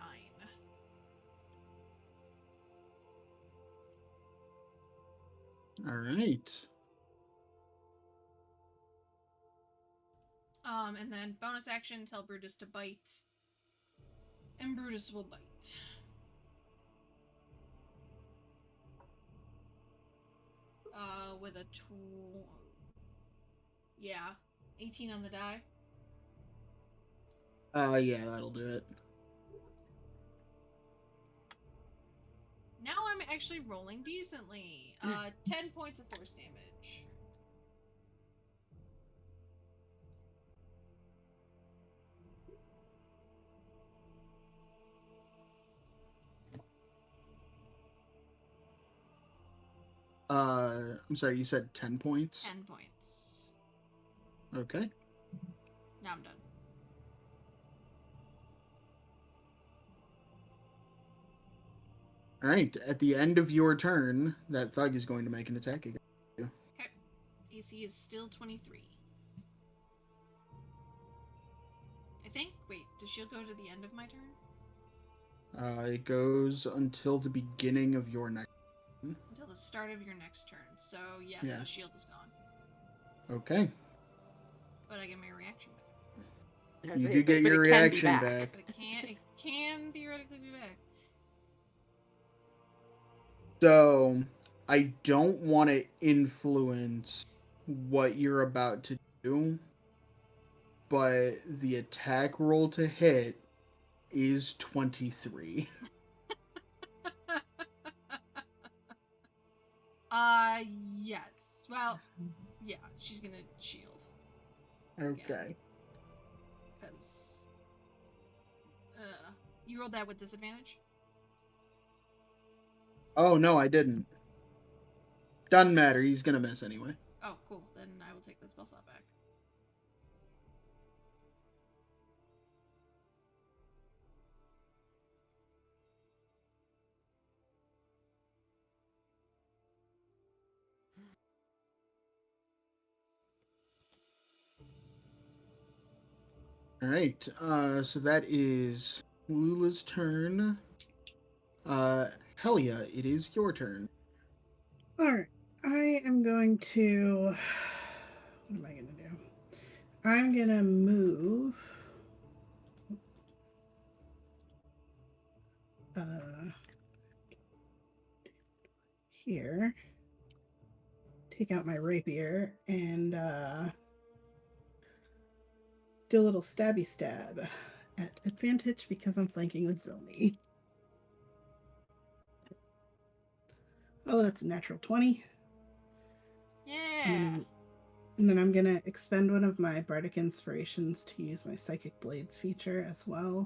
All right. And then bonus action, tell Brutus to bite. And Brutus will bite. With a tool. Yeah. 18 on the die. Yeah, that'll do it. Now I'm actually rolling decently. 10 points of force damage. I'm sorry, you said 10 points? 10 points. Okay. Now I'm done. All right. At the end of your turn, that thug is going to make an attack again. Okay. AC is still 23. I think. Wait, does shield go to the end of my turn? It goes until the beginning of your next turn. Until the start of your next turn. So, yes, Yeah. so shield is gone. Okay. But I get my reaction back. You do get your reaction back. But it can theoretically be back. So, I don't want to influence what you're about to do, but the attack roll to hit is 23. Yes. Well, yeah, she's gonna shield. Okay. Because, you rolled that with disadvantage? Oh, no, I didn't. Doesn't matter. He's going to miss anyway. Oh, cool. Then I will take the spell slot back. All right. So that is Lula's turn. Helia, it is your turn. Alright, I am going to... What am I going to do? I'm going to move... here. Take out my rapier and do a little stabby stab at advantage because I'm flanking with Zilni. Oh, that's a natural 20. Yeah. And then I'm going to expend one of my Bardic Inspirations to use my Psychic Blades feature as well.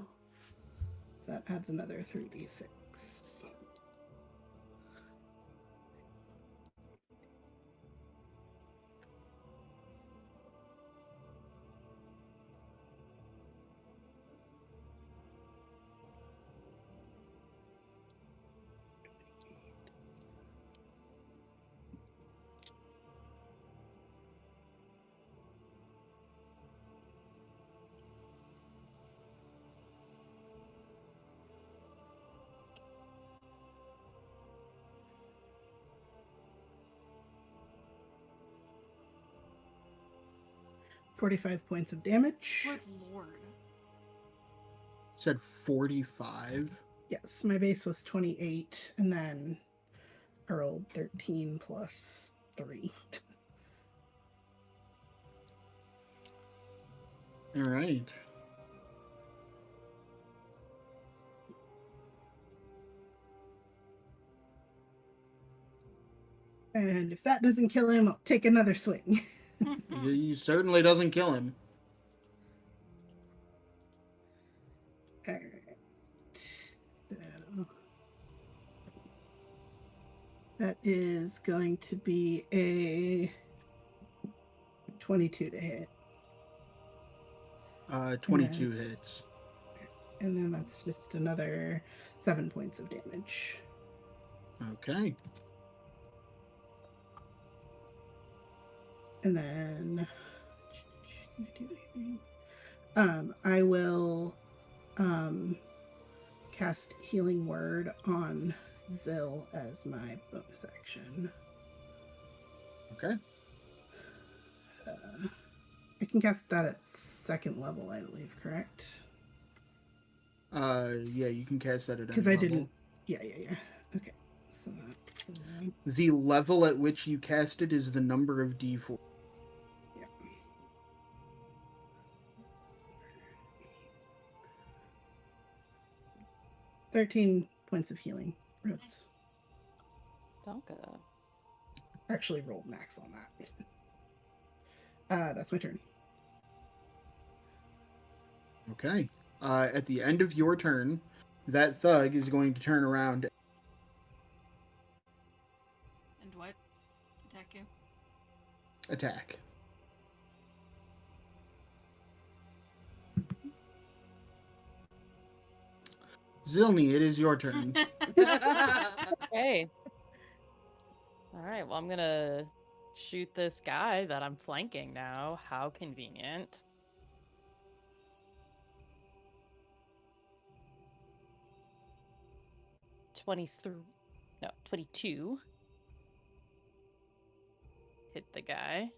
So that adds another 3d6. 45 points of damage. Good lord. Said 45. Yes, my base was 28, and then I rolled 13 plus 3. All right. And if that doesn't kill him, I'll take another swing. He certainly doesn't kill him. Alright. That is going to be a 22 to hit. 22 hits. And then that's just another 7 points of damage. Okay. And then can I do anything? I will cast Healing Word on Zill as my bonus action. Okay. I can cast that at 2nd level, I believe, correct? Yeah, you can cast that at any Because I level. didn't. Yeah. Okay. So that's The level at which you cast it is the number of D4. yeah. 13 points of healing. Roots. Donka. Actually rolled max on that. That's my turn. Okay. At the end of your turn, that thug is going to turn around. And what? Attack you? Attack. Zilny, it is your turn. Okay. All right. Well, I'm gonna shoot this guy that I'm flanking now. How convenient. No, 22. Hit the guy.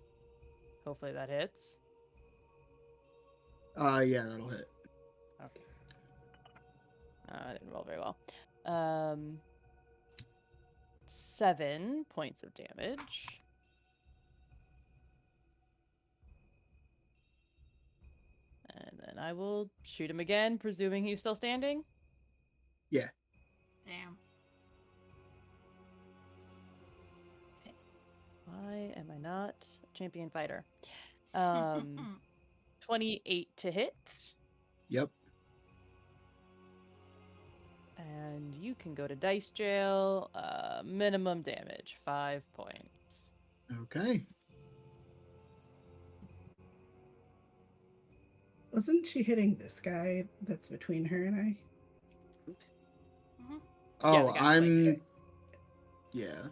Hopefully that hits. Yeah, that'll hit. Okay. I didn't roll very well. 7 points of damage. And then I will shoot him again, presuming he's still standing. Yeah. Damn. Why am I not a champion fighter? 28 to hit. Yep. And you can go to dice jail. Minimum damage, 5 points. Okay. Wasn't she hitting this guy that's between her and I? Oops. Oh, the guy I'm. Yeah.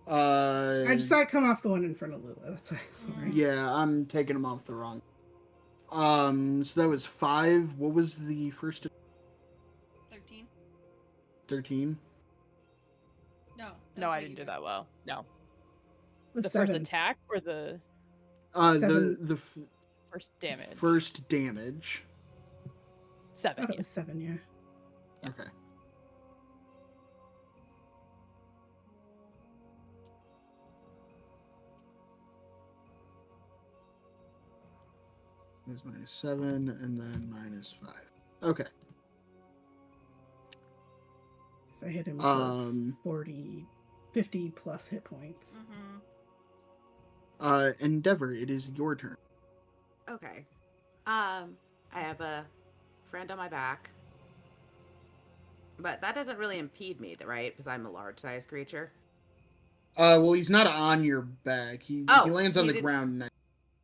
I just saw it come off the one in front of Lula. That's why. Sorry. Yeah, I'm taking him off the wrong. So that was 5. What was the first? 13? 13. No. No, I didn't do that well. No. The The 7. first attack or the 7. The first damage? first damage. 7. It was 7, yeah. Okay. It was -7 and then -5. Okay. So I hit him for 50 plus hit points. Endeavor, it is your turn. Okay. I have a friend on my back. But that doesn't really impede me, right? Because I'm a large-sized creature. Well, he's not on your back. He lands on the ground next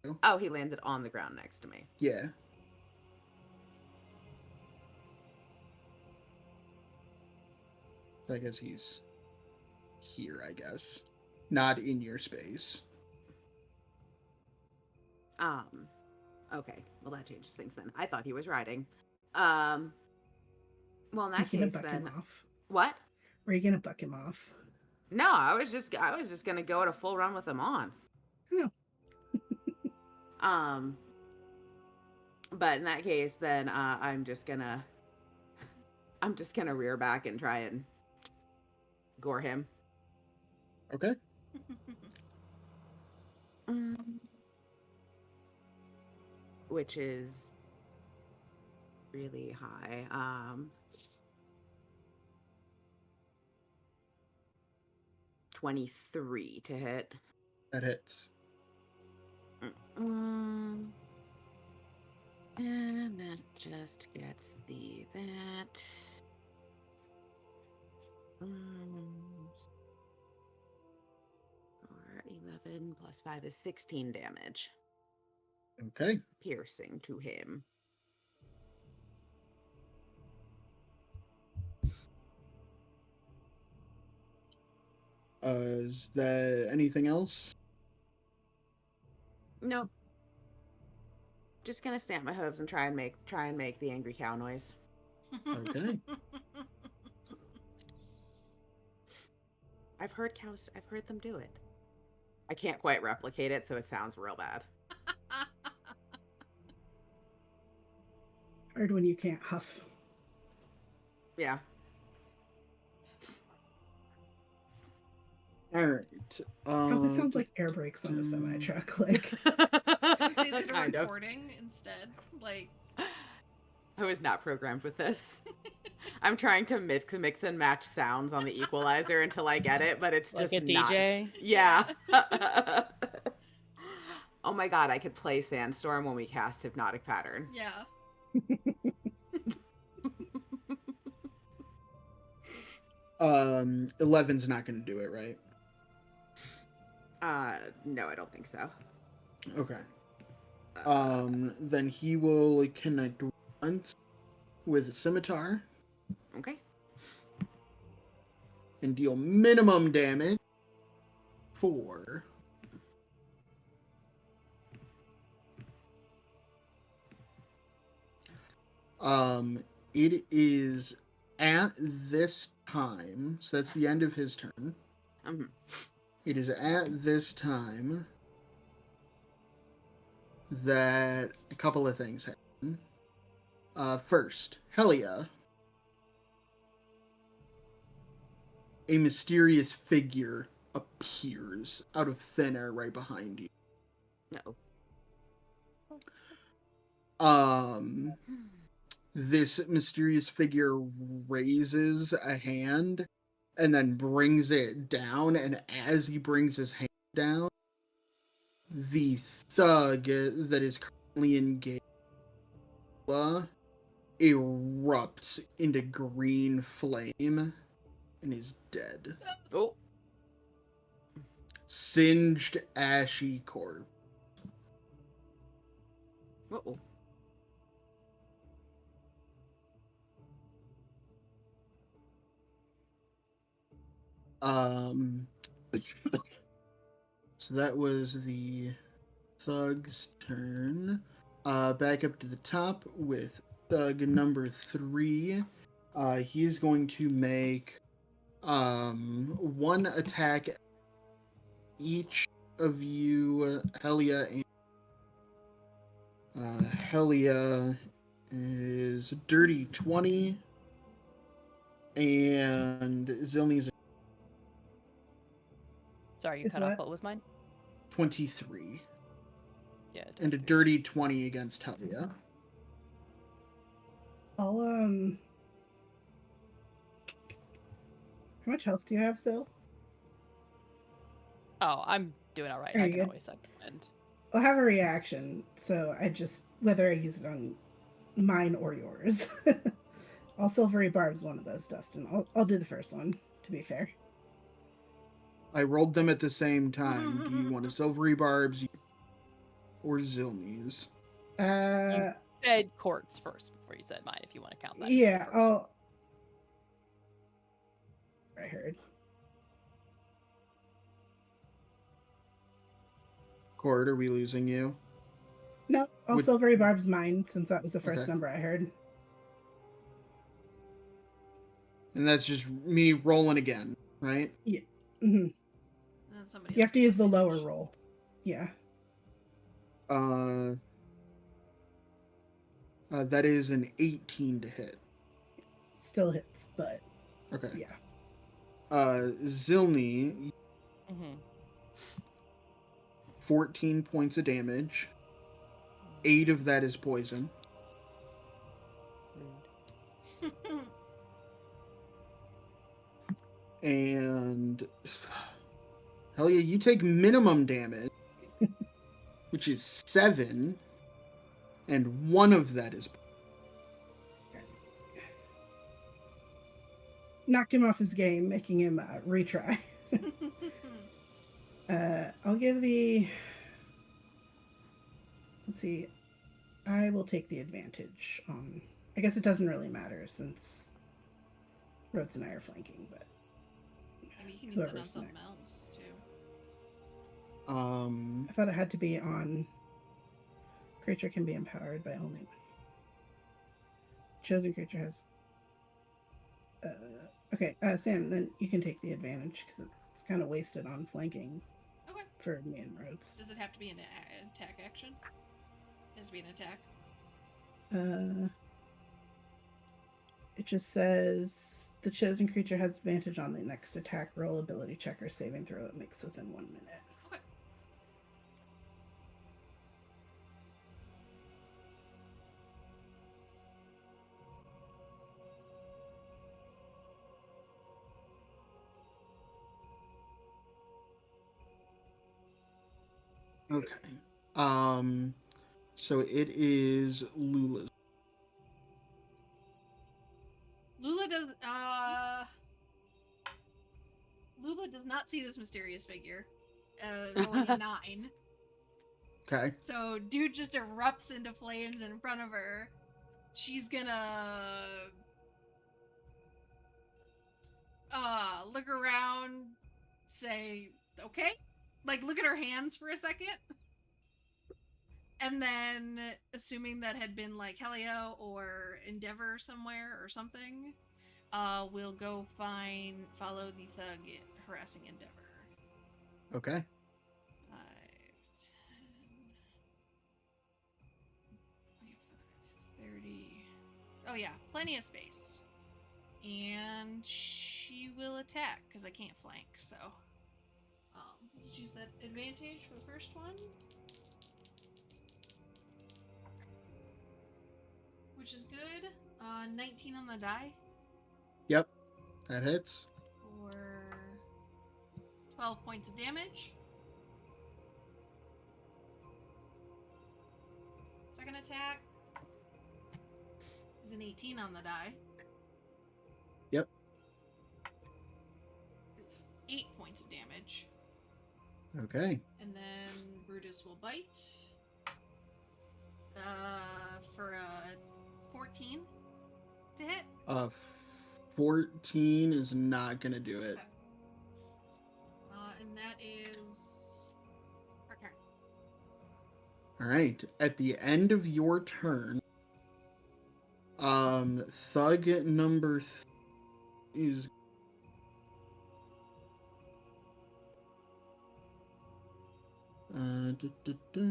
to you. Oh, he landed on the ground next to me. Yeah. I guess he's here, I guess. Not in your space. Okay. Well, that changes things then. I thought he was riding. Well, in that Were you case, gonna buck then. him off? What? Were you gonna buck him off? No, I was just gonna go at a full run with him on. Oh. But in that case, then I'm just gonna rear back and try and gore him. Okay. Which is really high. 23 to hit. That hits. And that just gets that. 11 plus 5 is 16 damage. Okay. Piercing to him. Is there anything else? Nope. Just gonna stamp my hooves and try and make the angry cow noise. Okay. I've heard them do it. I can't quite replicate it, so it sounds real bad. Hard when you can't huff. Yeah. All right. Probably sounds like air brakes on a semi truck. Like, It's easy to Kind of. recording instead. Like, I was not programmed with this. I'm trying to mix and match sounds on the equalizer until I get it, but it's Like just a DJ. not. Yeah. Oh my god, I could play Sandstorm when we cast Hypnotic Pattern. yeah. 11's not going to do it, right? No, I don't think so. Okay. Then he will connect once with a scimitar Okay. and deal minimum damage for it is at this time, so that's the end of his turn. Mm-hmm. It is at this time that a couple of things happen. First, Helia, a mysterious figure appears out of thin air right behind you. No. This mysterious figure raises a hand and then brings it down, and as he brings his hand down, the thug that is currently engaged erupts into green flame and is dead. Oh. Singed, ashy corpse. Uh-oh. So that was the thug's turn. Back up to the top with thug number 3. He's going to make one attack each of you, Helia and Helia is dirty 20 and Zilni's Sorry, you Is cut off. what? What was mine? 23 Yeah. and a dirty 20 against Helia. I'll how much health do you have, Zil? Oh, I'm doing all right. Are I you can good? always second. I'll have a reaction, so I just whether I use it on mine or yours. I'll silvery barbs one of those, Dustin. I'll do the first one, to be fair. I rolled them at the same time. Do you want a silvery barbs or Zilni's? Uh, Said courts first before you said mine, if you want to count that. as the yeah, first. I'll. I heard. Cord, are we losing you? No, I'll Would- silvery barbs mine since that was the first Okay. number I heard. And that's just me rolling again, right? Mm-hmm. And then somebody You have else to gets use the lower advantage. roll. Yeah. Uh, that is an 18 to hit. Still hits, but Okay. yeah. Zilny, Mm-hmm. 14 points of damage. 8 of that is poison. Rude. And hell yeah, you take minimum damage, which is 7, and 1 of that is Knocked him off his game, making him retry. I'll give the. Let's see. I will take the advantage on. I guess it doesn't really matter since Rhodes and I are flanking, but Maybe you can use that on whoever's something next. else too. I thought it had to be on. Creature can be empowered by only one. Chosen creature has. Okay, Sam, then you can take the advantage because it's kind of wasted on flanking Okay. for me and Rhodes. Does it have to be an attack action? It has to be an attack. It just says the chosen creature has advantage on the next attack roll, ability check, or saving throw it makes within 1 minute. Okay. Okay. So it is Lula's. Lula does not see this mysterious figure. Rolling a 9. Okay. So dude just erupts into flames in front of her. She's gonna look around, say, okay? Like look at her hands for a second. And then assuming that had been like Helio or Endeavor somewhere or something, we'll go follow the thug harassing Endeavor. Okay. 5, 10, 25, 30. Oh yeah, plenty of space. And she will attack because I can't flank. So, let's use that advantage for the first one, which is good. 19 on the die Yep. That hits. for 12 points of damage. Second attack is an 18 on the die. Yep. 8 points of damage. Okay. And then Brutus will bite. For a 14 to hit. 14 is not gonna do it. Okay. And that is her turn. All right. At the end of your turn, thug number is da, da, da.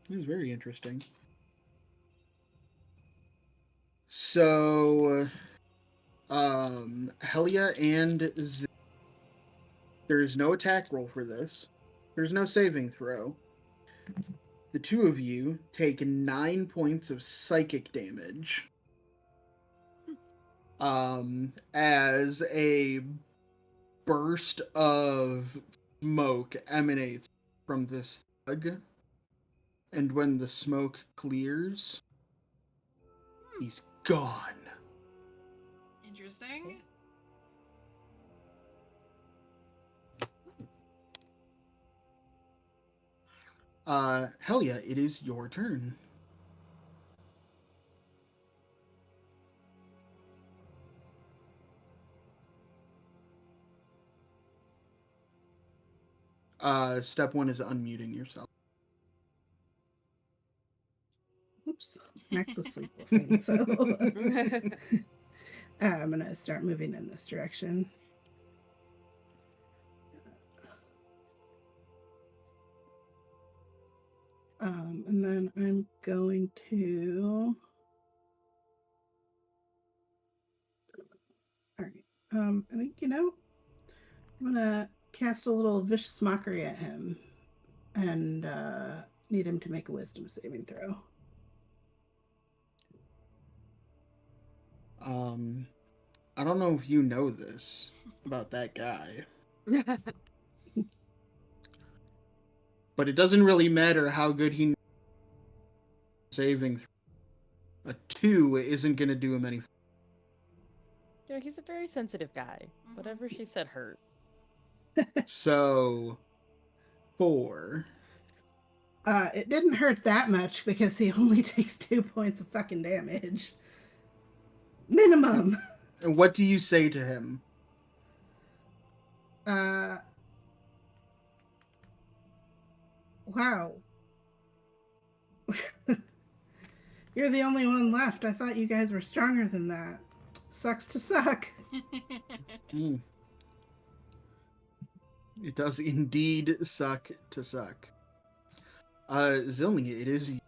This is very interesting. So, Helia and there's no attack roll for this. There's no saving throw. The two of you take 9 points of psychic damage. As a burst of smoke emanates from this thug. And when the smoke clears, he's gone. Interesting. Helia, it is your turn. Step 1 is unmuting yourself. Oops. Max was sleepwalking, so. I'm gonna start moving in this direction. And then I'm going to. All right. I think I'm gonna cast a little vicious mockery at him, and need him to make a wisdom saving throw. I don't know if you know this about that guy, but it doesn't really matter how good he saving. A 2 isn't going to do him any. He's a very sensitive guy. Whatever she said hurt. So, 4. It didn't hurt that much because he only takes 2 points of fucking damage. Minimum. And what do you say to him? Wow. You're the only one left. I thought you guys were stronger than that. Sucks to suck. Mm. It does indeed suck to suck. Zilny, it is you.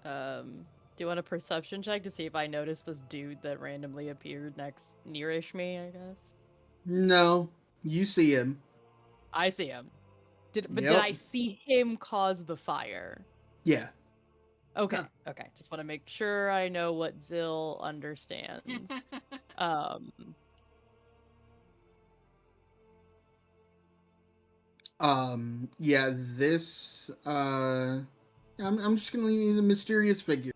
Do you want a perception check to see if I noticed this dude that randomly appeared nearish me, I guess? No, you see him. I see him. Did Yep. I see him cause the fire? Yeah. Okay, okay. Just want to make sure I know what Zill understands. Yeah, this, I'm just gonna leave you the mysterious figure.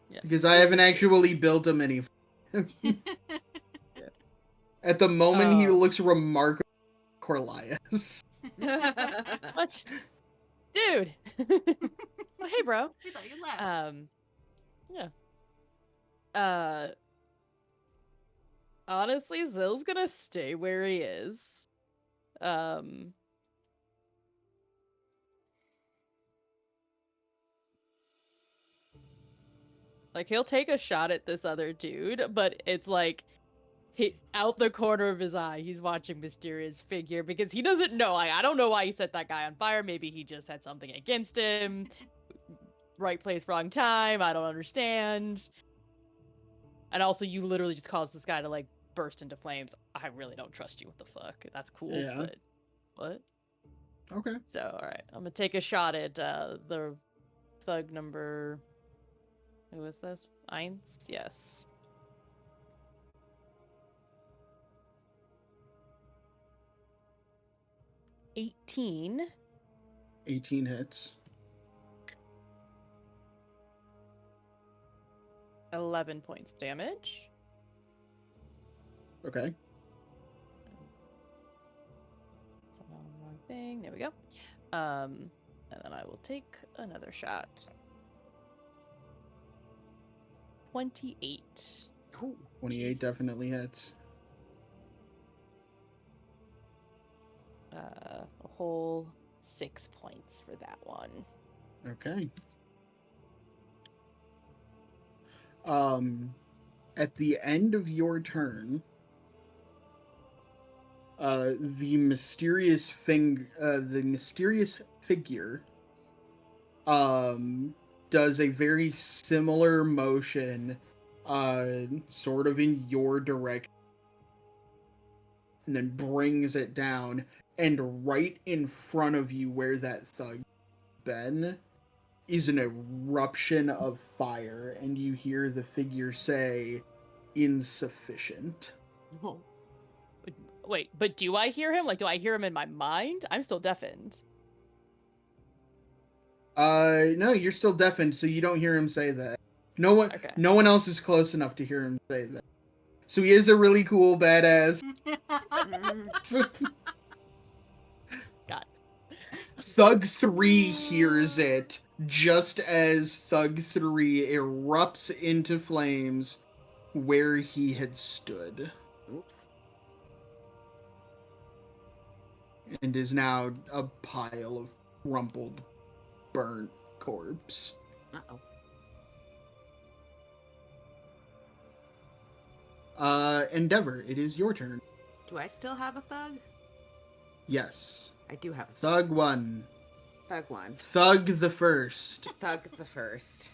Yeah. Because I haven't actually built him any. At the moment, he looks remarkable. Corlias. What? Dude! Oh, hey, bro. We thought you left. Yeah. Honestly, Zill's gonna stay where he is. Like, he'll take a shot at this other dude, but it's like, out the corner of his eye, he's watching mysterious figure because he doesn't know. I don't know why he set that guy on fire. Maybe he just had something against him. Right place, wrong time. I don't understand. And also, you literally just caused this guy to, like, burst into flames. I really don't trust you. What the fuck? That's cool, Yeah. but what? Okay. So, alright. I'm gonna take a shot at the thug number... Who is this? Eins? Yes. 18. 18 hits. 11 points of damage. Okay. It's one more thing. There we go. And then I will take another shot. 28. Ooh, 28 Jesus. definitely hits. A whole 6 points for that one. Okay. At the end of your turn, the mysterious figure, does a very similar motion, sort of in your direction, and then brings it down, and right in front of you, where that thug been, is an eruption of fire, and you hear the figure say, "Insufficient." Oh. Wait, but do I hear him? Like, do I hear him in my mind? I'm still deafened. No, you're still deafened, so you don't hear him say that. No one else is close enough to hear him say that. So he is a really cool badass. God. Thug 3 hears it just as Thug 3 erupts into flames where he had stood. Oops. And is now a pile of crumpled, burnt corpse. Uh-oh. Endeavor, it is your turn. Do I still have a thug? Yes. I do have a Thug 1. thug one. Thug the first. Thug the first.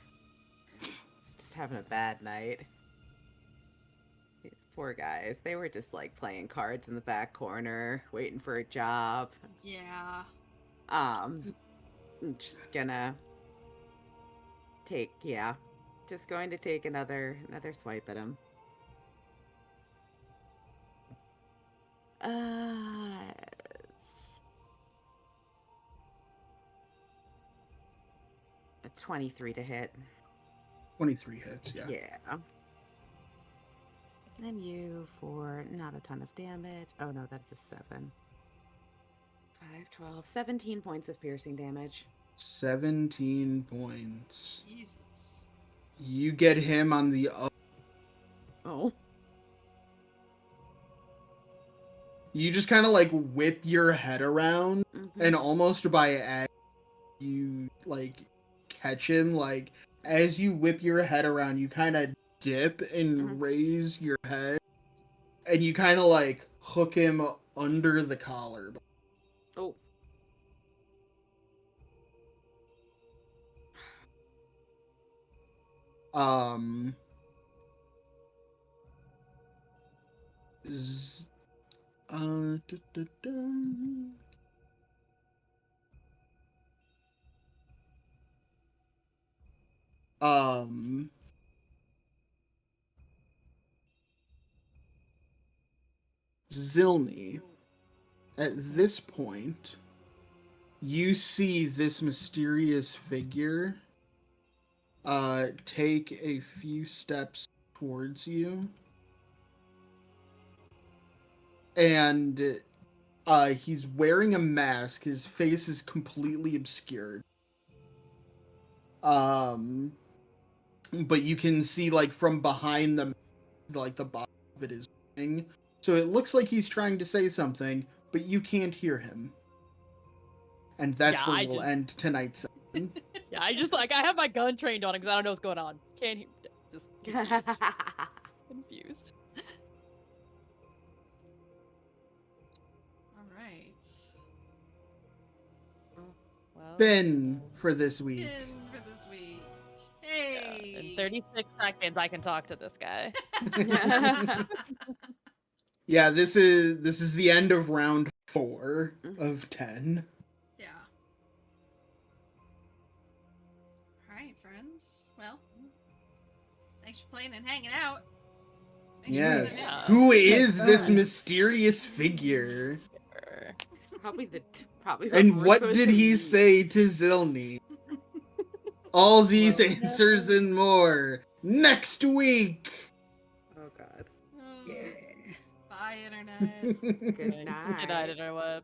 He's just having a bad night. Poor guys. They were just like playing cards in the back corner, waiting for a job. Yeah. I'm just gonna just going to take another swipe at him. It's a 23 to hit. 23 hits, yeah. Yeah. And you for not a ton of damage. Oh no, that's a 7. 5, 12, 17 points of piercing damage. 17 points. Jesus. You get him on the Oh. You just kind of like whip your head around, Mm-hmm. and almost by accident, you like catch him. Like as you whip your head around, you kind of dip and raise your head, and you kind of like hook him under the collar. Oh. Z- da, da, da. Zilny, at this point, you see this mysterious figure take a few steps towards you. And he's wearing a mask. His face is completely obscured. But you can see like from behind the bottom of it is moving. So it looks like he's trying to say something, but you can't hear him. And that's where we'll end tonight's session. Yeah, I just like I have my gun trained on it because I don't know what's going on. Can't hear. Just confused. Confused. All right. Well, Finn for this week. In for this week. Hey. in 36 seconds, I can talk to this guy. Yeah, this is the end of round 4 of 10. Yeah. All right, friends. Well, thanks for playing and hanging out. Thanks for Yes. tuning in. Who is this mysterious figure? It's probably what And we're what supposed did to he be. say to Zilny? All these answers and more next week. Oh god. Oh, bye, Internet. Good night. Good night, interwebs.